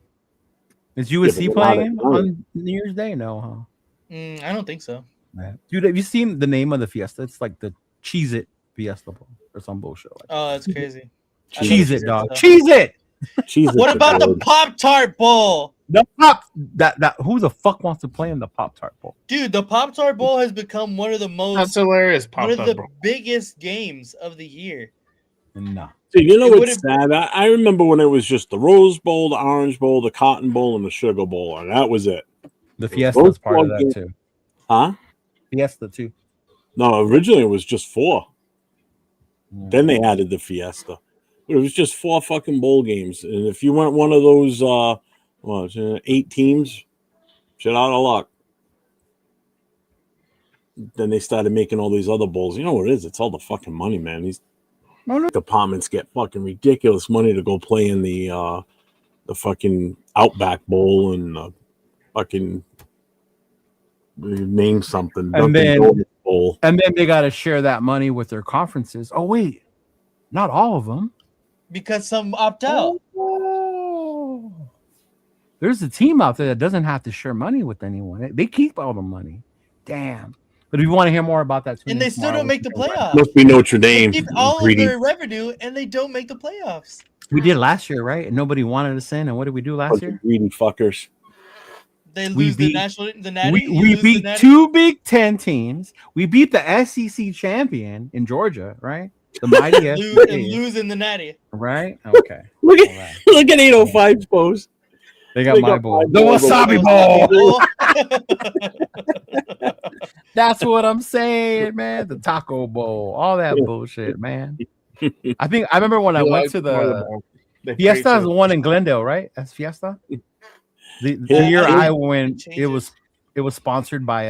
Speaker 6: Is USC
Speaker 4: but not
Speaker 6: playing
Speaker 4: at
Speaker 6: on New Year's Day? No, huh?
Speaker 1: I don't think so.
Speaker 6: Dude, have you seen the name of the fiesta? It's like the Cheez It Fiesta Bowl or some bullshit like
Speaker 1: Oh, that's crazy. I
Speaker 6: that.
Speaker 1: love
Speaker 6: Cheez It,
Speaker 1: Cheez-Its,
Speaker 6: dog.
Speaker 1: though.
Speaker 6: Cheez It!
Speaker 4: Jesus,
Speaker 1: What about the Pop Tart Bowl?
Speaker 6: The pop that who the fuck wants to play in the Pop Tart Bowl?
Speaker 1: Dude, the Pop Tart Bowl has become one of the
Speaker 7: That's
Speaker 1: most
Speaker 7: hilarious.
Speaker 1: one
Speaker 7: Pop
Speaker 1: of the
Speaker 7: up, bro.
Speaker 1: biggest games of the year.
Speaker 6: No.
Speaker 4: Dude, you know
Speaker 1: It
Speaker 4: what's sad? I remember when it was just the Rose Bowl, the Orange Bowl, the Cotton Bowl, and the Sugar Bowl, and that was it.
Speaker 6: The Fiesta is part of that
Speaker 4: games-
Speaker 6: too.
Speaker 4: Huh?
Speaker 6: Fiesta too.
Speaker 4: No, originally it was just 4.
Speaker 6: Yeah.
Speaker 4: Then they added the Fiesta. But it was just 4 fucking bowl games. And if you weren't one of those 8 teams, shit out of luck. Then they started making all these other bowls. You know what it is? It's all the fucking money, man. These departments get fucking ridiculous money to go play in the fucking Outback Bowl and the fucking name something.
Speaker 6: And
Speaker 4: Dunkin'
Speaker 6: then-
Speaker 4: Donuts Bowl.
Speaker 6: And then they got to share that money with their conferences. Oh wait, not all of them.
Speaker 1: Because some opt out.
Speaker 6: Oh. There's a team out there that doesn't have to share money with anyone. They keep all the money. Damn. But if you want to hear more about that, tune
Speaker 1: And
Speaker 6: in
Speaker 1: they still
Speaker 6: tomorrow.
Speaker 1: don't make the playoffs.
Speaker 4: Must be Notre
Speaker 1: They
Speaker 4: Dame.
Speaker 1: keep all of
Speaker 4: Greedy.
Speaker 1: their revenue and they don't make the playoffs.
Speaker 6: We did last year, right? And nobody wanted us in. And what did we do last
Speaker 4: Fucking
Speaker 6: year?
Speaker 4: greedy fuckers.
Speaker 1: They
Speaker 6: We
Speaker 1: lose the
Speaker 6: beat-
Speaker 1: the natty.
Speaker 6: We
Speaker 1: You lose the
Speaker 6: beat
Speaker 1: natty.
Speaker 6: 2 Big Ten teams. We beat the SEC champion in Georgia, right? The mighty
Speaker 1: and
Speaker 6: SEC,
Speaker 1: lose in the natty.
Speaker 6: right? Okay.
Speaker 4: Look
Speaker 3: All
Speaker 4: at
Speaker 3: that.
Speaker 4: look at 805's post.
Speaker 6: They got
Speaker 4: They
Speaker 6: my
Speaker 4: got
Speaker 6: bowl.
Speaker 4: my
Speaker 6: The
Speaker 4: bowl.
Speaker 6: wasabi
Speaker 1: Oh.
Speaker 6: bowl. That's what I'm saying, man. The taco bowl, all that bullshit, man. I remember when I went to the Fiesta is the one in Glendale, right? That's Fiesta. The year I went, it was sponsored by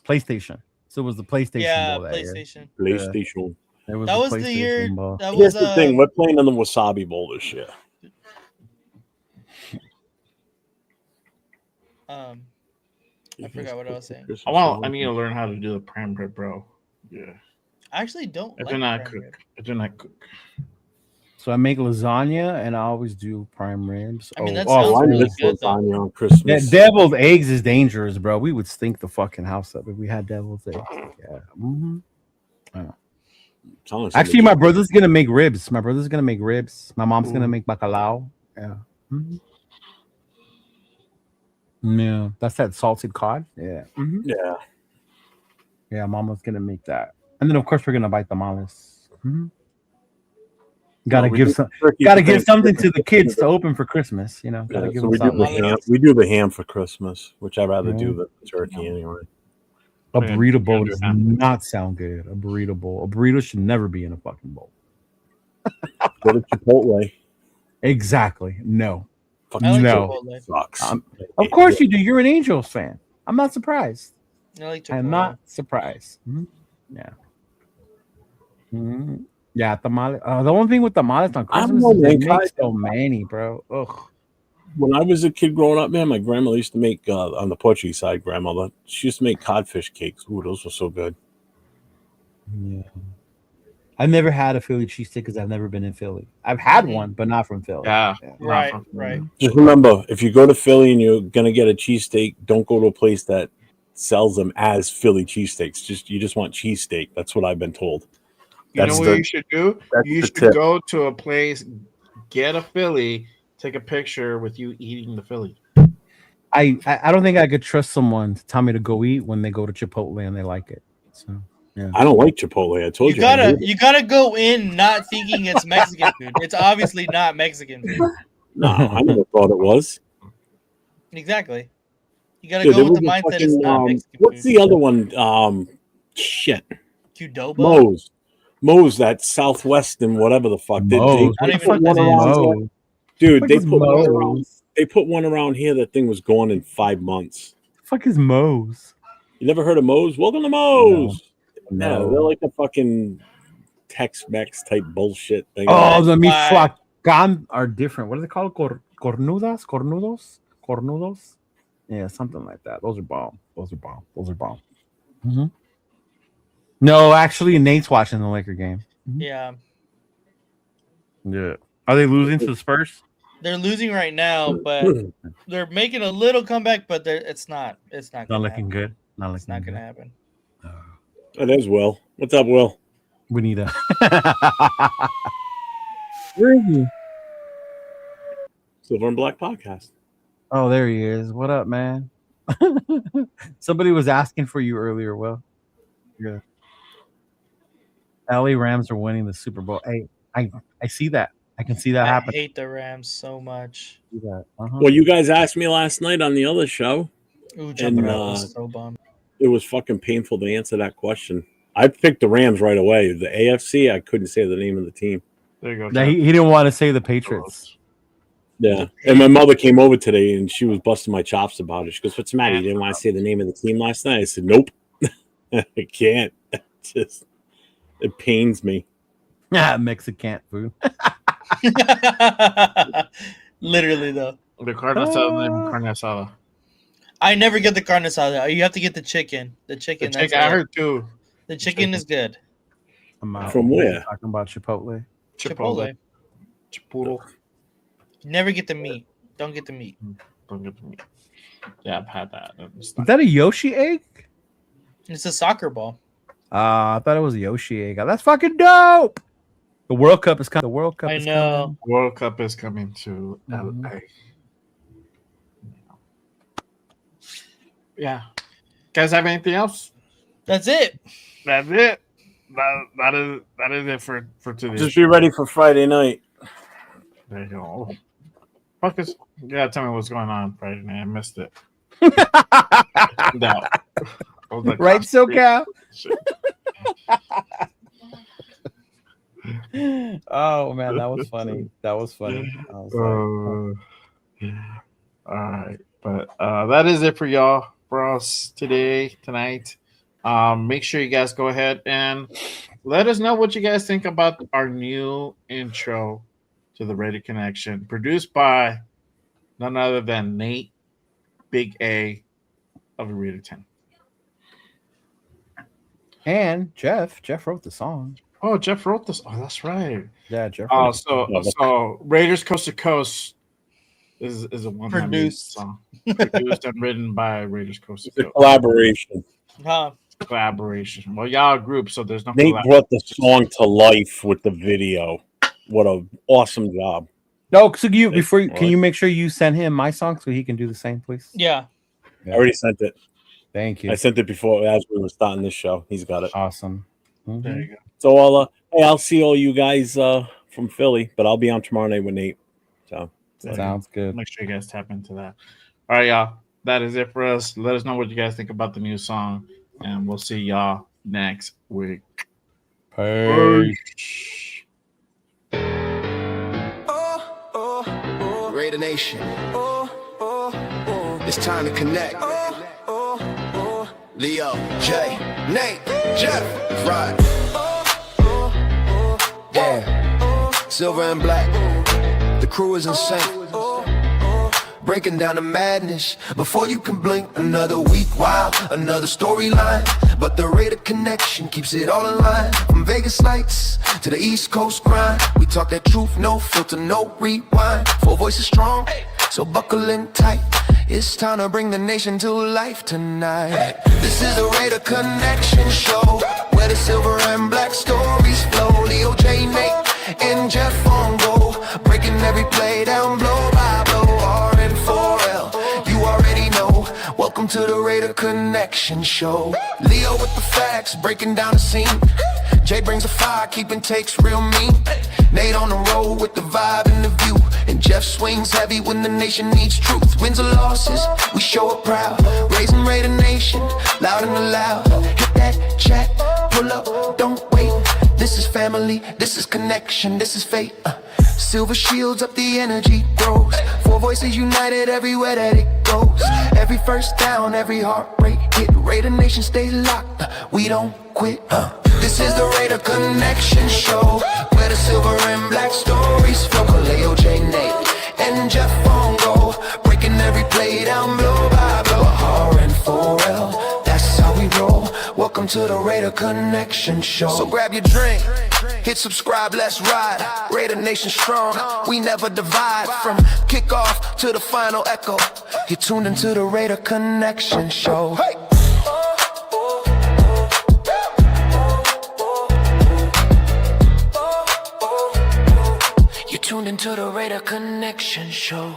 Speaker 6: PlayStation. So it was the PlayStation Bowl that year.
Speaker 4: PlayStation.
Speaker 6: It was
Speaker 1: That
Speaker 6: the
Speaker 1: was the
Speaker 6: PlayStation
Speaker 1: year.
Speaker 6: Bowl.
Speaker 1: That
Speaker 4: Here's
Speaker 1: was
Speaker 4: the thing: we're playing in the Wasabi Bowl this year.
Speaker 1: I forgot what I was saying.
Speaker 7: I need to learn how to do the prime rib, bro. Yeah.
Speaker 1: I actually don't.
Speaker 7: I
Speaker 1: like
Speaker 7: do not
Speaker 1: prime
Speaker 7: cook.
Speaker 1: rib.
Speaker 7: I do not cook.
Speaker 6: So I make lasagna and I always do prime ribs.
Speaker 1: I mean, that
Speaker 4: Oh,
Speaker 1: sounds
Speaker 4: I
Speaker 1: really
Speaker 4: miss
Speaker 1: good though.
Speaker 4: lasagna on Christmas.
Speaker 6: deviled eggs is dangerous, bro. We would stink the fucking house up if we had deviled eggs. Yeah. Mm-hmm. Actually, my brother's gonna make ribs. My brother's gonna make ribs. My mom's gonna make bacalao. Yeah. Mm-hmm. Yeah, that's that salted cod. Yeah. Mm-hmm.
Speaker 4: Yeah.
Speaker 6: Yeah, mama's gonna make that. And then of course we're gonna buy tamales. Mm-hmm. Gotta give something to the kids to open for Christmas, you know. Gotta give them something.
Speaker 4: We do the ham for Christmas, which I'd rather do than the turkey anyway.
Speaker 6: A burrito bowl does not sound good. A burrito bowl. A burrito should never be in a fucking bowl.
Speaker 4: Go to Chipotle.
Speaker 6: Exactly. No.
Speaker 4: No. Sucks.
Speaker 6: Of course you do. You're an Angels fan. I'm not surprised. I'm not surprised. Mm-hmm. Yeah. Mm-hmm. Yeah, tamales. The only thing with tamales on Christmas is they make so many, bro. Ugh.
Speaker 4: When I was a kid growing up, man, my grandmother used to make on the Portuguese side. Grandmother, she used to make codfish cakes. Ooh, those were so good.
Speaker 6: Yeah. I've never had a Philly cheesesteak because I've never been in Philly. I've had one, but not from Philly.
Speaker 7: Yeah.
Speaker 1: Right.
Speaker 4: Just remember, if you go to Philly and you're gonna get a cheesesteak, don't go to a place that sells them as Philly cheesesteaks. You just want cheesesteak. That's what I've been told.
Speaker 7: You know what you should do? You should go to a place, get a Philly, take a picture with you eating the Philly.
Speaker 6: I don't think I could trust someone to tell me to go eat when they go to Chipotle and they like it. So yeah.
Speaker 4: I don't like Chipotle. I told you.
Speaker 1: You gotta go in not thinking it's Mexican food. It's obviously not Mexican food.
Speaker 4: No, I never thought it was.
Speaker 1: Exactly. You gotta go with the mindset it's not Mexican food.
Speaker 4: What's the other one? Shit.
Speaker 1: Qdoba?
Speaker 4: Moe's, that Southwest and whatever the fuck. They put one around. Dude, they put one around here. That thing was gone in 5 months.
Speaker 6: The fuck is Moe's?
Speaker 4: You never heard of Moe's? Welcome to Moe's.
Speaker 6: No.
Speaker 4: They're like a fucking Tex-Mex type bullshit thing.
Speaker 6: Oh, the michoacan are different. What are they called? Cornudos? Yeah, something like that. Those are bomb. Mm-hmm. No, actually, Nate's watching the Laker game. Mm-hmm.
Speaker 1: Yeah.
Speaker 6: Yeah. Are they losing to the Spurs?
Speaker 1: They're losing right now, but they're making a little comeback. But it's not. It's not
Speaker 6: looking good.
Speaker 1: It's not gonna happen.
Speaker 4: Oh, there's Will. What's up, Will?
Speaker 6: We need a.
Speaker 4: Where is he? Silver and Black Podcast.
Speaker 6: Oh, there he is. What up, man? Somebody was asking for you earlier, Will. Yeah. LA Rams are winning the Super Bowl. Hey, I see that. I can see that happen.
Speaker 1: I hate the Rams so much.
Speaker 4: Well, you guys asked me last night on the other show.
Speaker 1: Ooh, jumping out was so bummed.
Speaker 4: It was fucking painful to answer that question. I picked the Rams right away. The AFC, I couldn't say the name of the team.
Speaker 7: There you go.
Speaker 6: No, he didn't want to say the Patriots.
Speaker 4: Yeah. And my mother came over today and she was busting my chops about it. She goes, "What's the matter? You didn't want to say the name of the team last night?" I said, "Nope." I can't. It pains me.
Speaker 6: Yeah, Mexican food.
Speaker 1: Literally, though.
Speaker 7: The carne asada.
Speaker 1: I never get the carne asada. You have to get the chicken. The chicken.
Speaker 7: I heard too.
Speaker 1: The chicken is good.
Speaker 6: I'm out.
Speaker 4: From where?
Speaker 6: Talking about Chipotle.
Speaker 1: Chipotle.
Speaker 7: You
Speaker 1: never get the meat. Don't get the meat.
Speaker 7: Don't get the meat. Yeah, I've had that.
Speaker 6: Is that a Yoshi egg?
Speaker 1: It's a soccer ball.
Speaker 6: I thought it was a Yoshi egg. That's fucking dope. The World Cup is coming. World Cup
Speaker 7: is coming to LA. Yeah. Guys have anything else?
Speaker 1: That's it.
Speaker 7: That is it for today.
Speaker 4: Just be ready for Friday night.
Speaker 7: There you go. Oh, Marcus, you gotta tell me what's going on Friday night. I missed it. No. I was like,
Speaker 6: Right, SoCal? Oh man, that was funny. That was funny. I was like,
Speaker 7: all right, but that is it for y'all, for us tonight. Make sure you guys go ahead and let us know what you guys think about our new intro to the Raider Connection, produced by none other than Nate Big A of the Raider 10.
Speaker 6: and Jeff wrote the song.
Speaker 7: Oh, Jeff wrote this. Oh, that's right.
Speaker 6: Yeah, Jeff.
Speaker 7: So Raiders Coast to Coast is a one
Speaker 1: Produced.
Speaker 7: song, produced and written by Raiders Coast to
Speaker 4: It's a
Speaker 7: Coast.
Speaker 4: collaboration.
Speaker 1: Huh.
Speaker 7: Collaboration. Well, y'all are a group, so there's no.
Speaker 4: Nate brought the song to life with the video. What an awesome job!
Speaker 6: No, so can you
Speaker 4: Right.
Speaker 6: you make sure you send him my song so he can do the same, please?
Speaker 1: Yeah.
Speaker 4: I already sent it.
Speaker 6: Thank you.
Speaker 4: I sent it before as we were starting this show. He's got it.
Speaker 6: Awesome. Mhm.
Speaker 7: There you go.
Speaker 4: So I'll see all you guys from Philly, but I'll be on tomorrow night with Nate. So
Speaker 6: Sounds good.
Speaker 7: Make sure you guys tap into that. All right, y'all. That is it for us. Let us know what you guys think about the new song, and we'll see y'all next week.
Speaker 6: Peace.
Speaker 5: Raider Nation. It's time to connect. Leo, Jay, Nate, Jeff, Rod. Yeah, silver and black. The crew is insane. Breaking down the madness before you can blink. Another week, wow, another storyline. But the Raider Connection keeps it all in line. From Vegas lights to the East Coast grind. We talk that truth, no filter, no rewind. Four voices strong, so buckle in tight. It's time to bring the nation to life tonight. This is the Raider Connection show, where the silver and black stories flow. Leo, J, Nate, and Jeff on go, breaking every play down blow by blow. R-N-4-L, you already know. Welcome to the Raider Connection show. Leo with the facts, breaking down the scene. Jay brings the fire, keeping takes real mean. Nate on the road with the vibe and the view. And Jeff swings heavy when the nation needs truth. Wins or losses, we show up proud. Raising Raider Nation, loud and loud. Hit that chat, pull up, don't wait. This is family, this is connection, this is fate. Silver shields up, the energy grows. Four voices united everywhere that it goes. Every first down, every heartbreak hit. Raider Nation stays locked, we don't quit. This is the Raider Connection show, where the silver and black stories flow. Kaleo, J, Nate, and Jeff on go, breaking every play down blow by blow. R-N-4-L, that's how we roll. Welcome to the Raider Connection show. So grab your drink, hit subscribe, let's ride. Raider Nation strong, we never divide. From kickoff to the final echo, you're tuned into the Raider Connection show. Hey! Tuned into the Raider Connection show.